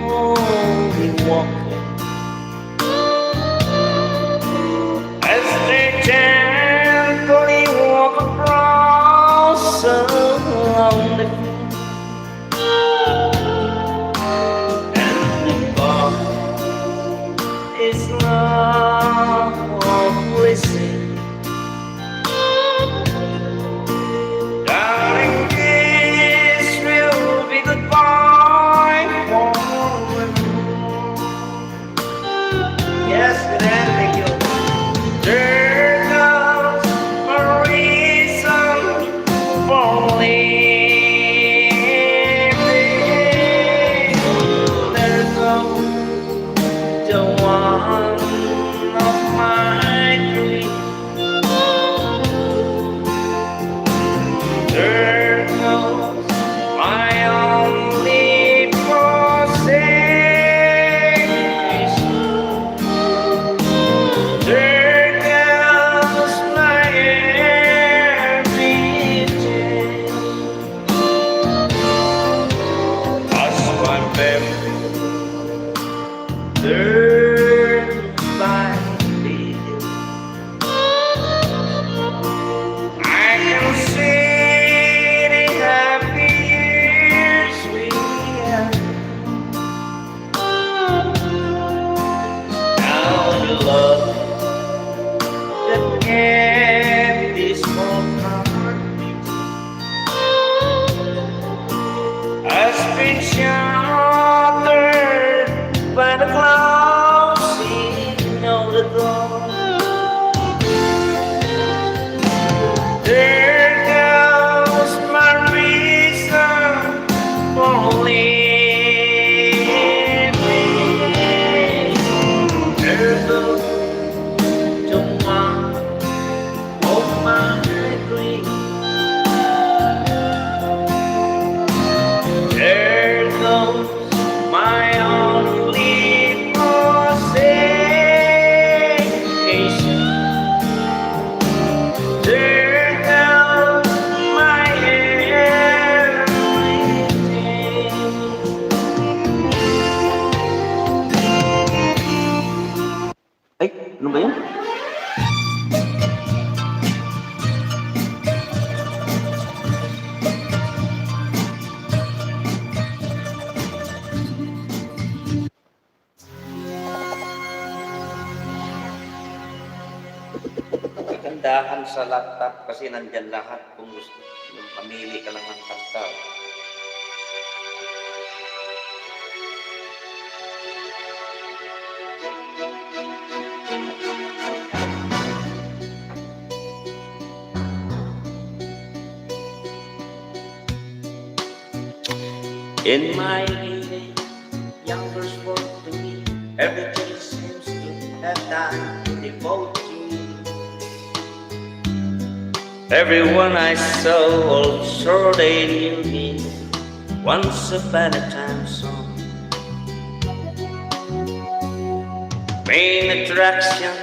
Only walking as they gently walk across a lonely field. And the bar is lovely scene. Darling, this will be goodbye forever. Yes, thank you. There goes a reason for living. There goes the one of my dreams. There goes my only possession. There goes my everything. As my memory turns by fading, I can see the happy years we had. Now the love that kept this small heart has been shattered by the closing of the door. There goes my reason for living. There goes the one of my dreams. There goes my only possession. There goes my everything. Ay, ano ba yun? Kagandahan sa laptop kasi nandyan lahat kung gusto. Yung pamili ka lang ng kanta. In my age, younger spoke to me. Everything seems to have time to devote to me. Everyone I saw, all sure they knew me. Once upon a time song. Main attraction,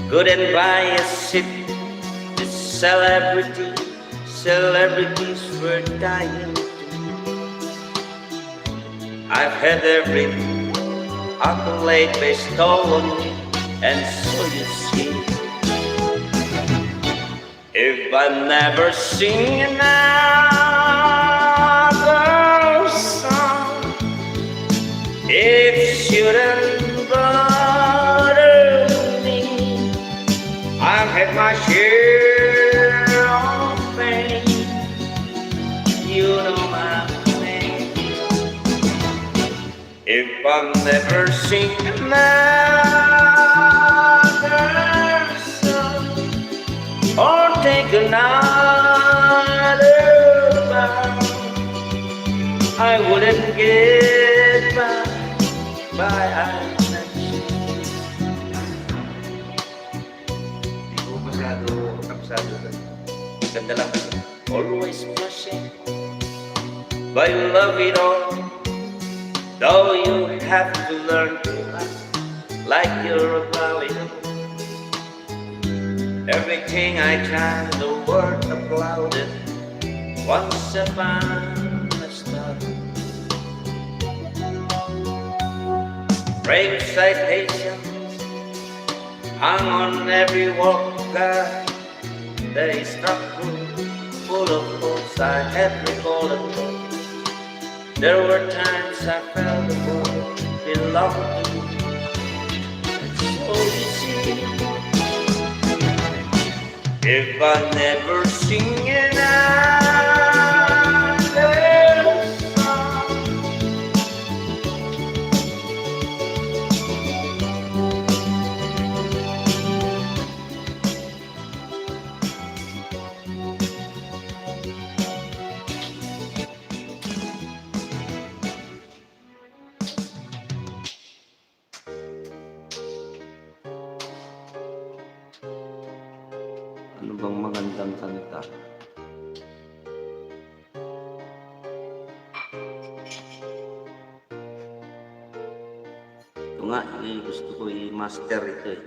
good and biased, the celebrities were dying. I've had every accolade bestowed on me, and so you see, if I never sing another song, it shouldn't bother me. I've had my share of pain, you know my pain. If I never sing another song or take another bow, I wouldn't get by inaction. Di ko masyado kapsado. Ganda lang kasi. Always blushing, but you love it all. Though you have to learn to act like you're about it. Everything I try, the word applauded. Once upon a star, brave citations hung on every walk guide. They struck full of hopes I had recalled. There were times I felt the world belonged to me. And so you see, if I never sing another song, ano bang magandang kanta? Ito nga, gusto ko i-master ito eh.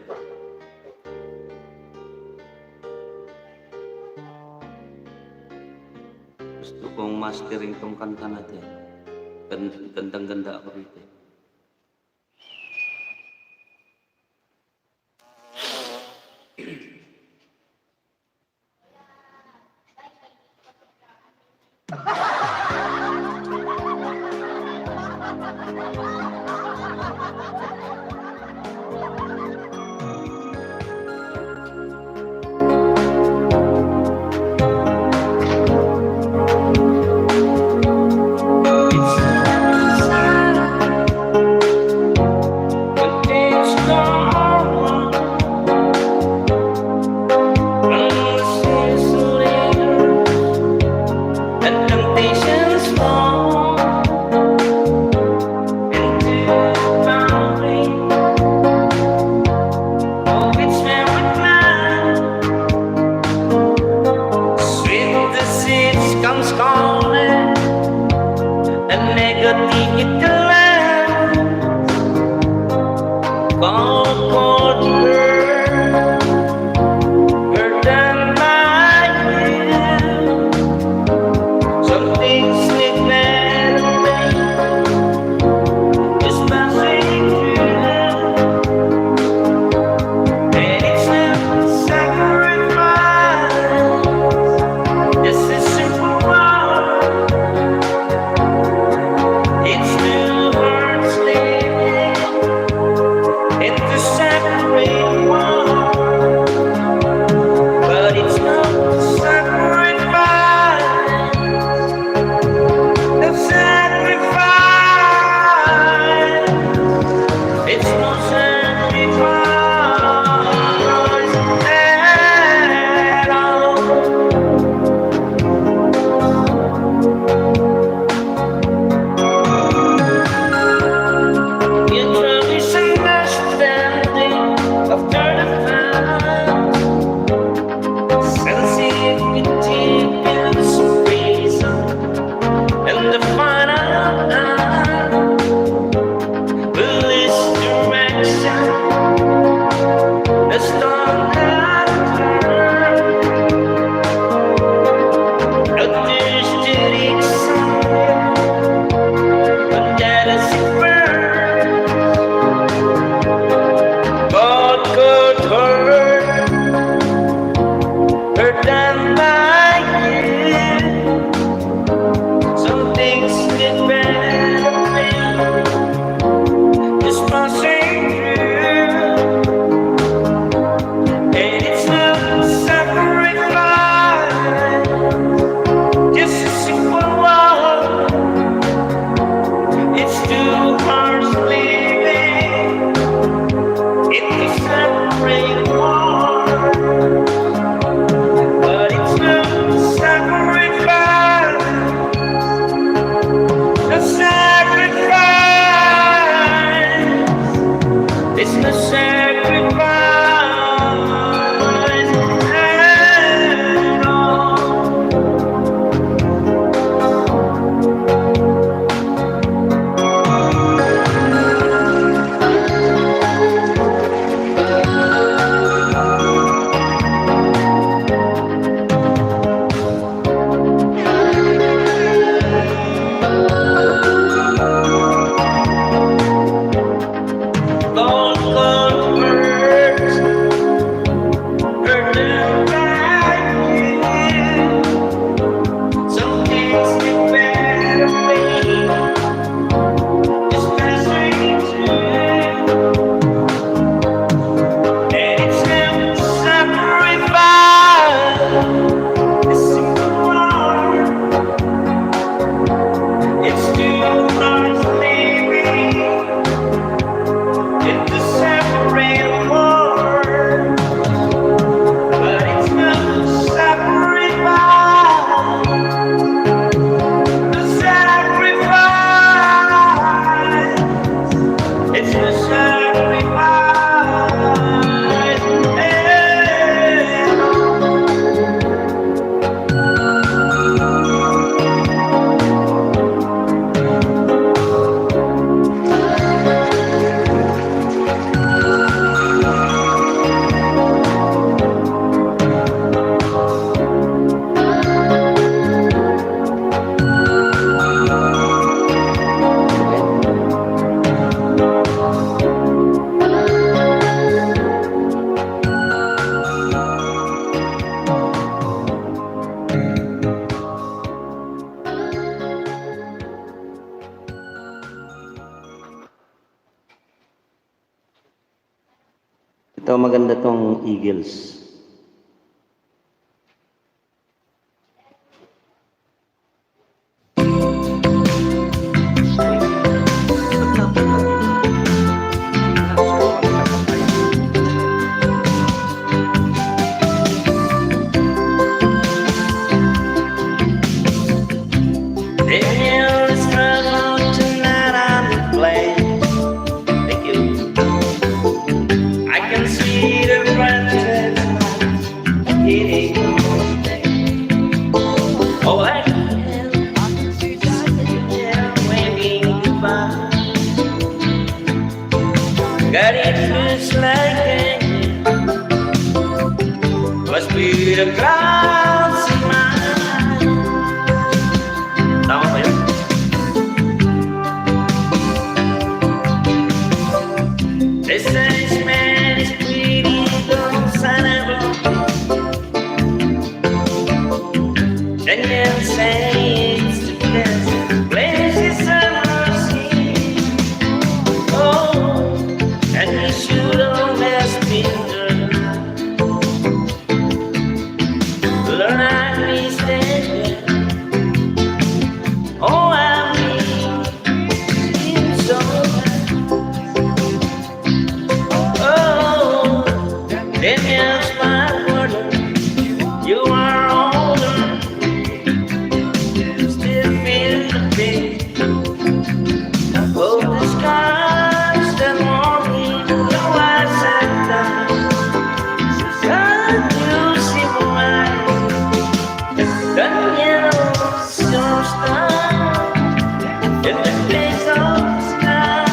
Gusto kong mastering tong kanta natin. Gandang-ganda ako rito eh. Pero maganda tong Eagles. Daniel is trouble tonight on the plane. Thank you. I can see the breath hitting the stain. Oh, I can waving goodbye. God, it feels like it must be the clouds in my eyes. Tama ba yun? This man is pretty unsignable. Daniel says the best places I've seen. Oh, and he should always be learn how to stand. Oh, I miss so bad. Oh, Daniel's my brother. You are older. Still feel the pain. Oh, the scars that morning. No, I sat down. Can't you see why? Daniel's your star. In the place of the sky.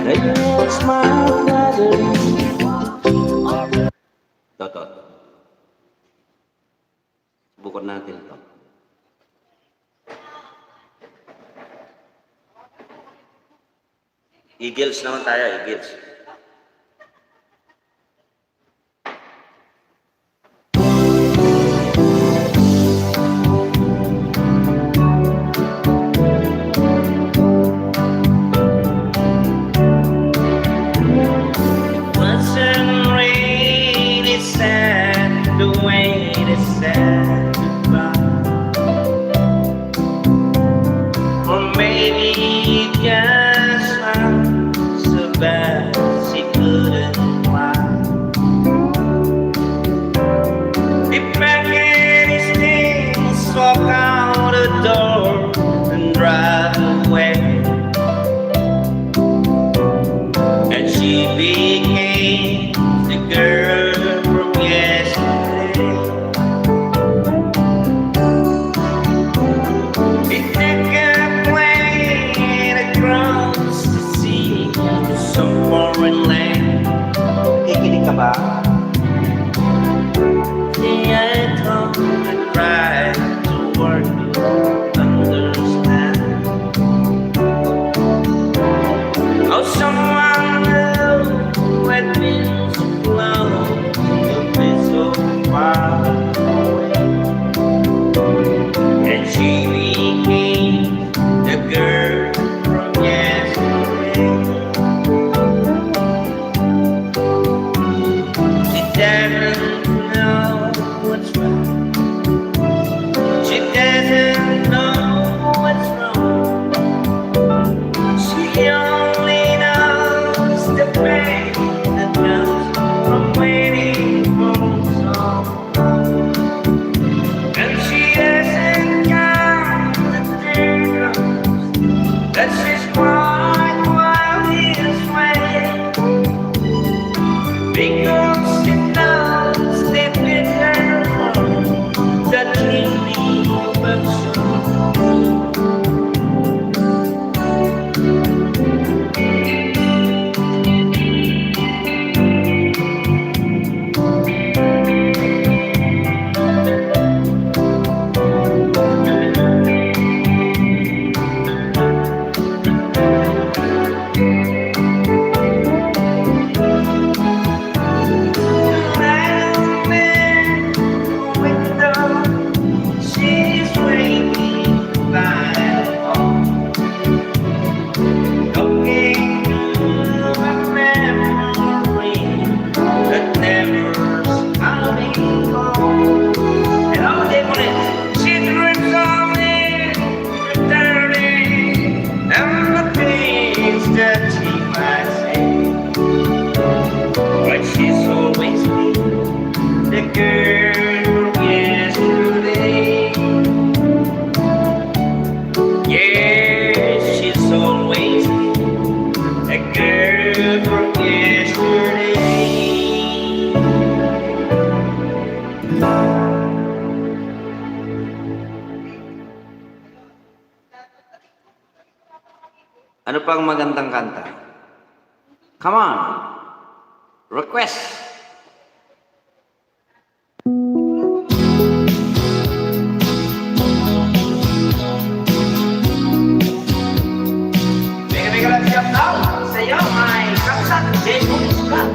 Daniel's my brother. Toto. Subukan natin ito. Eagles naman tayo, Eagles. Wasn't really sad the way they said goodbye. Or maybe it just not so bad she couldn't fly. He packed his things, walk out the door and drive away. And she became the girl from yesterday. He took a plane across the sea to some foreign land. Kikinig ka ba? See, I told and tried to work to understand how someone who Come on. Request. Mega lang siya tao. Sa iyo, may kapsat. Jacob Scott.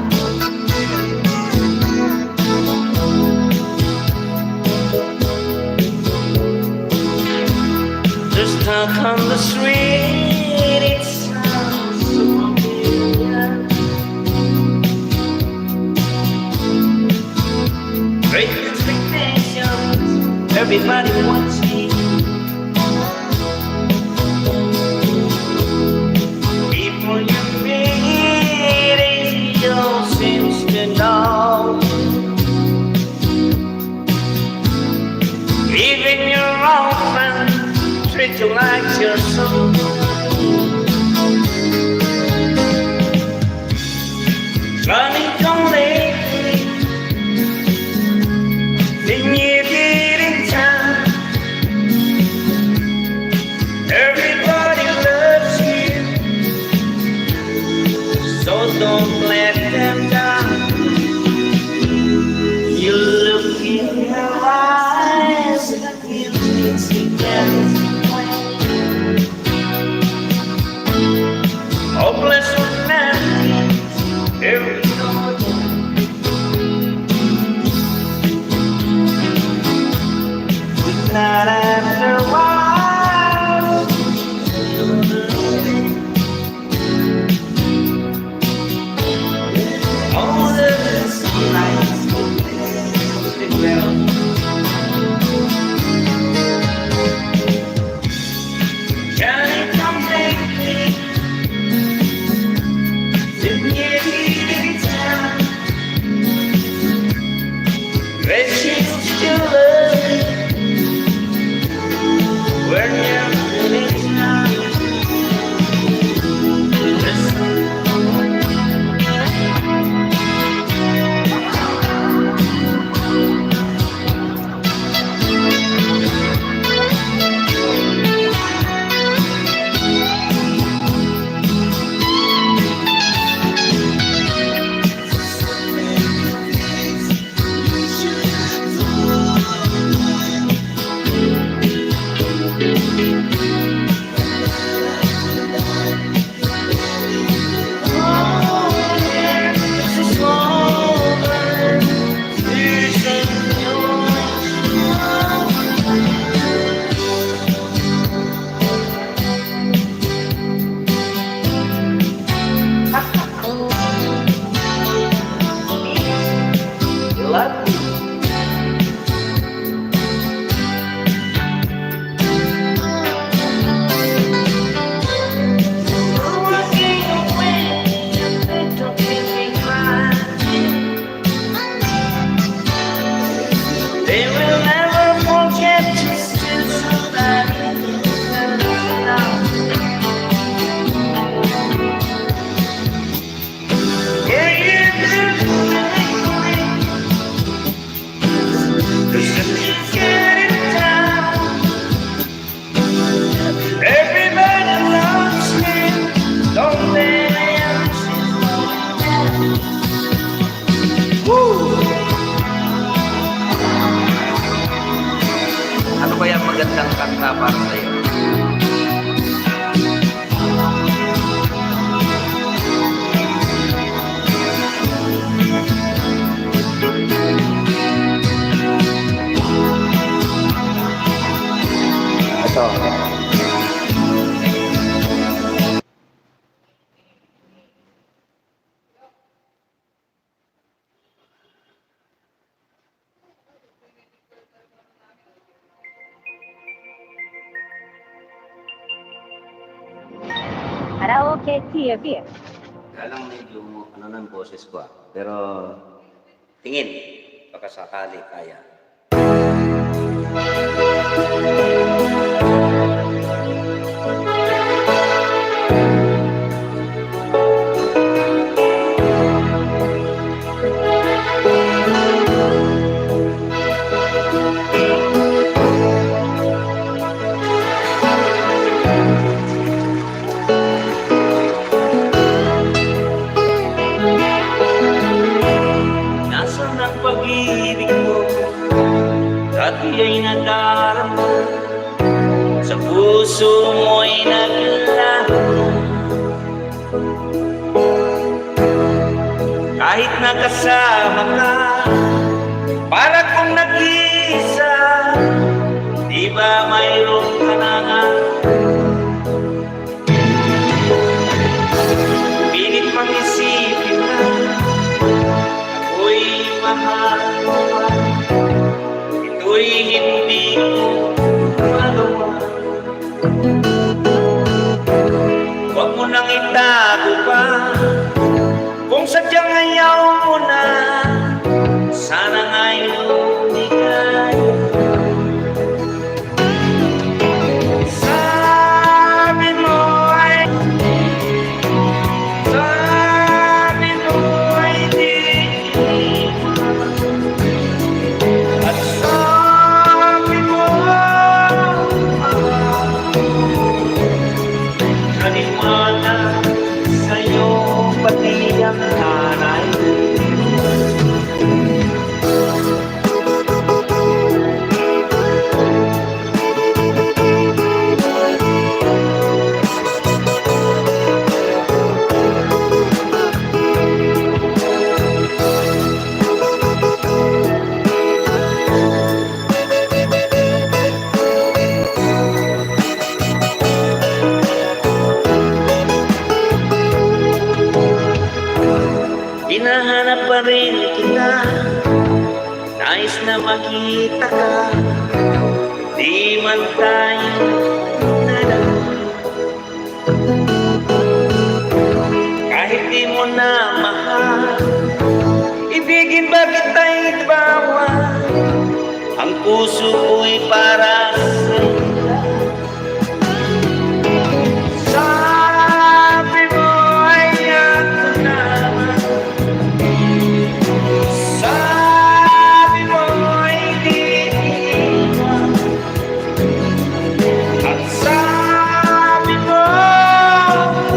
Just talk on the street, it sounds so familiar. Great expectations, everybody wants me. People you meet, it all seems to know. Even your own friends treat you like your soul. Funny, don't lately, then you get in town. Everybody loves you, so don't let them down. You look in her eyes, you need to get hopeless romantics, here we go again. Not after a while, all the lights will be well. Johnny, come take me. But she's still loving when you're feeling down. They will never forget to steal somebody now. Yeah, you do. Cause if you get it down, everybody loves me. Don't they? Woo! Ano kaya magandang kanta para sa iyo? Ito. Karaoke TV. Kalang medyo ano ng boses ko Pero tingin, baka sakali kaya. ay nadarama, sa puso mo'y naglaho. Kahit nakasama ka, para kung nag-iisa, di ba mayroon ka na nga? Pilit pang isipin na, ako'y mahal mo pa. Ito'y hindi ko magawa. Huwag mo nang itago pa, kung sadyang ayaw mo na, sana nga'y lumigay. Sabi mo ay di iwan. At sabi mo, naniwala sa'yo pati ang nanay. Hinahanap pa rin kita, nais na makita ka, di man tayo nadal. Kahit di mo na mahal, ibigin ba kita'y bawal, ang puso ko'y para sa'yo. Sabi mo ay ako naman, sabi mo ay di iwan. At sabi mo,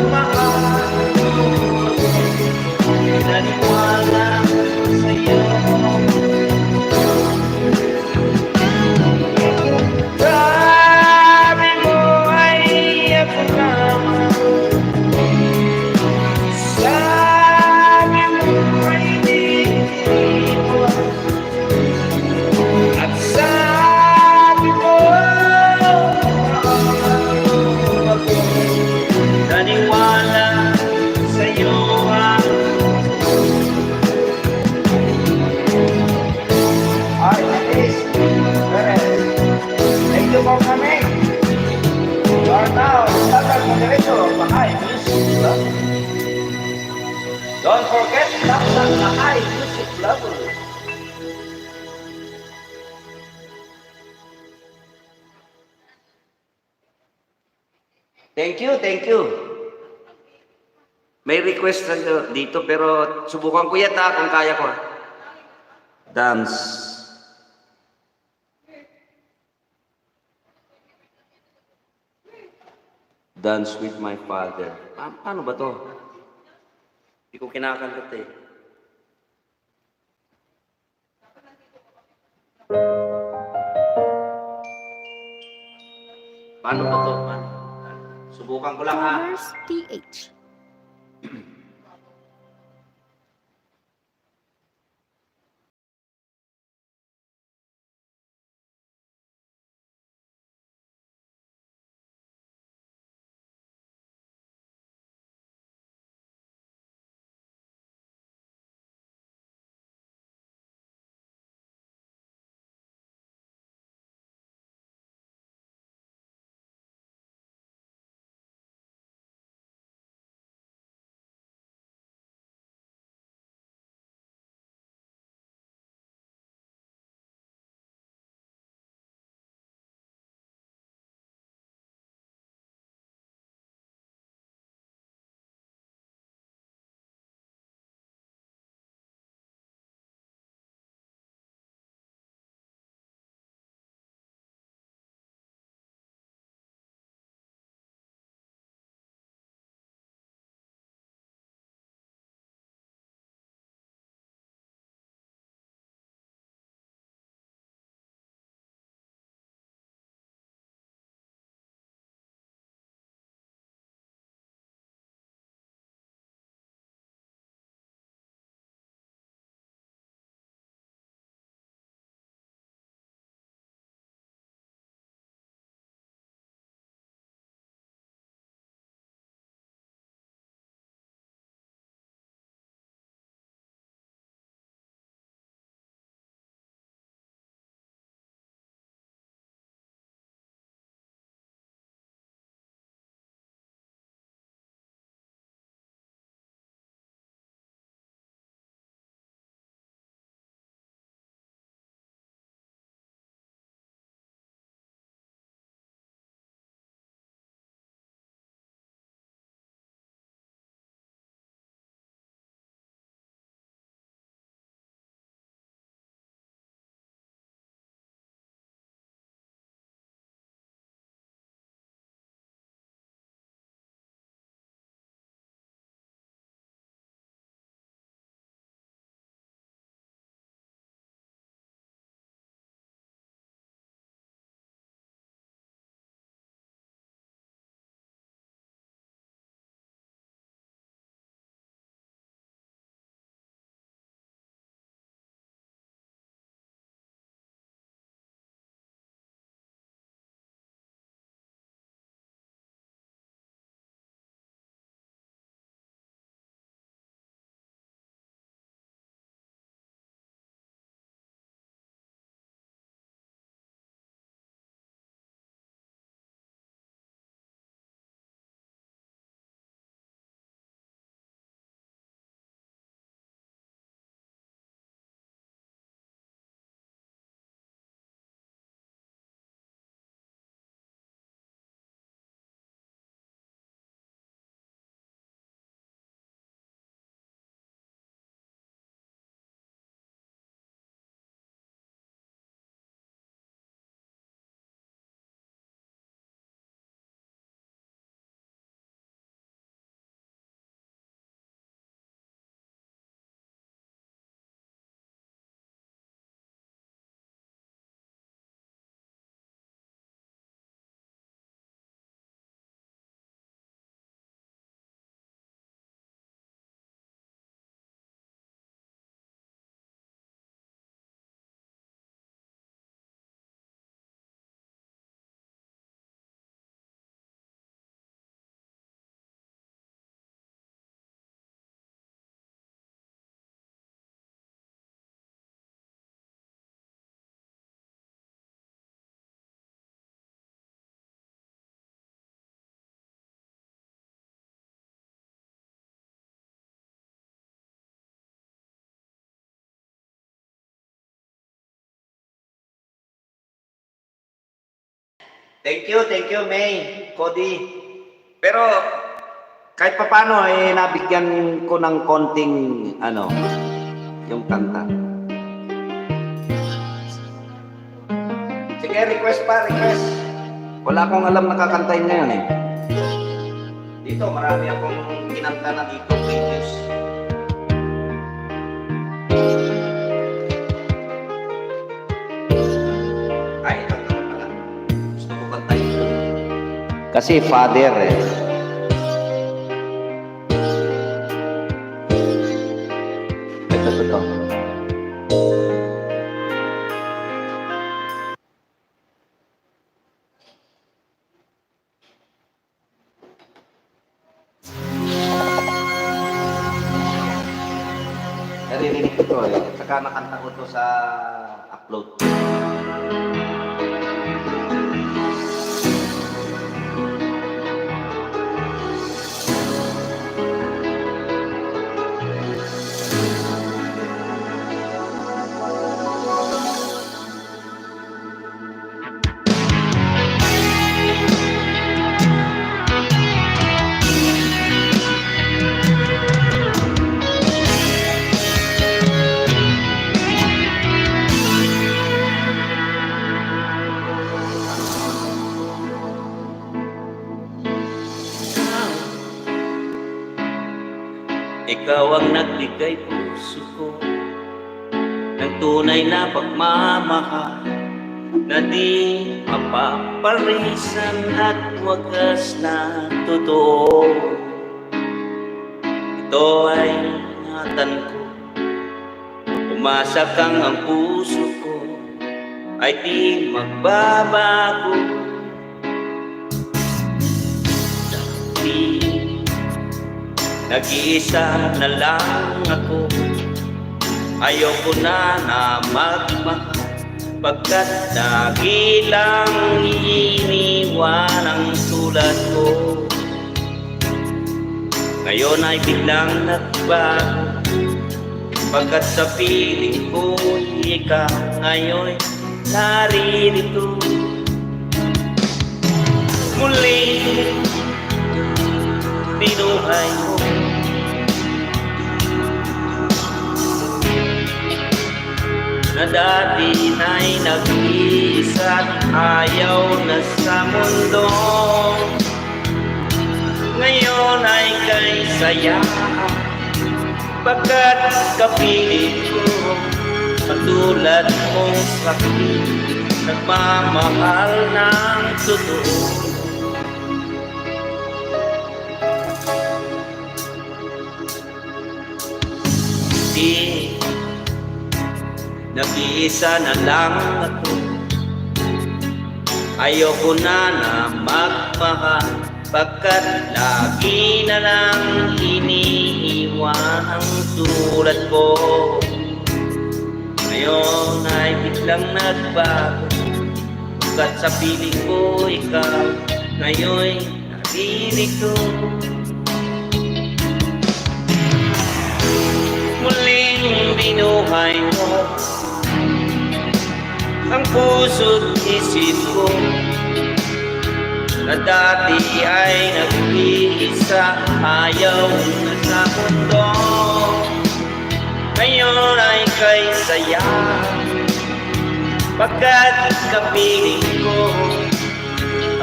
mahal mo, naniwala sa'yo. Sabi mo ay ako naman, sabi mo ay di iwan. At sabi mo, naniwala sa'yo ako. Ay, Alice, thank you for coming. You are now standard moderator of Bahay Music Club. Don't forget, tap ng Bahay Music Club. Thank you, thank you. May request na dito pero subukan ko yata kung kaya ko. Dance. Dance with my father. Paano ba to? Hindi ko kinakanta eh. Paano ba to? Paano? Subukan ko lang ha. Farmers PH. Thank you, May, Cody. Pero kahit papano nabigyan ko ng konting yung kanta. Sige, request. Wala akong alam na kakantahin ngayon eh. Dito, marami akong kinanta na dito, videos. Ay, ito pala. Gusto ko kantahin ito. Kasi father eh. Ito. Narinig ko to eh. Saka nakanta ko to sa upload. Ikaw ang nagbigay puso ko ng tunay na pagmamahal na di mapaparisan at wagas na totoo. Ito ay ingatan ko, umasa kang ang puso ko ay di magbabago. Nag-iisa na lang ako, ayoko na magmahal, pagkat lagi lang iniwan ang tulad ko. Ngayon ay biglang nagbago, pagkat sa piling ko ikaw ngayon naririto. Muli binuhay mo, na dati na'y nag-iisa at ayaw na sa mundo. Ngayon ay kay saya, pagkat kapiling ko matulad mong sakit, nagmamahal ng totoo. Nag-iisa na lang ako, ayoko na magmahal, pagkat lagi na lang iniiwan ang tulad ko. Ngayon ay biglang nagbago, pagkat sa piling ko ikaw ngayon naririto. Muling binuhay mo ang puso't isip ko, na dati ay nag-iisa, ayaw na sa mundo. Ngayon ay kay saya, pagkat kapiling ko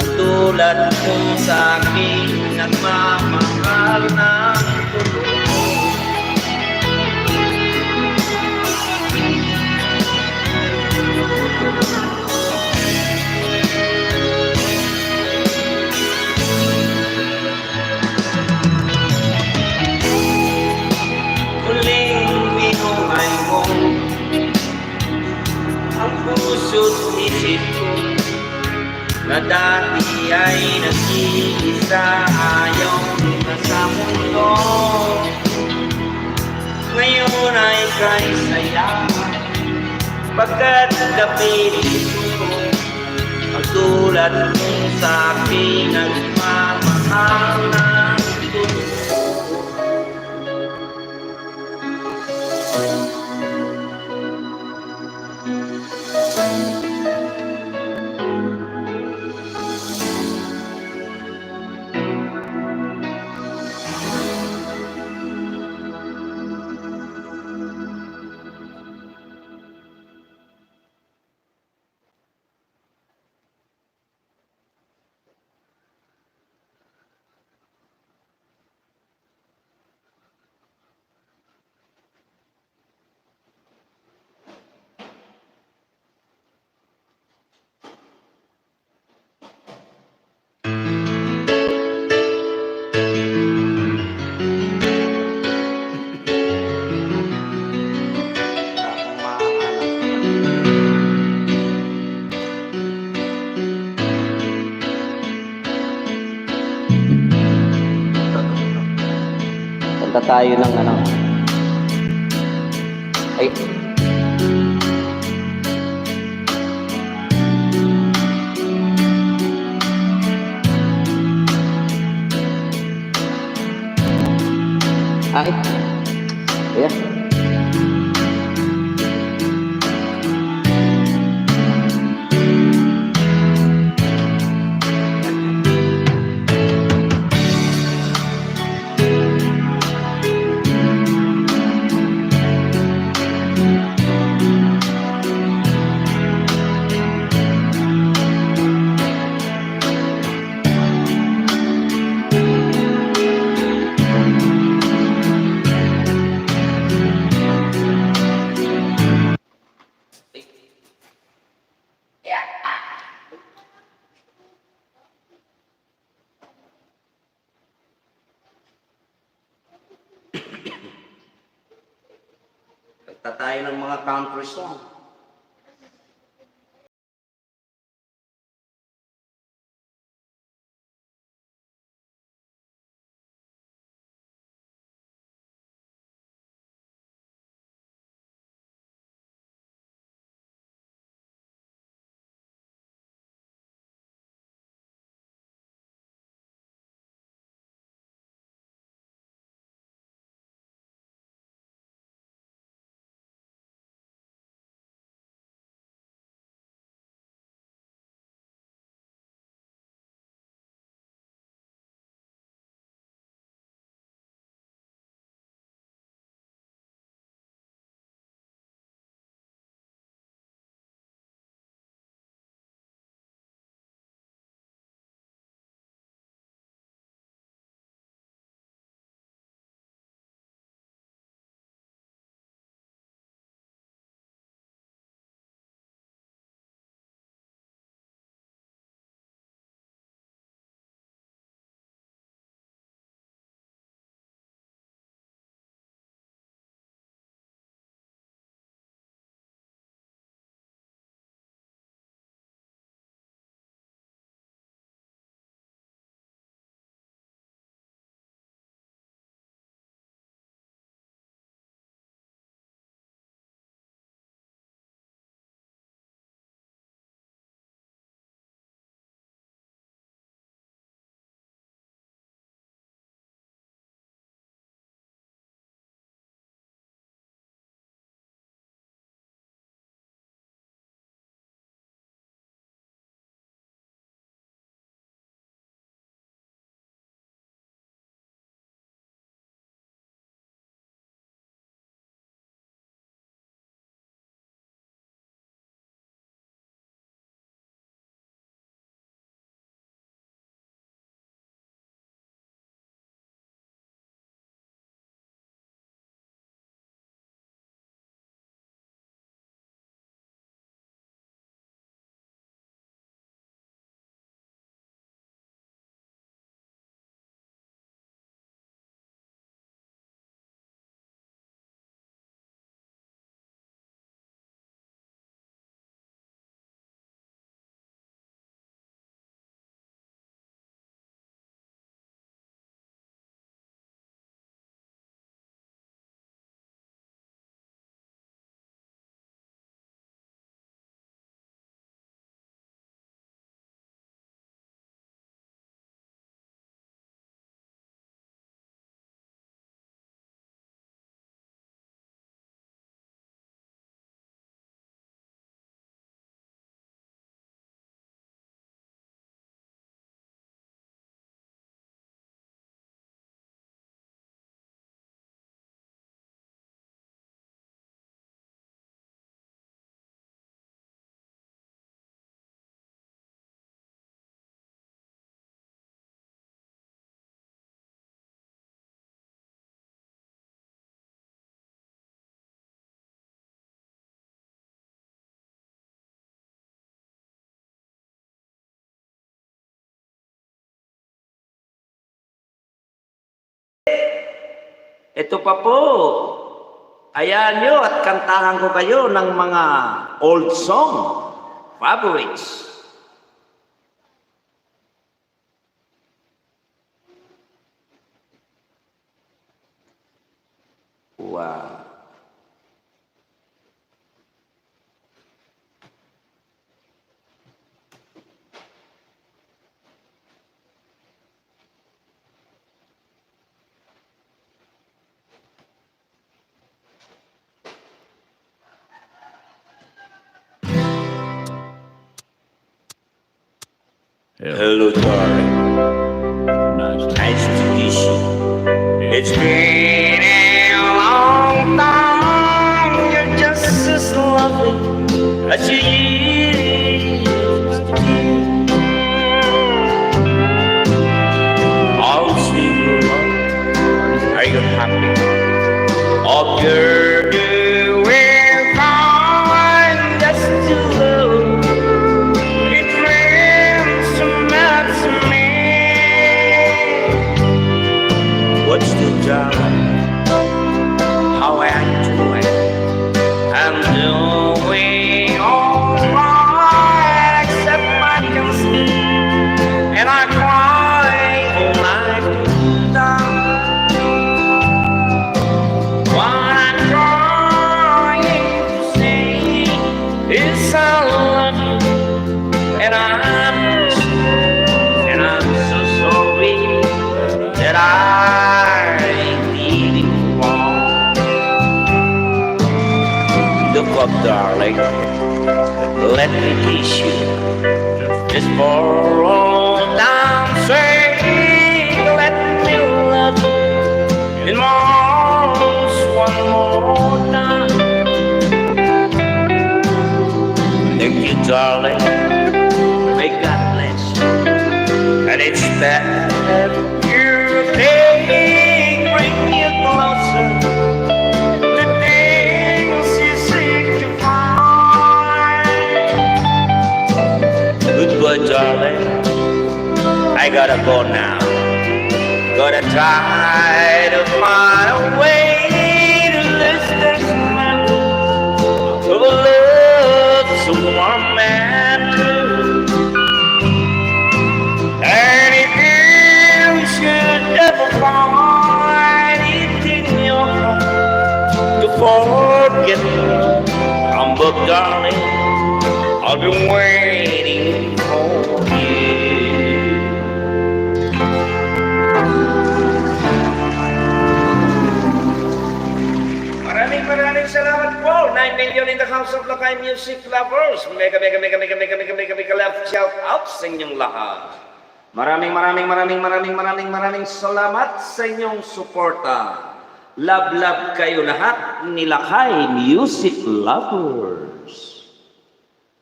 ang tulad mo sa akin, nagmamahal ng totoo. Puso't isip ko, na dati ay nag-iisa, ayaw na sa mundo. Ngayon ay kay saya, pagkat kapiling ko ang tulad mo sa akin, nagmamahal ng totoo. tayo ng ano. Ay, ay, ayan. Kanta tayo ng mga country song. Ito pa po. Ayan nyo at kantahan ko kayo ng mga old song, favorites. Hello, darling. Nice to meet you. It's been a long time. You're just as lovely as you used to be. I'll see you along. Are you happy? Hope you're doing fine. Just to love. It means so much to me. What's the job? How I enjoy it. I'm doing alright, except I can sleep and I cry all night down. What I'm trying to say is I love you, and I'm so sorry that I did it wrong. Look up, darling. Let me kiss you just for all I'm saying. Let me love you in my arms one more time. Thank you, darling. May God bless you. And it's that you take, bring you closer. The things you seek to find. Goodbye, darling. I gotta go now. Gotta try to find a way to lose this man of a love so warm and true. And if you should ever find it in your heart to forget me, come back, darling. I'll be waiting for you. Maraming salamat po. 9 million in the house of Lakay Music Lovers. Mega love shout out sa inyong lahat. Maraming salamat sa inyong suporta. Love kayo lahat ni Lakay Music Lovers.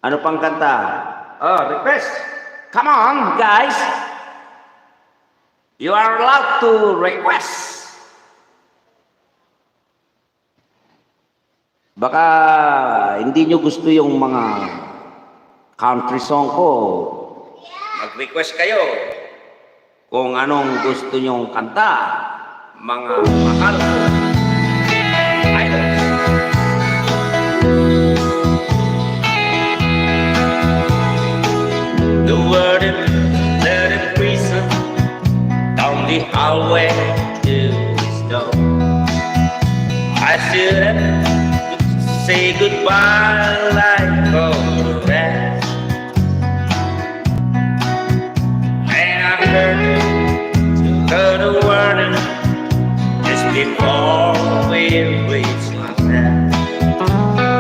Ano pang kanta? Oh, request. Come on, guys. You are allowed to request. Baka hindi nyo gusto yung mga country song ko. Mag-request kayo kung anong gusto nyong kanta. Mga mahal ko. Idols. The word in the prison down the hallway to the door. I stood up say goodbye like all the rest. And I heard a warning just before we reached my death.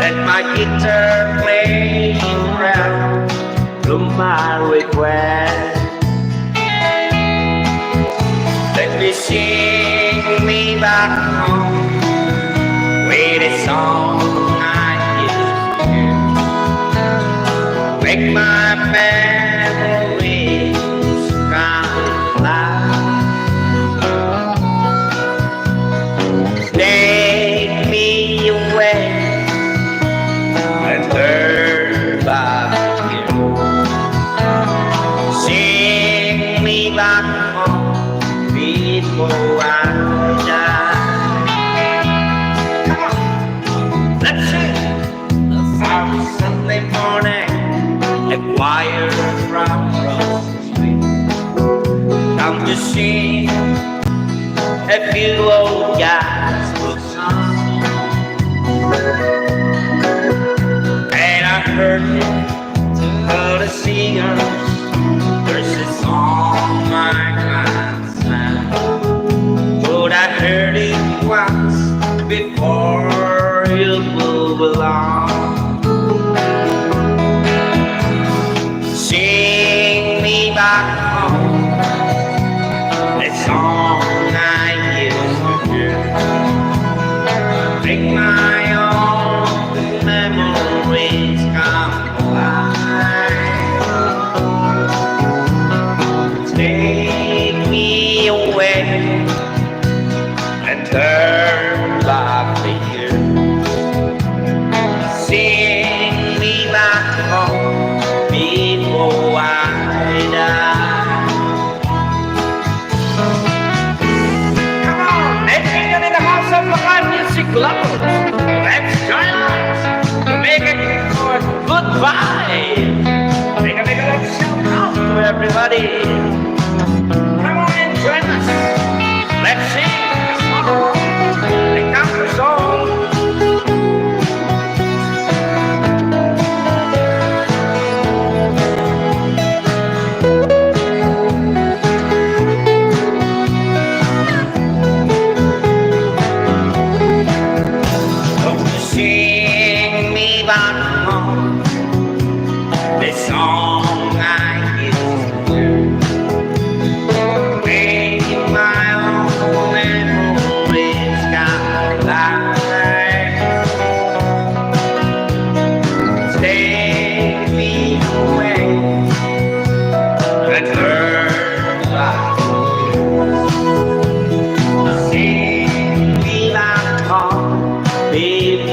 Let my guitar play around to my request. Let me sing me back home with a song make my memories come alive. Take me away and turn back here. Sing me back home before I die. Come on, let's sing. On Sunday morning, a choir from across the street come to sing a few old gospel songs. And I heard the singers, there's a song I can't stand, but I heard it once before you move along. Sing me back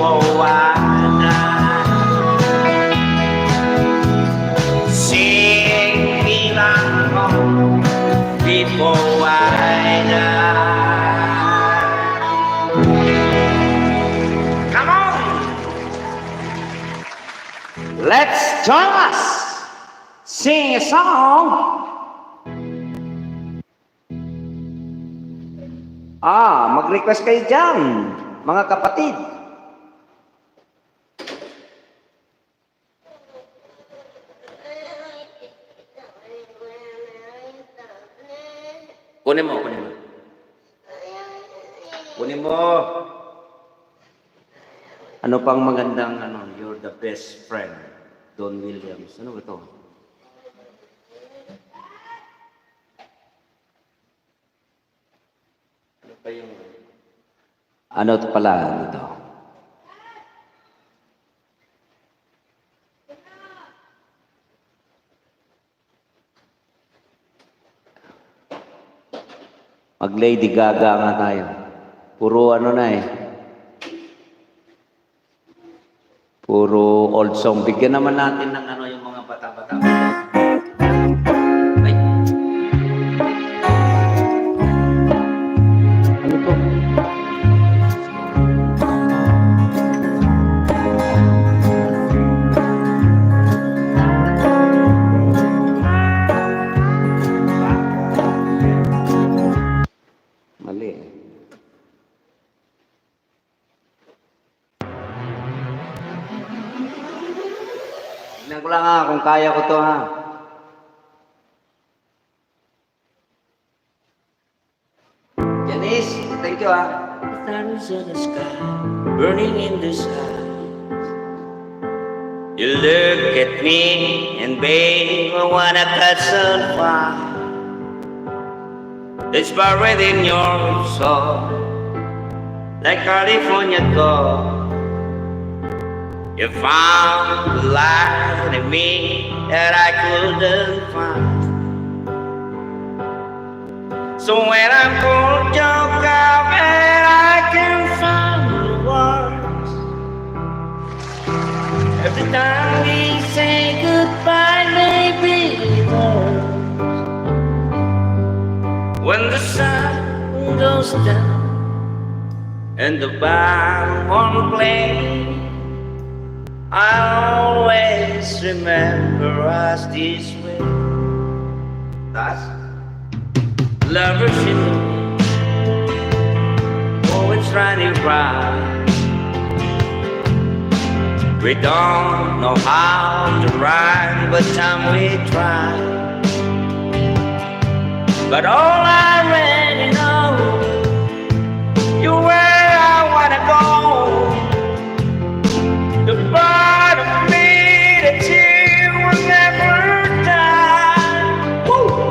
before I die. Sing me like home before I die. Come on! Let's join us! Sing a song! Mag-request kayo dyan, mga kapatid. Kunin mo. Ano pang magandang, you're the best friend, Don Williams. Ano ba ito? Ano pa yung... Ano ito pala, ito? Mag-Lady Gaga nga tayo. Puro na eh. Puro old song. Bigyan naman natin ng yung mga bata-bata. Ay. Ano to? Mali eh. Tignan ko lang kung kaya ko to Janice, thank you Stars in the sky, burning in the sky. You look at me and babe, I wanna catch on fire. It's buried in your soul, like California gold. You found the light in me that I couldn't find. So when I'm cold, you'll come and I can find the words. Every time we say goodbye, maybe it hurts. When the sun goes down and the band won't play, I always remember us this way. That's lovers in the always running round. We don't know how to rhyme, but time we try. But all I already know, you're where I wanna go. The part of me that you will never die. Woo!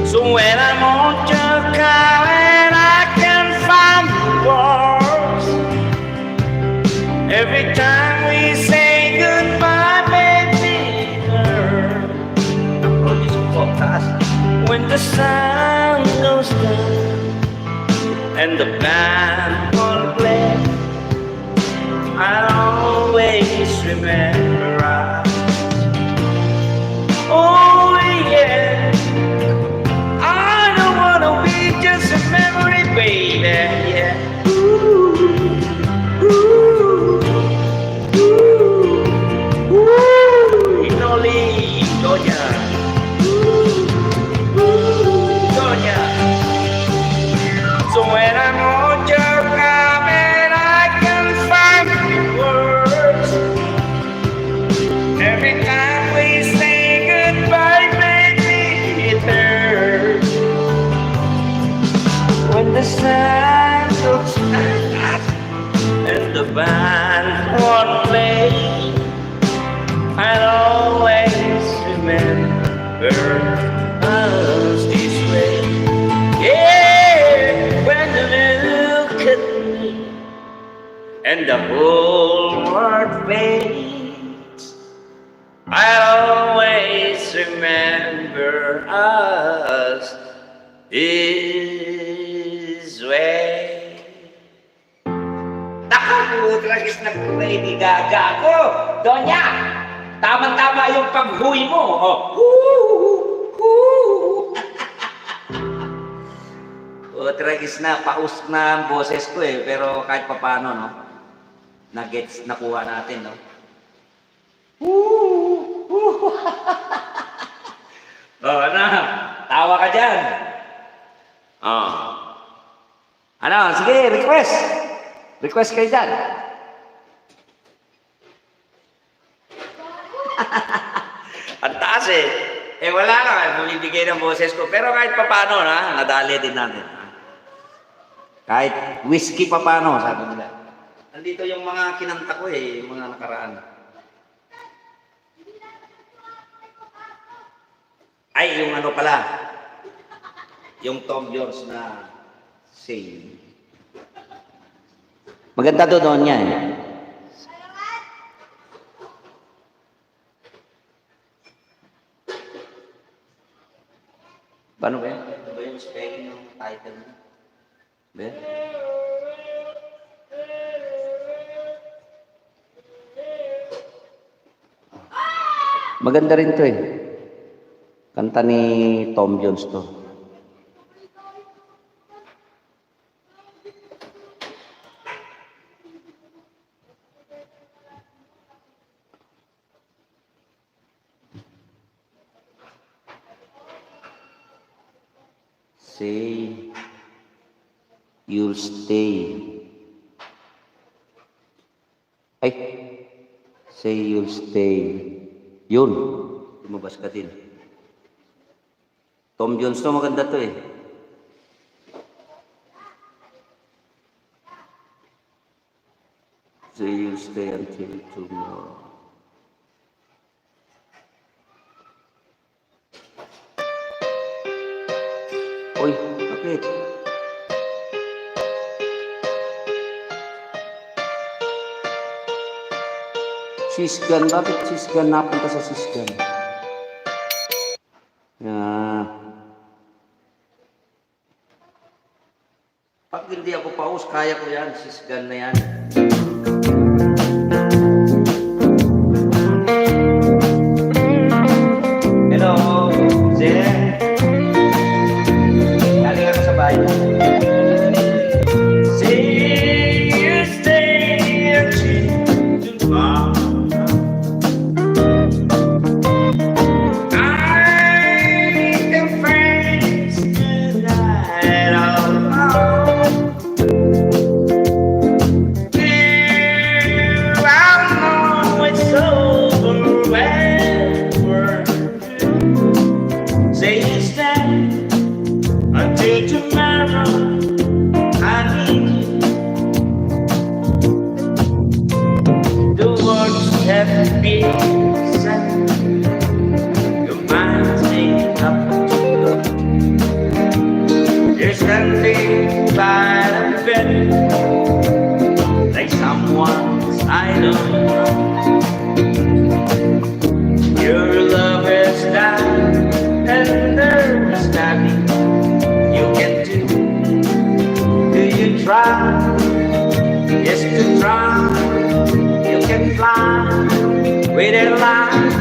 So when I'm on your car and I can find the words, every time we say goodbye, baby, it hurts. When the sun goes down and the band won't play, I'll always remember us. Oh yeah, I don't wanna be just a memory, baby. Yeah. Ooh, ooh, ooh, ooh. Inoli, Doña. Doña. So when I'm on your comment, I can find the words. Every time we say goodbye, baby, it hurts. When the sun goes down and the band won't play, I'll always remember us this way. Yeah, when you look at me and the whole world fades, I'll always remember us this way. Naku, tragis na Lady Gaga ko. Donya, tama-tama yung paghuwi mo. Oh. Tragis na, paus na ang boses ko eh. Pero kahit papano, no? Na-gets, nakuha natin, no? Ano? Tawa ka dyan. Ano? Sige, request. Request kayo dyan. Ang taas eh. Wala ka. Bumibigay ng boses ko. Pero kahit papano, nadali din natin. Kahit whiskey papano, sabi nila. Nandito yung mga kinanta ko eh, yung mga nakaraan. Ay, yung ano pala. Yung Tom Jones na sing. Maganda doon niya eh. Paano ba yun? Ano ba yung spelling ng title mo? Ba? Maganda rin to eh. Kanta ni Tom Jones to. Say you'll stay. Ay, say you'll stay. Yun. Lumabas ka din. Tom Jones to, maganda to eh. Say you'll stay until tomorrow. Uy, bakit? Sisgan, bakit sisgan? Napunta sa sisgan. Pag hindi ako paus, kaya ko yan. Sisgan na yan. Hello, Zé. Galing ako sa bahay. Say you stay until tomorrow. You're standing by the bed like someone's idol. Your love is died and there's nothing you can do. Do you try? Yes, to try. You can fly with a line.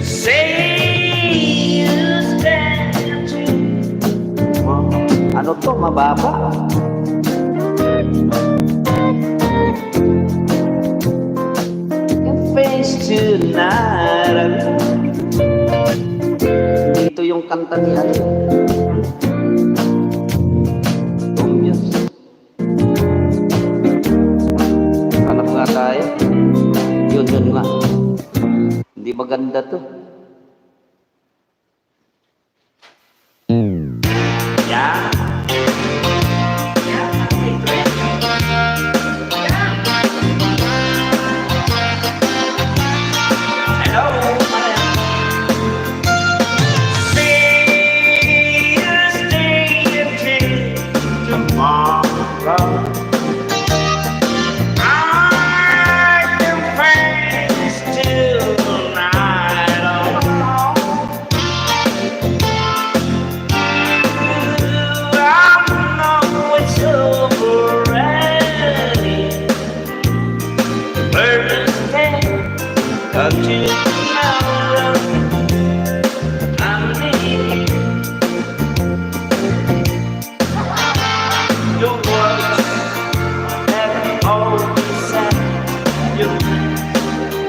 Say you stand to. Ano to, mababa? Your face tonight. Ito yung kanta ni ano. Hanap nga tayo. Yun nga. Hindi maganda to. Yeah. understand until tomorrow. I'm needing your words have always said you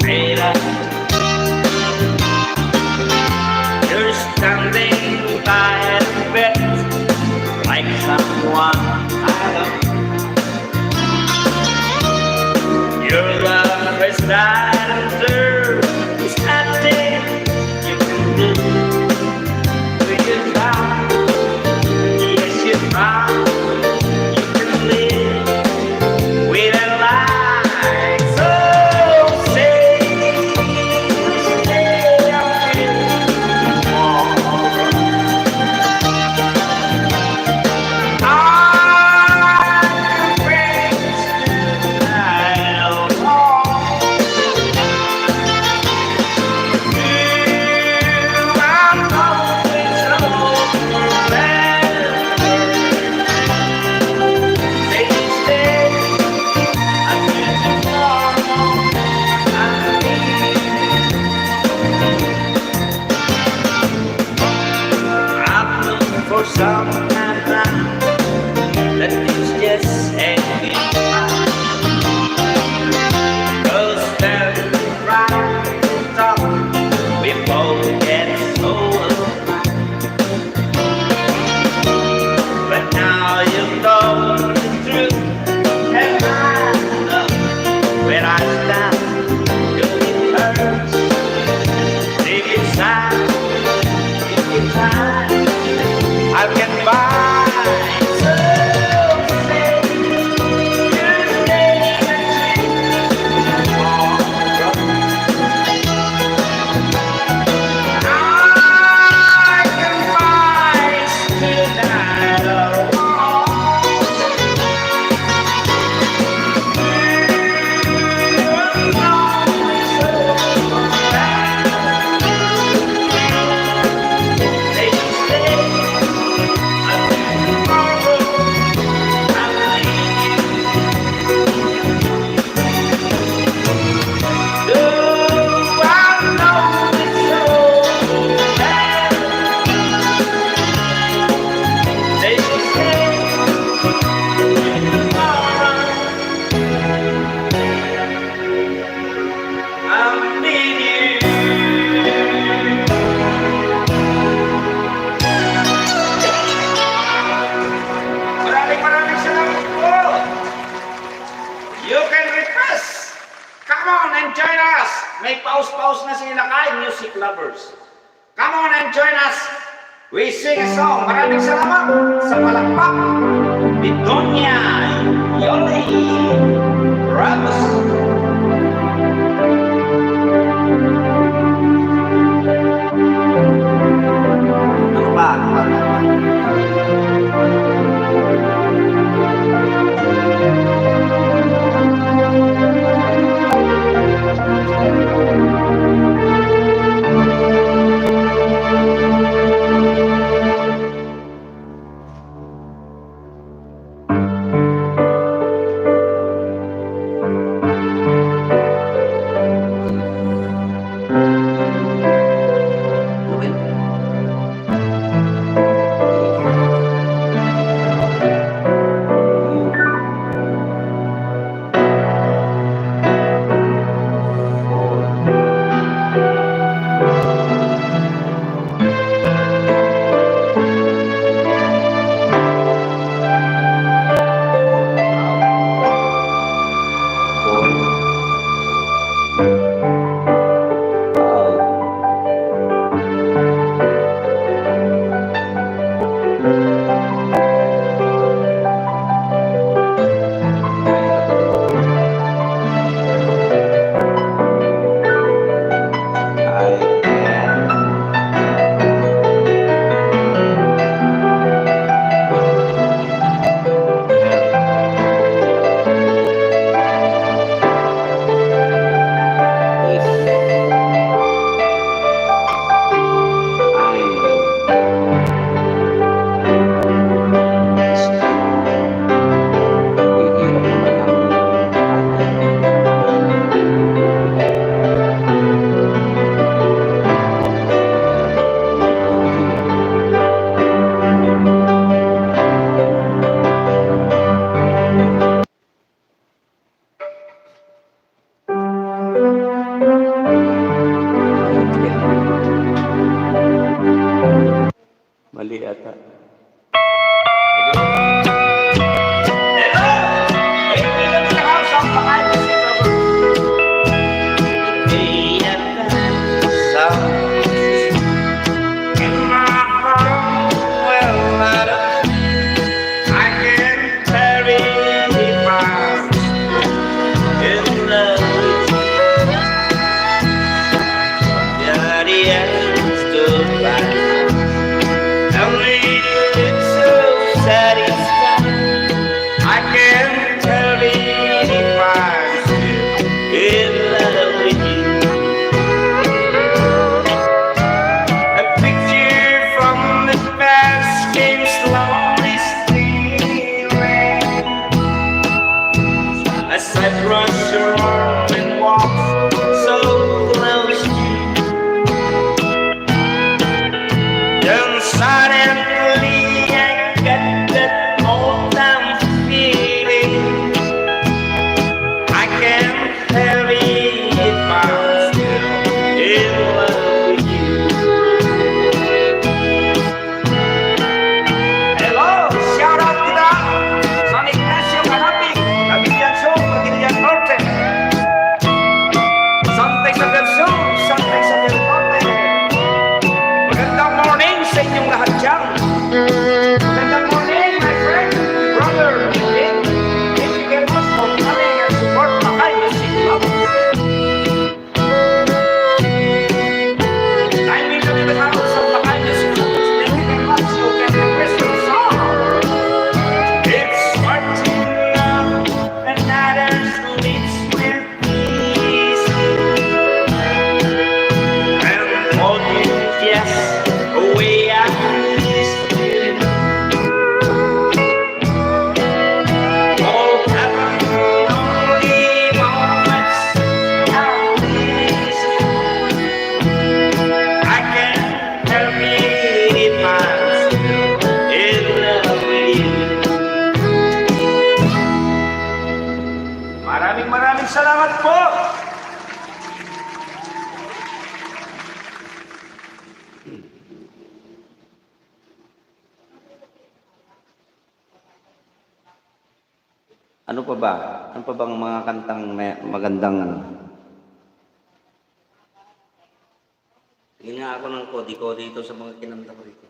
made up. You're standing by the bed like someone I love. You're the best I deserve. It's nothing you can do. Will you try? Yes, you try. You can live with a lie. So say, stay until tomorrow. I'm friends tonight alone. I'm always Say stay until tomorrow. I'm looking for some time that is just hanging around. 'Cause there's right talk, we both get so alive. But now you know the truth, and I know where I stand. It hurts, deep inside, deep inside. I'll get by. So say you stay until tomorrow. I can fight tonight alone. You know it's so bad. Say stay until tomorrow. I'm leaving. Oh, I know it's so bad. Say stay until tomorrow. I'm needing you. Maraming salamat po. You can request. Come on and join us. May pause-pause na sila kay music lovers. Come on and join us. We sing a song. Maraming salamat sa palakpak ni Donya Yoli Ramos. Ano ba? Ano ba? Mali ata. As I brush your arm and walk so close to you, then suddenly I get that old time feeling. I can't tell if I'm still in love with you. Hello, shout out to that San Ignacio Canapig, Cagayan Sur, Cagayan Norte. Something sa Del Sur, something sa Del Norte. Magandang morning sa inyong lahat dyan. Magandang morning, my friend, brother, Nick. Thank you very much for coming and support Lakay Music Club. I'm in the house of Lakay Music Club. Thank you very much. You can request your song. It's hard to love another's lips with peace, and hold you just the way I used to. All happen only moments I miss you. I can't help it if I'm still in love with you. Maraming salamat po. Ano pa ba? Ano pa bang mga kantang magandang ano? Tingin nga ako ng kodi-kodi dito sa mga kinanta ko rito.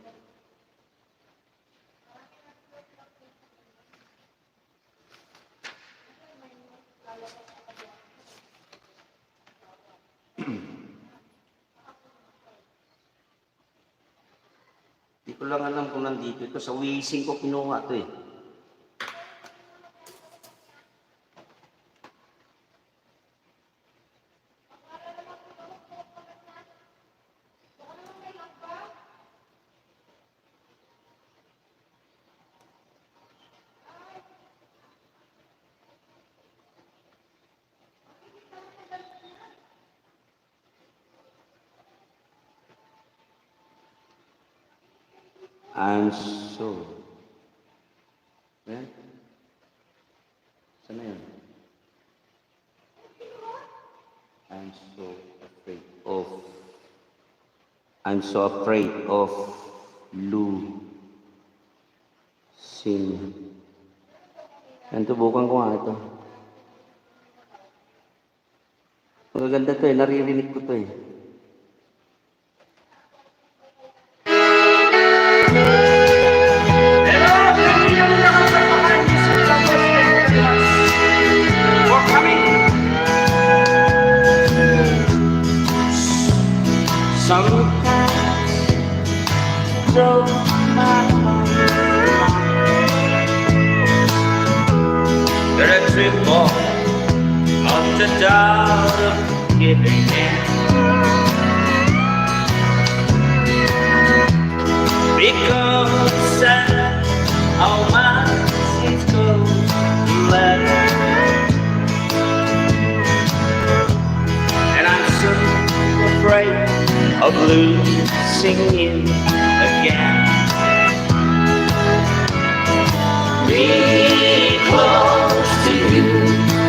Hindi ko lang alam kung nandito ito. Sa Wising ko kinuha ito eh. I'm so... Ayan. Saan na yun? I'm so afraid of... I'm so afraid of losing. Yan, tubukan ko nga ito. Magaganda to eh, naririnig ko to eh. Sometimes throw my heart there a trip off the doubt of giving in, because our minds is closed level, and I'm so afraid of losing you again. Be close to you,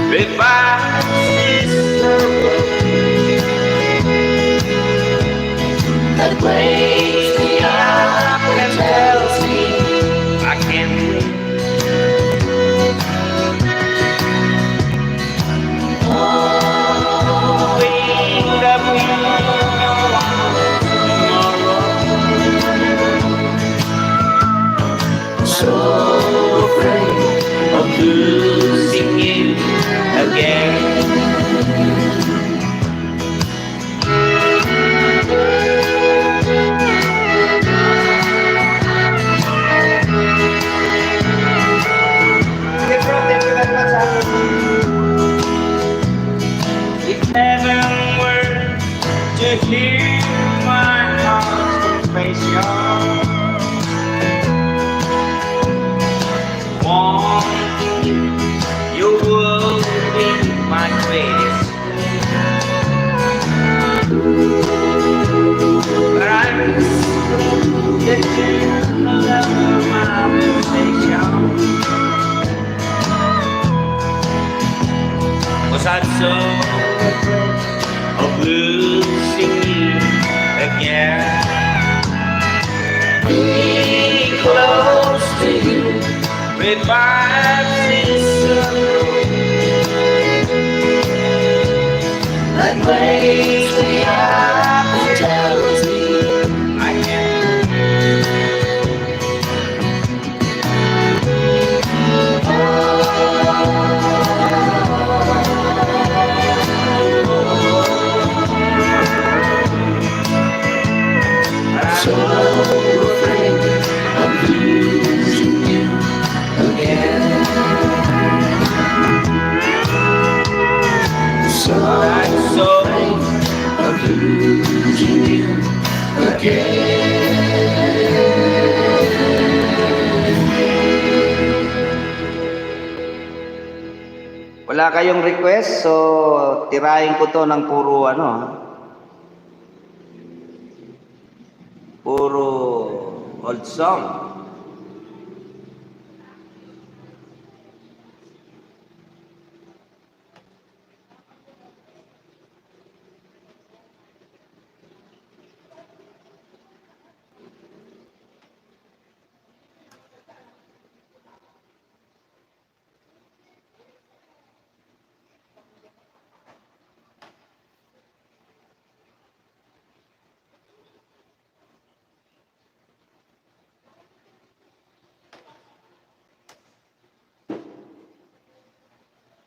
revive this love. 7 words to hear my heart's confession. Wanting you would be my greatest, but I'm getting the love of my reputation. 'Cause I'm so afraid of losing you again. Being close to you revives this sorrow that makes me happy, tells me I can. So afraid of losing you again. So I'm so afraid of losing you again. Wala kayong request, so tirahin ko to ng puro puro old song.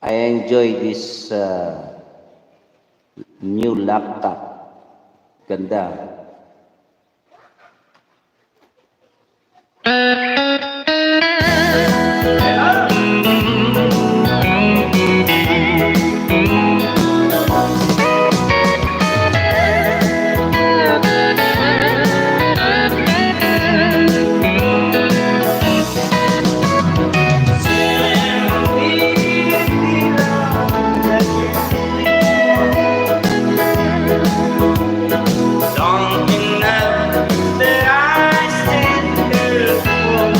I enjoy this new laptop. Ganda. Don't you know that I stand here for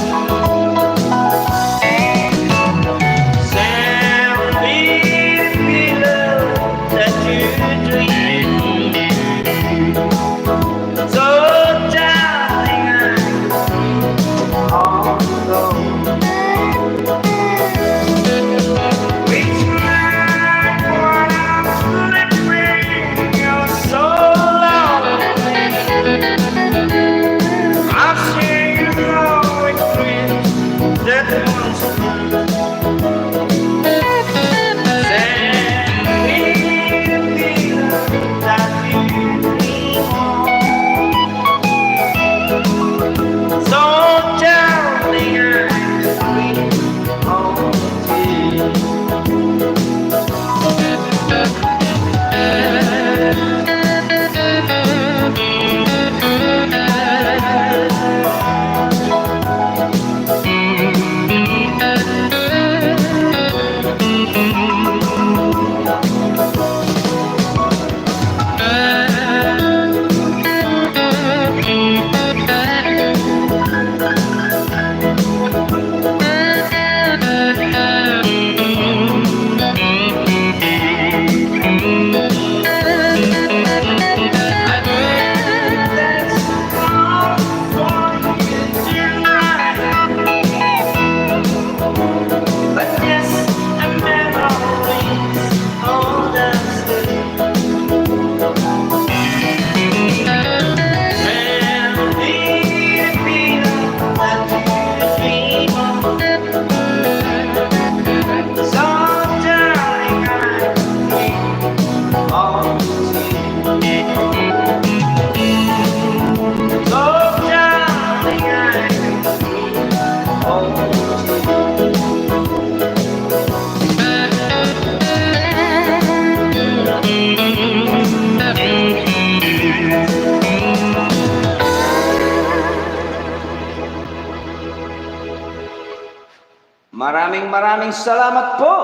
Maraming salamat po.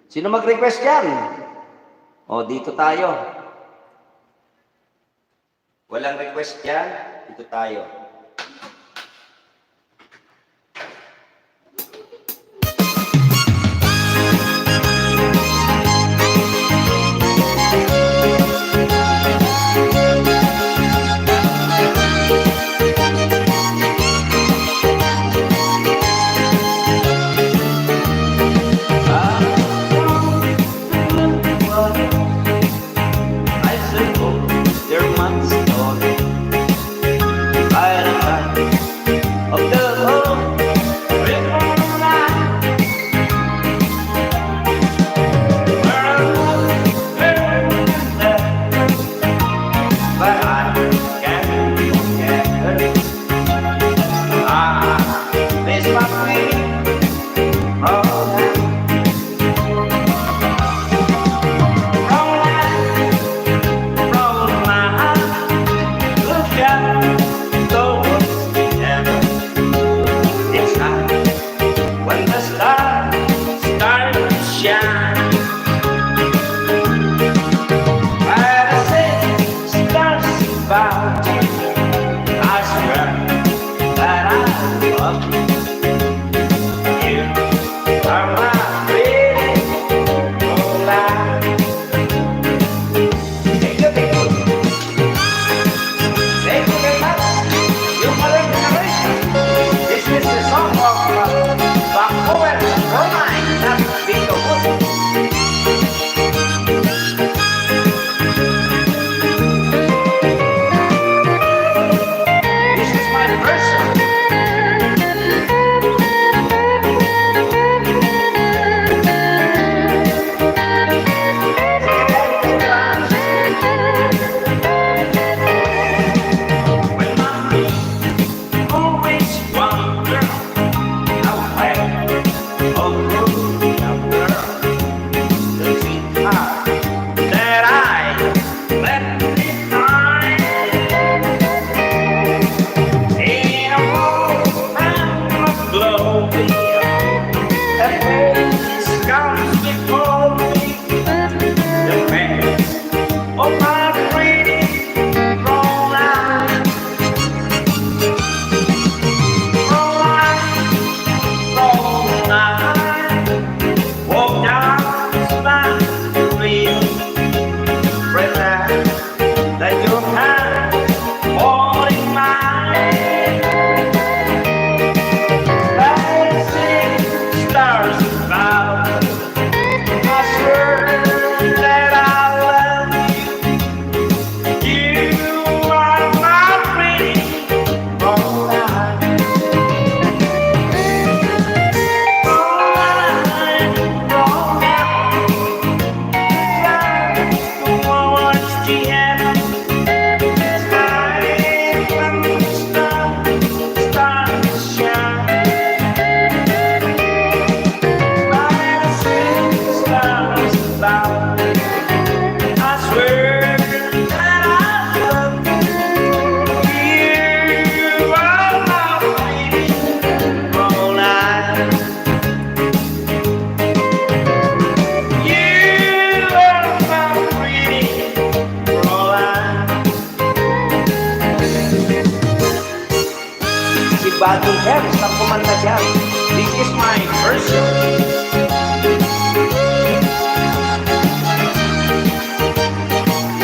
Sino mag-request yan? O, dito tayo. Walang request yan, dito tayo. Buddy Herbs ang kumanta dyan. This is my version.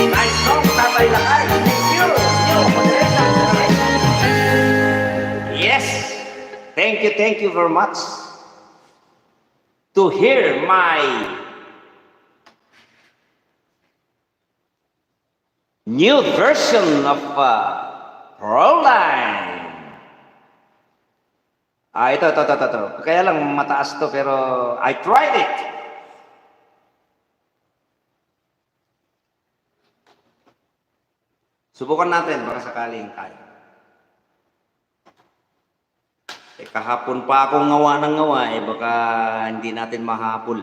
Nice song, Tatay Lakay. Thank you. Yes. Thank you very much. To hear my new version of Proline. Ito. Kaya lang mataas to pero I tried it. Subukan natin, baka sakaling kaya. Kahapon pa akong ngawa ng ngawa baka hindi natin mahapol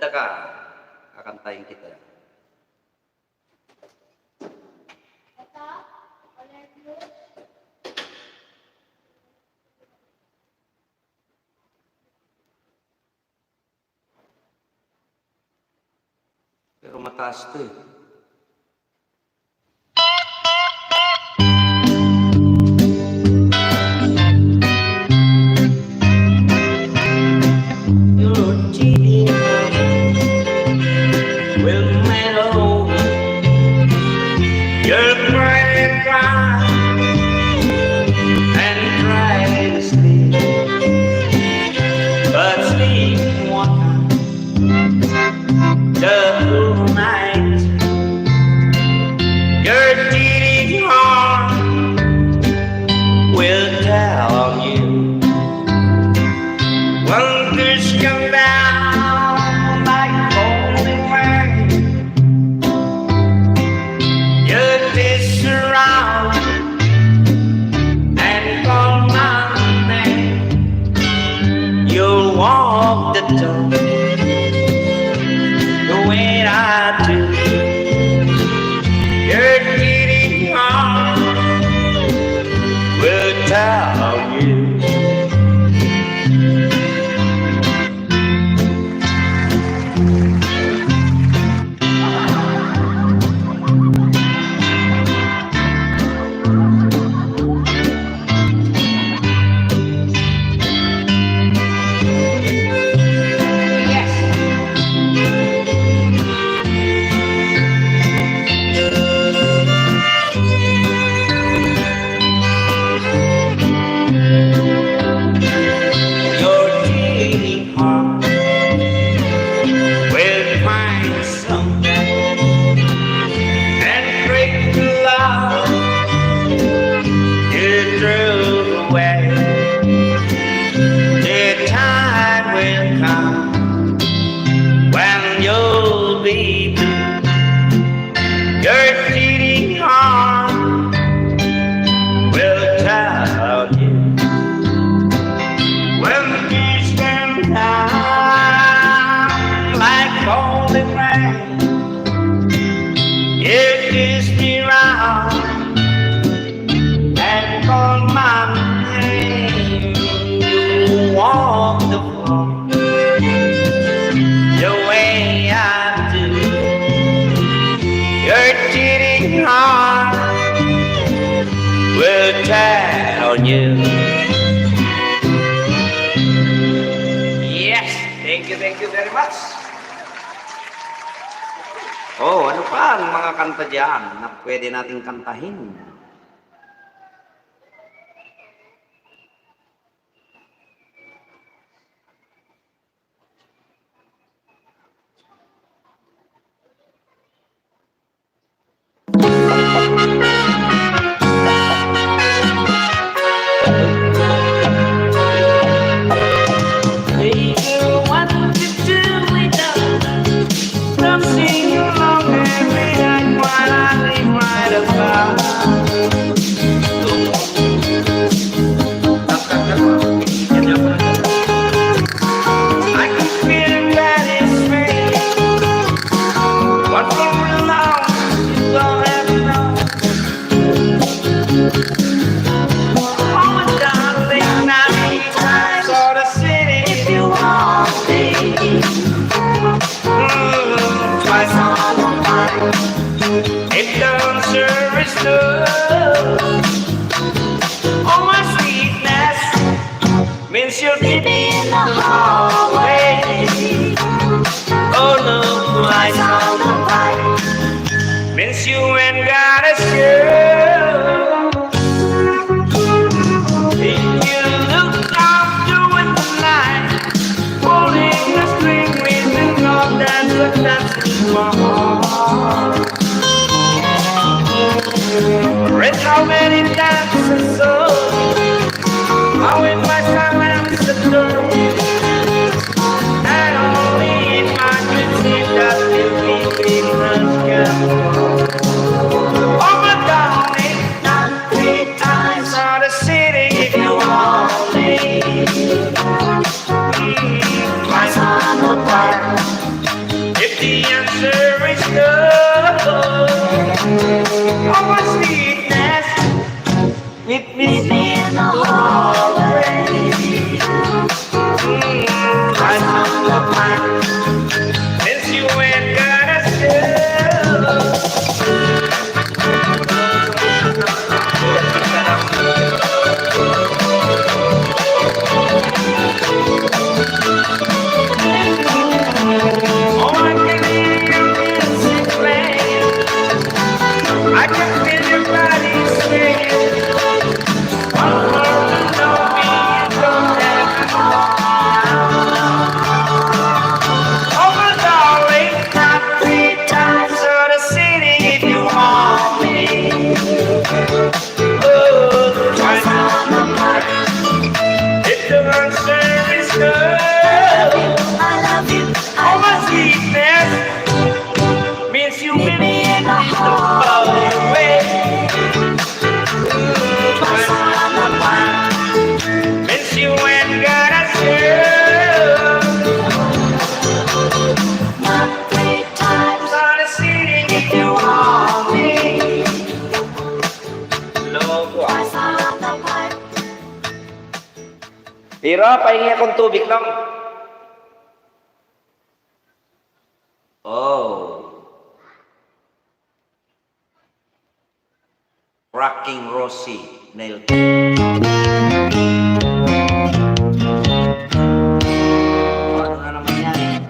maganda ka, kakantahin kita. Pero mataas to eh. Your cheating will mellow your pride cry and try to sleep, but sleep one the whole night. Your cheating heart will tell on you. Wonders come down like falling rain. You dish around and call my name. You'll walk the talk the way I do. Your cheating heart will tell you. Your cheating heart will find someday and break the love you threw away. The time will come when you'll be blue. Your cheating heart will tell you. When you stand down like falling rain, it is me round and call my name. You walk the floor the way I do. Your cheating heart will tell on you. Yes, thank you very much. Oh, ano pa ang mga kanta dyan na pwede nating kantahin? Hey girl, what you do without don't sing along every night while I live right about. I can feel that it's real. What for long you don't have to know. Oh, darling, now I saw the city if you want me. Twice on the night, it don't sure is love. Oh, my sweetness means you'll keep me in the hallway. Oh, no, lights on the light means you ain't got a show. If you look out doing the night, holding the string with the love that's what that's in my heart. Read how many times I saw how in my silence the door Meet me in the hallway. Right on the pine. Since you ain't got a Oh, I can hear your music playing. I can feel your body swinging. One more to know me, you don't have to Oh, my darling, not 3 times of the city if you want me. Oh, twice on the park. If the answer is no, I love you, all my sweetness means you meet me in the away. Twice on the park. Miss you ain't got a show. Not 3 times. On the city if you want me. Loko ah. Twice on the park. Pero, pahingi akong tubig lang. Oh. Rocking Rosie Nail. Ano na naman yan?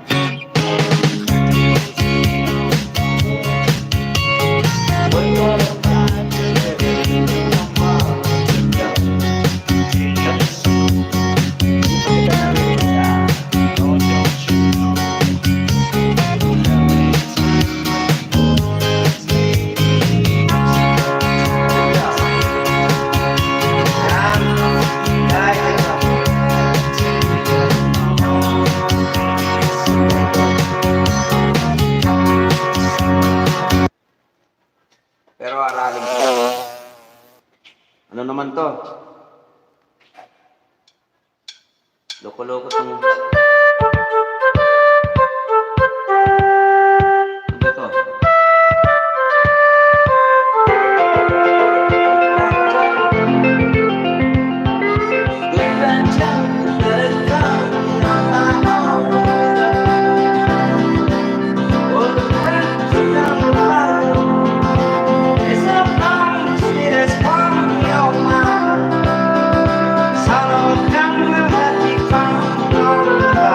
Pero aralin ko. Ano naman to? Loko-loko tong... Ano ba to? Son of a gun will have me found on the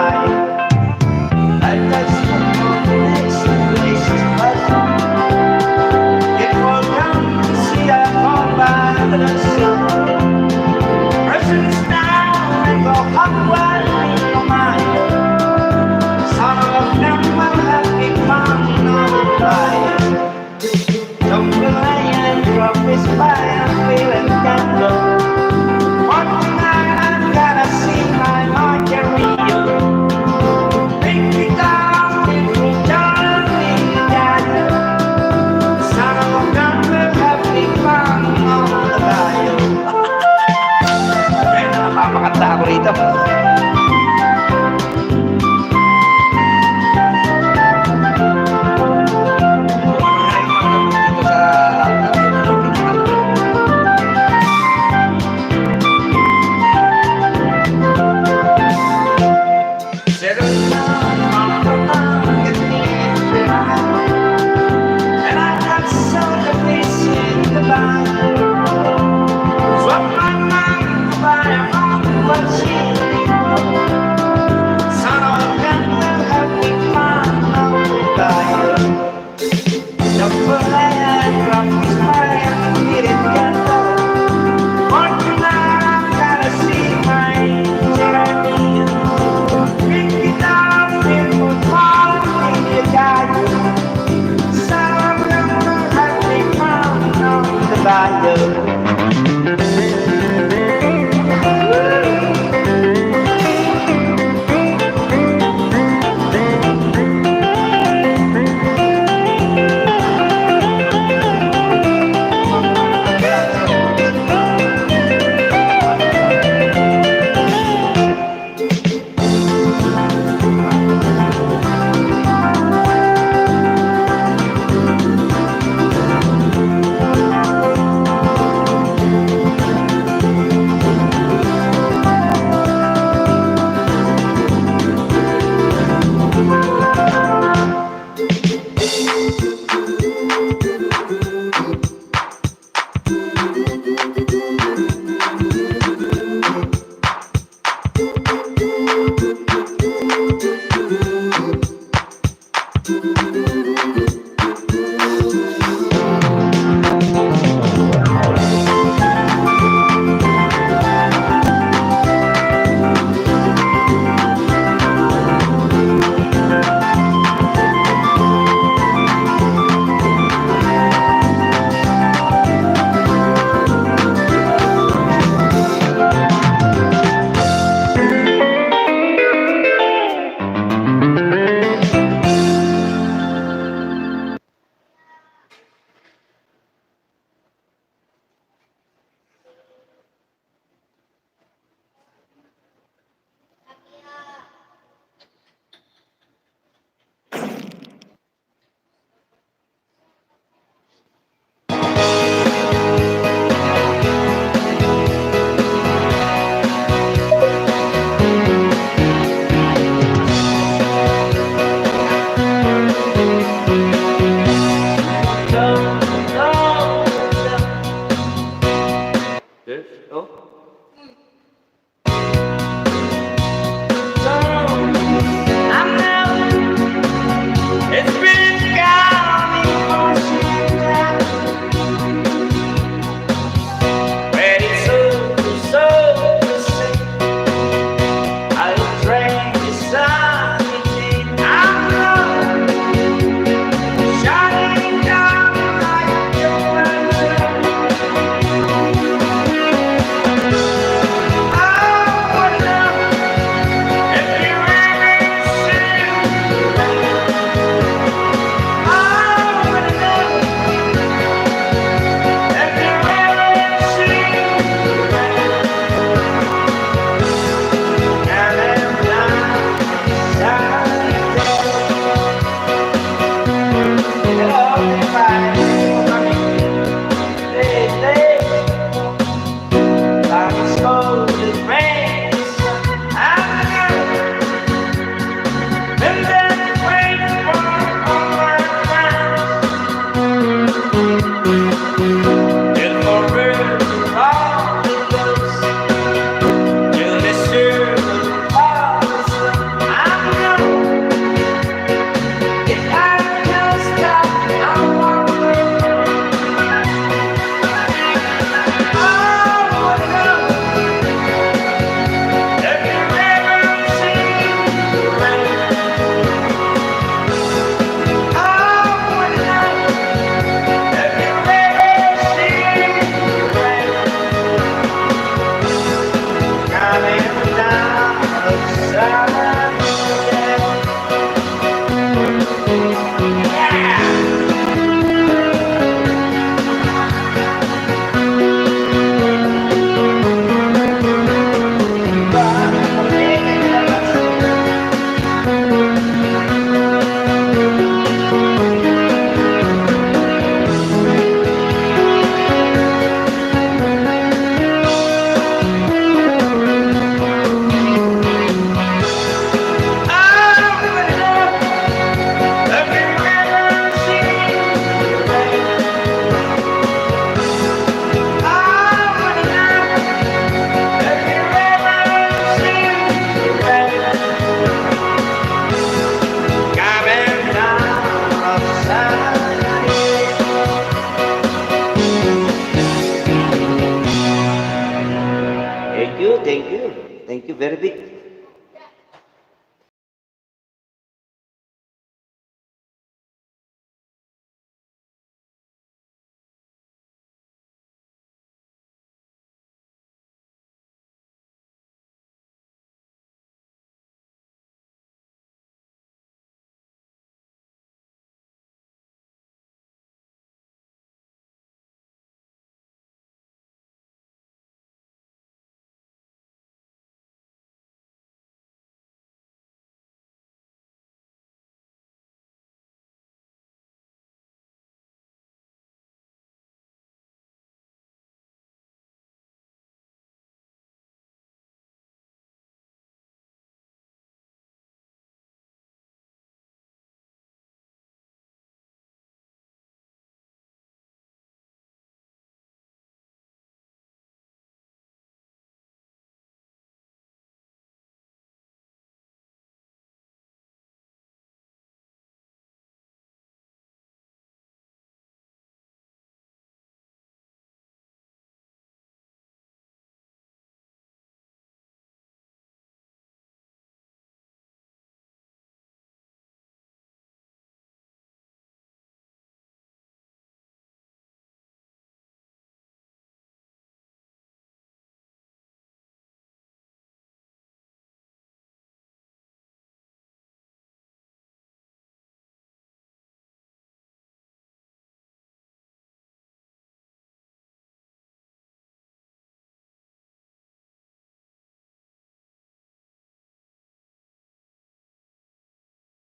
Thank you, thank you. Thank you very big.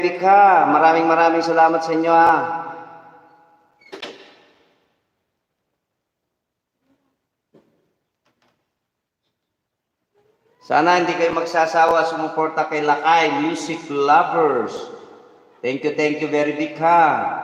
Erika, maraming salamat sa inyo ha. Sana hindi kayo magsasawa sumuporta kay Lakay Music Lovers. Thank you very big ha.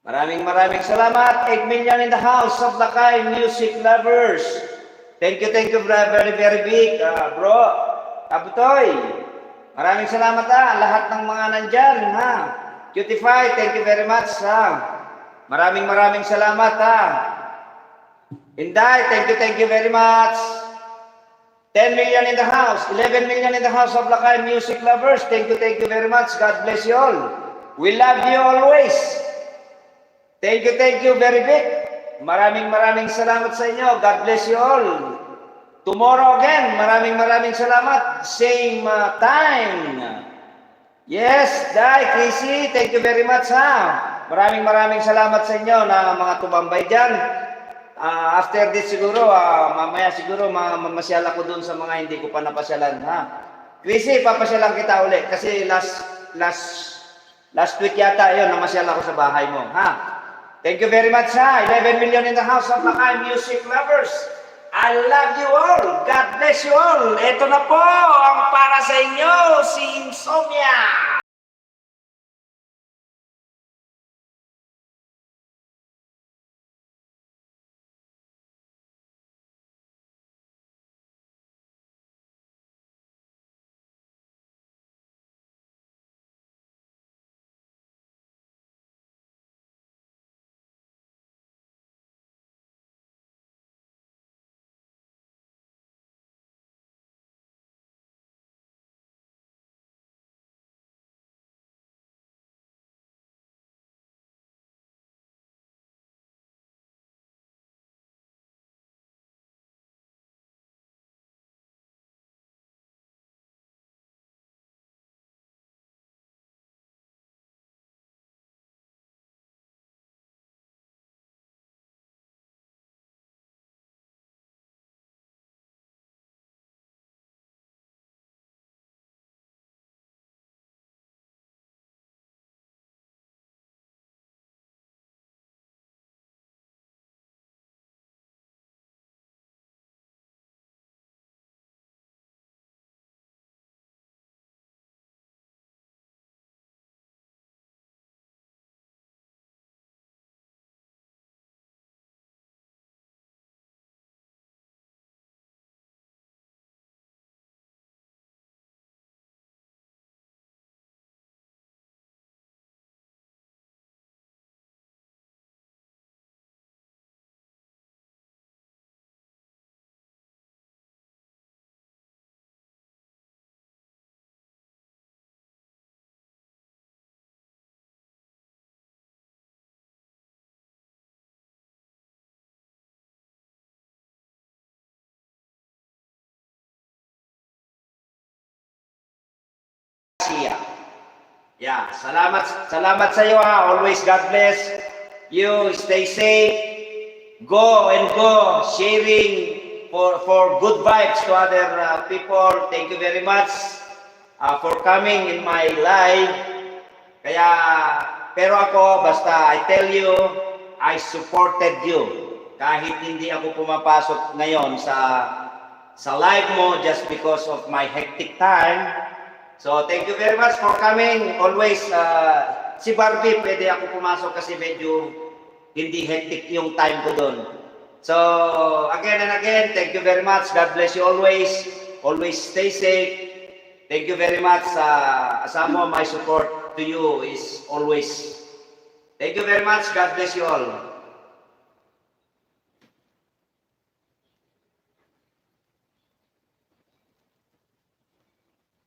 Maraming salamat. 8 million in the house of Lakay Music Lovers. Thank you very big, bro. Kabutoy. Maraming salamat ha. Lahat ng mga nandyan ha. Cutify, thank you very much ha. Maraming salamat ha. Inday, thank you very much. 10 million in the house. 11 million in the house of Lakay Music Lovers. Thank you very much. God bless you all. We love you always. Thank you very big. Maraming salamat sa inyo. God bless you all. Tomorrow again, maraming salamat. Same time. Yes, Day, Chrissy, thank you very much ha. Maraming salamat sa inyo na mga tumambay dyan. After this siguro, mamaya siguro mamasyal ako dun sa mga hindi ko pa napasyalan ha. Chrissy, papasyalan kita uli kasi last week yata yun, namasyal ako sa bahay mo ha. Thank you very much ha. 11 million in the house of Lakay Music Lovers. I love you all. God bless you all. Ito na po ang para sa inyo, si Insomnia. Yeah, salamat sa iyo ha. Always God bless you. Stay safe. Go and go sharing for good vibes to other people. Thank you very much for coming in my live. Kaya pero ako basta I tell you, I supported you. Kahit hindi ako pumapasok ngayon sa live mo just because of my hectic time. So, thank you very much for coming. Always, si Barbie, pwede ako pumasok kasi medyo hindi hectic yung time ko doon. So, again and again, thank you very much. God bless you always. Always stay safe. Thank you very much. Asamo, my support to you is always. Thank you very much. God bless you all.